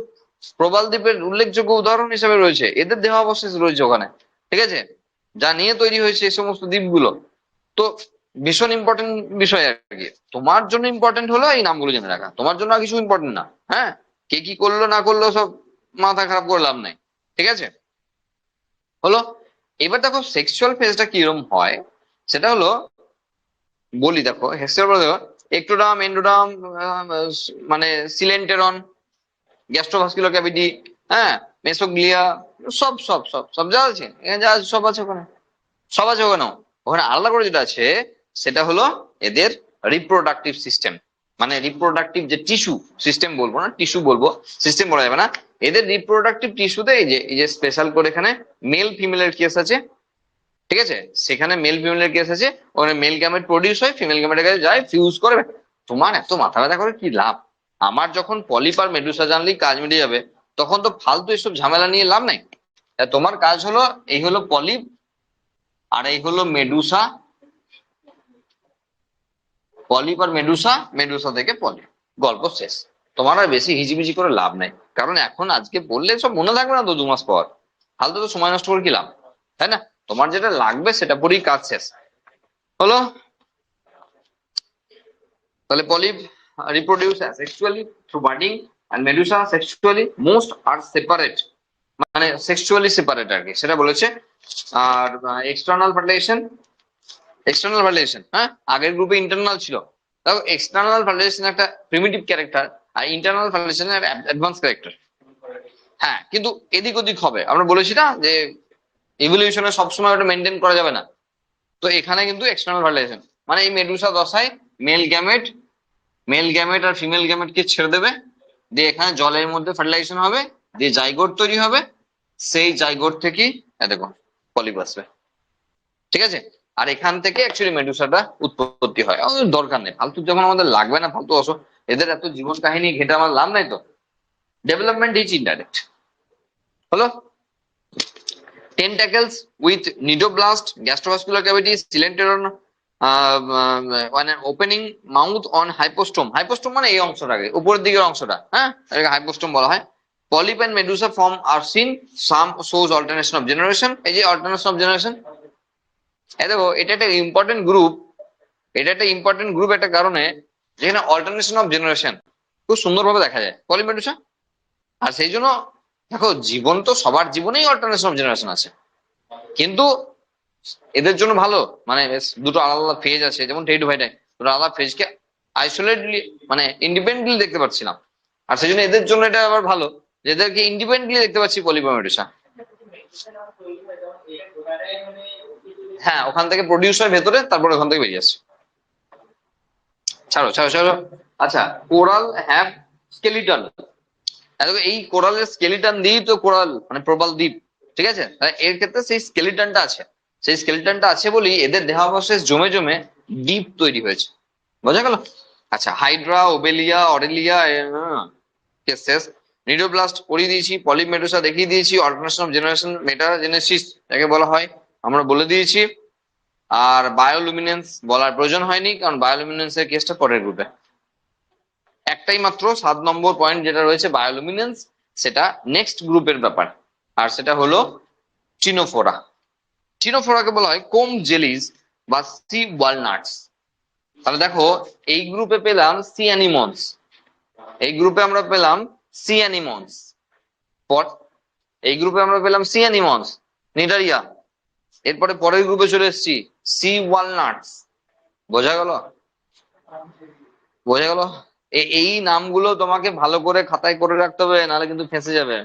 প্রবাল দ্বীপের উল্লেখযোগ্য উদাহরণ হিসেবে রয়েছে, এদের দেহাবশেষ রয়েছে ওখানে। ঠিক আছে, যা নিয়ে তৈরি হয়েছে এই সমস্ত দ্বীপগুলো। তো ভীষণ ইম্পর্টেন্ট বিষয় আর কি। তোমার জন্য ইম্পর্টেন্ট হলো এই নামগুলো জেনে রাখা, তোমার জন্য আর কিছু ইম্পর্টেন্ট না। হ্যাঁ, কে কি করলো না করলো সব মাথা খারাপ করে লাভ নাই। ঠিক আছে, হলো। এবার দেখো সেক্সুয়াল ফেজটা কিরকম হয় সেটা হলো বলি। দেখো সেক্সুয়াল দেখো, একটোডাম, এন্ডোডাম, মানে সিলেন্টেরন, গ্যাস্ট্রোভাস্কুলার ক্যাভিটি, হ্যাঁ, মেসোগ্লিয়া, সব সব সব সব যা আছে এখানে, যা আছে সব আছে ওখানে, সব আছে ওখানে। ওখানে আলাদা করে যেটা আছে সেটা হলো এদের রিপ্রোডাক্টিভ সিস্টেম, মানে রিপ্রোডাক্টিভ যে টিস্যু সিস্টেম বলবো না, টিস্যু বলবো, সিস্টেম বলা যাবে না। এদের রিপ্রোডাক্টিভ টিস্যুতে এই যে স্পেশাল করে এখানে মেল ফিমেলের কেস আছে, ঠিক আছে, সেখানে মেল ফিমেলের কেস আছে, ওখানে মেল গ্যামেট প্রডিউস হয়, ফিমেল গ্যামেটের কাছে যায়, ফিউজ করে। তোমার এত মাথা ব্যথা করে কি লাভ? আমার যখন পলিপ আর মেডুসা জানলেই কাজ মিটে যাবে, তখন তো ফালতু এসব ঝামেলা নিয়ে লাভ নাই। তোমার কাজ হলো, এই হলো পলিপ আর এই হলো মেডুসা, পলিপ আর মেডুসা, মেডুসা থেকে পলিপ, গল্প শেষ। তোমার আর বেশি হিজিবিজি করে লাভ নাই, কারণ এখন আজকে বললে সব মনে থাকবে না তো 2 মাস পর, ফালতু তো সময় নষ্ট করে কি লাভ, তাই না? তোমার যেটা লাগবে সেটা পরেই কাজ শেষ হলো। তাহলে polyp reproduce sexually through budding, and medusa sexually, most are separate, মানে সেক্সুয়ালি সেপারেট আর কি সেটা বলেছে। আর এক্সটার্নাল ফার্টিলাইজেশন, এক্সটার্নাল ভ্যালিডেশন, হ্যাঁ, আগের গ্রুপে ইন্টারনাল ছিল, দেখো এক্সটার্নাল ভ্যালিডেশন একটা প্রিমিটিভ ক্যারেক্টার, আর ইন্টারনাল ভ্যালিডেশন একটা অ্যাডভান্স ক্যারেক্টার। হ্যাঁ, কিন্তু এদিক ওদিক হবে, আমরা বলেছি না যে ইভলিউশনে সবসময় ওটা মেনটেন করা যাবে না। তো এখানে কিন্তু এক্সটার্নাল ভ্যালিডেশন মানে এই মেডুসা দশায় মেল গ্যামেট, মেল গ্যামেট আর ফিমেল গ্যামেটকে ছেড়ে দেবে, দিয়ে এখানে জলের মধ্যে ফার্টিলাইজেশন হবে, দিয়ে জাইগোট তৈরি হবে, সেই জাইগোট থেকেই দেখো পলিপ আসবে, ঠিক আছে। আর এখান থেকে অ্যাকচুয়ালি মেডুসাটা উৎপত্তি হয়। আমাদের দরকার নেই ফালতু, যখন আমাদের লাগবে না ফালতু অস, এদের এত জীবন কাহিনী ঘেটে আমার লাভ নাই তো। ডেভেলপমেন্ট ইজ ইনডাইরেক্ট হলো। Tentacles with cnidoblast, gastrovascular cavity, coelenteron, মানে opening mouth on hypostome, hypostome মানে এই অংশটাকে উপরের দিকের অংশটা, হ্যাঁ, এটাকে হাইপোস্টোম বলা হয়। Polyp and medusa form are seen, some shows alternation of generation, এই যে অল্টারনেশন অফ জেনারেশন, এই দেখো এটা একটা ইম্পর্টেন্ট গ্রুপ, এটা একটা ইম্পর্টেন্ট গ্রুপ একটা কারণে, যেখানে অল্টারনেশন অফ জেনারেশন খুব সুন্দরভাবে দেখা যায় পলিমেডুসা। আর সেই জন্য দেখো জীবন তো সবার জীবনেই অল্টারনেশন অফ জেনারেশন আছে, কিন্তু এদের জন্য ভালো, মানে দুটো আলাদা আলাদা ফেজ আছে, যেমন টেরিডোফাইটাই দুটো আলাদা ফেজকে আইসোলেটলি মানে ইন্ডিপেন্ডেন্টলি দেখতে পাচ্ছি না। আর সেই জন্য এদের জন্য এটা আবার ভালো যে এদেরকে ইন্ডিপেন্ডেন্টলি দেখতে পাচ্ছি পলিমেডুসা। হ্যাঁ, ওখান থেকে প্রডিউস হয় ভেতরে, তারপর ওখান থেকে বেরিয়ে আসছে। ছাড়ো ছাড়ো ছাড়ো। আচ্ছা, কোরাল হ্যাভ স্কেলিটন, এই কোরালের স্কেলিটন দিয়েই তো কোরাল মানে প্রবাল দ্বীপ, ঠিক আছে, এর ক্ষেত্রে সেই স্কেলিটনটা আছে, সেই স্কেলিটনটা আছে বলেই এদের দেহাবশেষ জমে জমে দ্বীপ তৈরি হয়েছে, বোঝা গেল? আচ্ছা, হাইড্রা, ওবেলিয়া, অরেলিয়া, শেষ। নিডোব্লাস্ট পড়িয়ে দিয়েছি, পলিপ মেডুসা দেখিয়ে দিয়েছি, অল্টারনেশন অফ জেনারেশন মেটাজেনেসিস যাকে বলা হয় আমরা বলে দিয়েছি। আর বায়োলুমিনেন্স বলার প্রয়োজন হয়নি, কারণ বায়োলুমিনেন্স এর কেসটা পরের গ্রুপে। একটাই মাত্র 7 নম্বর পয়েন্ট যেটা রয়েছে বায়োলুমিনেন্স, সেটা নেক্সট গ্রুপের ব্যাপার, আর সেটা হলো চিনোফোরা। চিনোফোরাকে বলা হয় কোম জেলিস বা সি ওয়ালনাটস। তাহলে দেখো এই গ্রুপে পেলাম সি অ্যানিমলস, এই গ্রুপে আমরা পেলাম সি অ্যানিমলস, পর এই গ্রুপে আমরা পেলাম সি অ্যানিমলস, নিডারিয়া। এরপরে পরের গ্রুপে চলে এসেছি সি ওয়ালনাটস, বোঝা গেল? বোঝা গেল? এই নামগুলো তোমাকে ভালো করে খাতায় করে রাখতে হবে, নাহলে কিন্তু ফেঁসে যাবে।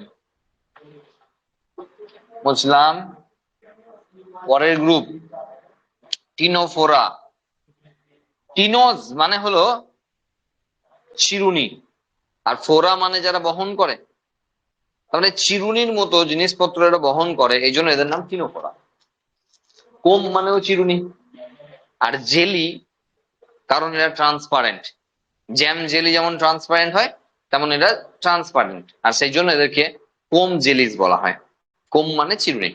বুঝলাম। পরের গ্রুপ টিনোফোরা। টিনোজ মানে হলো চিরুনি, আর ফোরা মানে যারা বহন করে, তাহলে চিরুনির মতো জিনিসপত্র এরা বহন করে, এই জন্য এদের নাম টিনোফোরা। কোম মানেও চিরুনি, আর জেলি কারণ এরা ট্রান্সপারেন্ট, জ্যাম জেলি যেমন ট্রান্সপারেন্ট হয়, তেমন এরা ট্রান্সপারেন্ট, আর সেই জন্য এদেরকে কোম জেলিস বলা হয়। কোম মানে চিরুনি,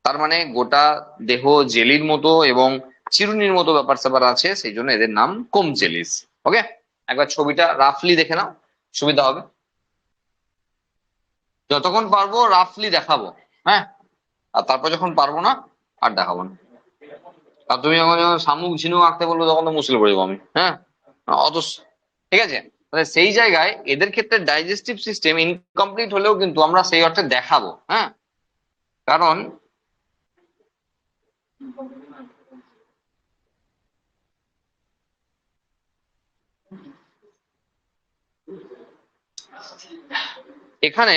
তার মানে গোটা দেহ জেলির মতো এবং চিরুনির মতো ব্যাপার স্যাপার আছে, সেই জন্য এদের নাম কোম জেলিস। ওকে, একবার ছবিটা রাফলি দেখে নাও, সুবিধা হবে। যতক্ষণ পারবো রাফলি দেখাবো, হ্যাঁ, আর তারপর যখন পারবো না আর দেখাবো না। আর তুমি যখন যখন শামুক ঝিনুক আঁকতে বলবো তখন তো মুশকিল পড়ে যাবো আমি, হ্যাঁ, অত। ঠিক আছে, তাহলে সেই জায়গায় এদের ক্ষেত্রে ডাইজেস্টিভ সিস্টেম ইনকমপ্লিট হলেও কিন্তু আমরা সেই অর্থে দেখাবো, হ্যাঁ, কারণ এখানে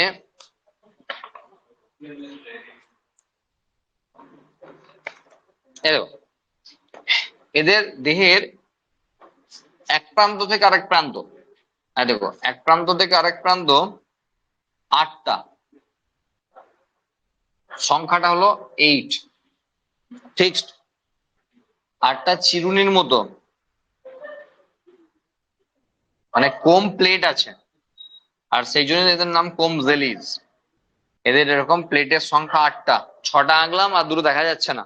এদের দেহের এক প্রান্ত থেকে আরেক প্রান্ত, দেখো এক প্রান্ত থেকে আরেক প্রান্ত 8টা, সংখ্যাটা হলো 8, ফিক্সড। 8টা চিরুনির মতো মানে কোম প্লেট আছে, আর সেই জন্য এদের নাম কোম জেলিস। এদের এরকম প্লেটের সংখ্যা 8টা, 6টা আঁকলাম আর দুটো দেখা যাচ্ছে না,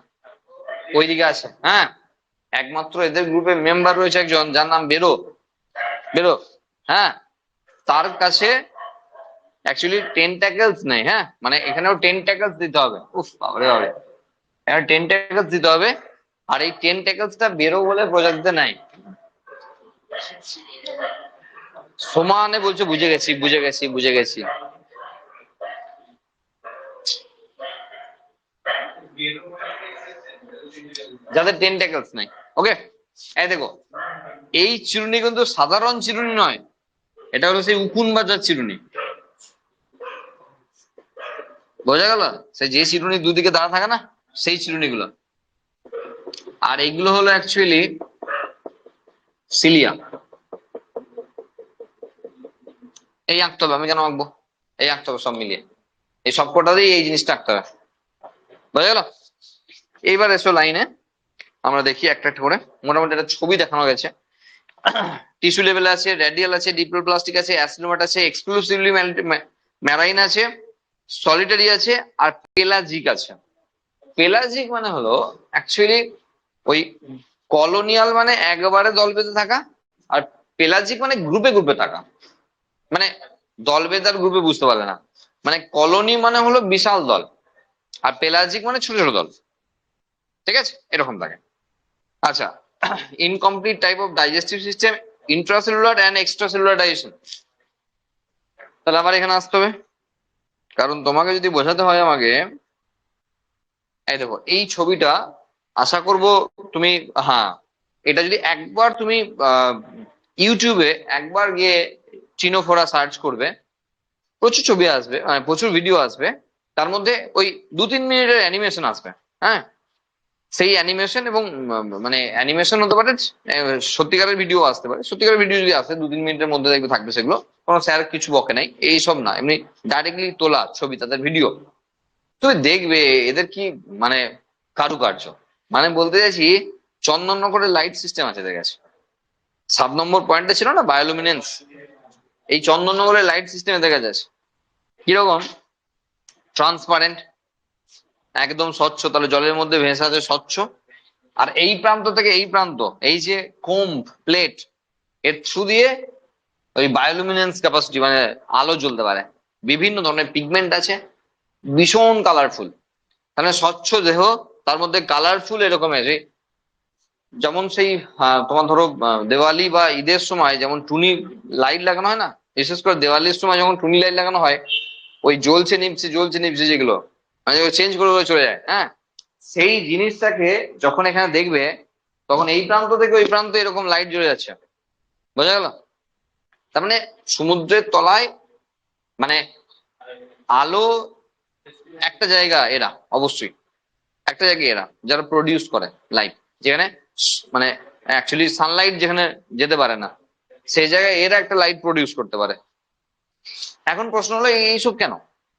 ওইদিকে আছে। হ্যাঁ, একমাত্র এদের গ্রুপে মেম্বার রয়েছে একজন যার নাম বেরো। বেরো, হ্যাঁ, তার কাছে অ্যাকচুয়ালি টেন্টাকেলস নেই। হ্যাঁ, মানে এখানেও টেন্টাকেলস দিতে হবে। উফ বাবারে বাবারে, এখানে টেন্টাকেলস দিতে হবে। আর এই টেন্টাকেলসটা বেরো বলে প্রজাতিতে নাই। সমানে বলছে বুঝে গেছি বুঝে গেছি বুঝে গেছি। যাদের টেন্টাকেলস নাই। ওকে, এই দেখো এই চিরুনি কিন্তু সাধারণ চিরুনি নয়, এটা হলো সেই উকুন বাজার চিরুনি। বোঝা গেল? সেই যে চিরুনি দুদিকে দাঁড়া থাকে না, সেই চিরুনি গুলো। আর এইগুলো হলো অ্যাকচুয়ালি সিলিয়া। এই আঁকতে হবে, আমি কেন আঁকবো, এই আঁকতে হবে সব মিলিয়ে, এই সব কটাতেই এই জিনিসটা আঁকতে হবে। বোঝা গেল? এইবার এসো লাইনে, আমরা দেখি একটা একটা করে। মোটামুটি একটা ছবি দেখানো গেছে। টিস্যু লেভেল আছে, রেডিয়াল আছে, ডিপ্লো প্লাস্টিক আছে, অ্যাসিলোমাট আছে, এক্সক্লুসিভলি ম্যারাইন আছে, সলিটারি আছে, আর পেলাজিক আছে। পেলাজিক মানে হলো অ্যাকচুয়ালি ওই কলোনিয়াল মানে একবারে দল বেঁধে থাকা, আর পেলাজিক মানে গ্রুপে গ্রুপে থাকা। মানে দল বেঁধে আর গ্রুপে বুঝতে পারলে না, মানে কলোনি মানে হলো বিশাল দল, আর পেলাজিক মানে ছোট ছোট দল। ঠিক আছে, এরকম থাকে। আচ্ছা, incomplete type of digestive system, intracellular and extracellular digestion. তাহলে আমার এখানে আসতে হবে, কারণ তোমাকে যদি বোঝাতে হয় আমাকে। এই দেখো এই ছবিটা, আশা করব তুমি, হ্যাঁ, এটা যদি একবার তুমি ইউটিউবে একবার গিয়ে চিনোফোরা সার্চ করবে, প্রচুর ছবি আসবে, মানে প্রচুর ভিডিও আসবে। তার মধ্যে ওই 2-3 মিনিটের অ্যানিমেশন আসবে। হ্যাঁ, সেই অ্যানিমেশন এবং মানে অ্যানিমেশন হতে পারে, সত্যিকারের ভিডিও আসতে পারে। সত্যিকারের ভিডিও যদি আসে 2-3 মিনিটের মধ্যে দেখবে থাকবে সেগুলো, কোনো স্যার কিছু বকে নাই, এইসব না, এমনি ডাইরেক্টলি তোলা ছবি, তাদের ভিডিও। তুমি দেখবে এদের কি মানে কারুকার্য, মানে বলতে চাইছি চন্দননগরের লাইট সিস্টেম আছে এদের কাছে। 7 নম্বর পয়েন্টে ছিল না বায়োলুমিনেন্স, এই চন্দননগরের লাইট সিস্টেম এদের কাছে আছে। কিরকম? ট্রান্সপারেন্ট, একদম স্বচ্ছ, তাহলে জলের মধ্যে ভেসে আছে স্বচ্ছ। আর এই প্রান্ত থেকে এই প্রান্ত, এই যে কোম প্লেট, এর থ্রু দিয়ে ওই বায়োলুমিনেন্স ক্যাপাসিটি মানে আলো জ্বলতে পারে। বিভিন্ন ধরনের পিগমেন্ট আছে, ভীষণ কালারফুল। তাহলে স্বচ্ছ দেহ, তার মধ্যে কালারফুল এরকম আছে। যেমন সেই তোমার ধরো দেওয়ালি বা ঈদের সময় যেমন টুনি লাইট লাগানো হয় না, বিশেষ করে দেওয়ালির সময় যখন টুনি লাইট লাগানো হয়, ওই জ্বলছে নিভছে যেগুলো, মানে চেঞ্জ করে করে চলে যায়। হ্যাঁ, সেই জিনিসটাকে যখন এখানে দেখবে, তখন এই প্রান্ত থেকে ওই প্রান্ত এরকম লাইট জ্বলে যাচ্ছে। বোঝা গেল? তার মানে সমুদ্রের তলায় মানে আলো একটা জায়গা, এরা অবশ্যই একটা জায়গায় এরা যারা প্রডিউস করে লাইট, যেখানে মানে অ্যাকচুয়ালি সানলাইট যেখানে যেতে পারে না, সেই জায়গায় এরা একটা লাইট প্রডিউস করতে পারে। এখন প্রশ্ন হলো এইসব কেন?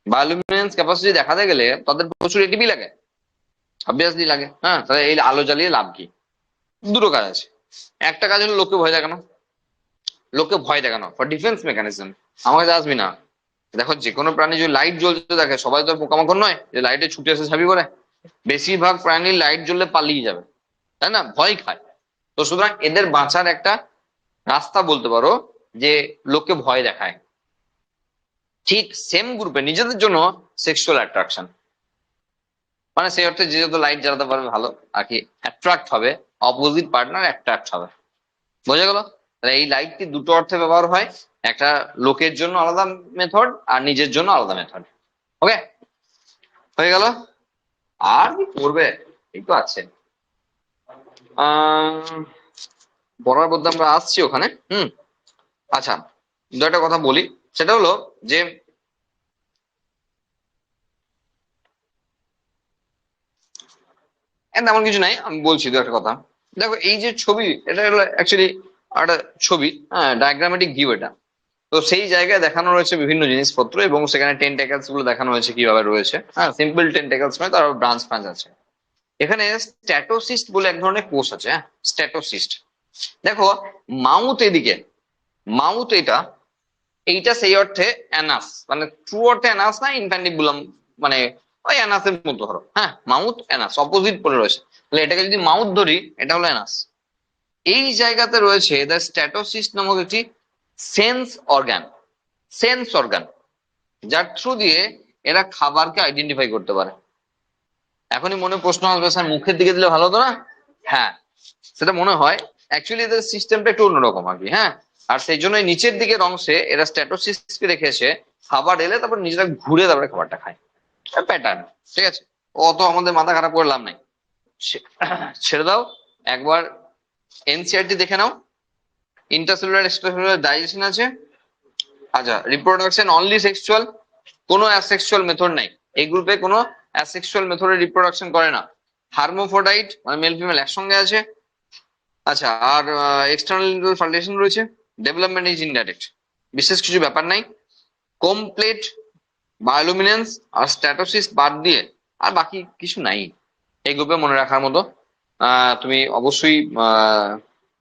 বায়োলুমিনেন্স ক্যাপাসিটি দেখাতে গেলে তাদের প্রচুর এটিপি লাগে, অবভিয়াসলি লাগে। হ্যাঁ, তাহলে এই আলো জ্বালিয়ে লাভ কি? দুটো কাজ আছে। একটা কাজ হলো লোককে ভয় দেখানো, লোককে ভয় দেখানো ফর ডিফেন্স মেকানিজম। আমার কাছে আসবি না। দেখো যে কোনো প্রাণী যদি লাইট জ্বলতে দেখে, সবাই তো পোকামাকড় নয় যে লাইটে ছুটে এসে ঝাঁপি পড়ে। বেশিরভাগ প্রাণী লাইট জ্বললে পালিয়ে যাবে, তাই না, ভয় খায়। তো সুতরাং এদের বাঁচার একটা রাস্তা বলতে পারো যে লোককে ভয় দেখায়। ঠিক সেম গ্রুপে নিজেদের জন্য সেক্সুয়াল অ্যাট্রাকশন, মানে সেই অর্থে যে যত লাইট জ্বালাতে পারবে ভালো আর কি, অ্যাট্রাক্ট হবে, অপোজিট পার্টনার অ্যাট্রাক্ট হবে। বোঝা গেল? তাহলে এই লাইটটি দুটো অর্থে ব্যবহার হয়, একটা লোকের জন্য আলাদা মেথড আর নিজের জন্য আলাদা মেথড। ওকে, হয়ে গেল। আর কি করবে, এই তো আছে। পড়ার মধ্যে আমরা আসছি ওখানে। আচ্ছা, দু একটা কথা বলি। সেটা হলো যে তেমন কিছু নাই, আমি বলছি দু একটা কথা। দেখো এই যে ছবি, এটা হলো অ্যাকচুয়ালি একটা ছবি, হ্যাঁ, ডায়াগ্রামেটিক ভিউ এটা। তো সেই জায়গায় দেখানো রয়েছে বিভিন্ন জিনিসপত্র, এবং সেখানে টেন্টেকলস গুলো দেখানো হয়েছে কিভাবে রয়েছে। হ্যাঁ, সিম্পল টেন্টেকলস নয়, তার ব্রাঞ্চ ফ্রাঞ্চ আছে। এখানে স্ট্যাটোসিস্ট বলে এক ধরনের কোষ আছে, হ্যাঁ, স্ট্যাটোসিস্ট। দেখো মাউথ এদিকে, মাউথ এটা, এইটা সেই অর্থে অ্যানাস, মানে ট্রু অর্থে অ্যানাস না, ইনফ্যান্ডিবুলাম, মানে ওই অ্যানাসের মতো ধরো, হ্যাঁ, মাউথ অ্যানাস অপোজিট পড়ে রয়েছে। তাহলে এটাকে যদি মাউথ ধরি, এটা হলো অ্যানাস। এই জায়গাতে রয়েছে দ্য স্ট্যাটোসিস্ট নামক একটি সেন্স অর্গান, সেন্স অর্গান, যার থ্রু দিয়ে এরা খাবারকে আইডেন্টিফাই করতে পারে। এখনই মনে প্রশ্ন আসবে, স্যার মুখের দিকে দিলে ভালো হতো না? হ্যাঁ, সেটা মনে হয়। অ্যাকচুয়ালি এদের সিস্টেমটা একটু অন্যরকম আর কি, হ্যাঁ। আর সেই জন্য নিচের দিকের অংশে এরা স্ট্যাটোসিস্টকে রেখেছে, খাবার এলে তারপর নিজেরা ঘুরে তারপরে খাবারটা খায়, প্যাটার্ন। ঠিক আছে, অত আমাদের মাথা খারাপ করে লাভ নাই, ছেড়ে দাও। একবার এনসিআরটি দেখে নাও। ইন্টারসেলুলার এক্সট্রাসেলুলার ডাইজেশন আছে। আচ্ছা, রিপ্রোডাকশন অনলি সেক্সুয়াল, কোনো অ্যাসেক্সুয়াল মেথড নাই। এই গ্রুপে কোনো অ্যাসেক্সুয়াল মেথডে রিপ্রোডাকশন করে না। হার্মোফোডাইট মানে মেল ফিমেল একসঙ্গে আছে। আচ্ছা, আর এক্সটার্নাল ফার্টিলাইজেশন রয়েছে। ডেভেলপমেন্ট ইজ ইনডাইরেক্ট, বিশেষ কিছু ব্যাপার নাই। কমপ্লিট বায়োলুমিনেন্স আর স্ট্যাটোসিস বাদ দিয়ে আর বাকি কিছু নাই এই গ্রুপে মনে রাখার মতো। তুমি অবশ্যই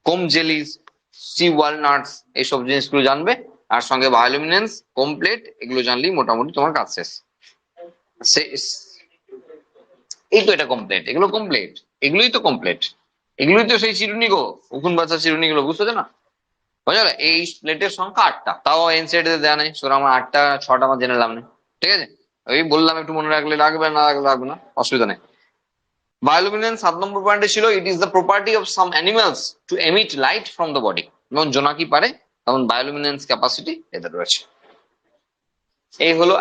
কোম জেলিস, সি ওয়ালনাটস, এইসব জিনিসগুলো জানবে, আর সঙ্গে বায়োলুমিনেন্স, কমপ্লিট, এগুলো জানলেই মোটামুটি তোমার কাজ শেষ। এই তো এটা কমপ্লিট, এগুলো কমপ্লিট, এগুলোই তো কমপ্লিট, এগুলোই তো সেই চিরুনি গো, উকুন বাচ্চা চিরুনি গুলো, বুঝতে না? বুঝা গেল? এই প্লেটের সংখ্যা 8টা, তাও এনসিআরটি তে দেওয়া নেই, সুতরাং আমার 8টা 6টা আমার জেনে লাভ নেই। ঠিক আছে, ওই বললাম একটু মনে রাখলে রাখবে, না রাখলে রাখবে না, অসুবিধা নেই। বায়োলুমিনেন্স 7 নম্বর পয়েন্টে ছিল, it is the property of some animals to emit light from the body. যেমন জোনাকি পারে, তেমন বায়োলুমিনেন্স ক্যাপাসিটি এদের রয়েছে। এই হলো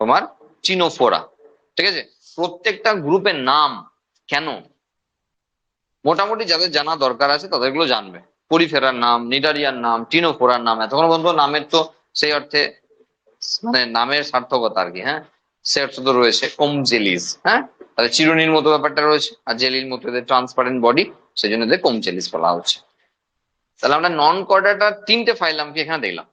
তোমার চিনোফোরা। ঠিক আছে, প্রত্যেকটা গ্রুপের নাম কেন মোটামুটি যাদের জানা দরকার আছে তাদেরগুলো জানবে। পরিফেরার নাম, নিডারিয়ার নাম, টিনোফোরার নাম, এতক্ষণ পর্যন্ত নামের তো সেই অর্থে মানে নামের সার্থকতা আর কি, হ্যাঁ, সে অর্থ তো রয়েছে। কোমজেলিস, হ্যাঁ, তাহলে চিরুনির মতো ব্যাপারটা রয়েছে, আর জেলির মতো এদের ট্রান্সপারেন্ট বডি, সেই জন্য এদের কোমজেলিস বলা হচ্ছে। তাহলে আমরা নন কর্ডাটা 3টে ফাইলাম কি এখানে দেখলাম।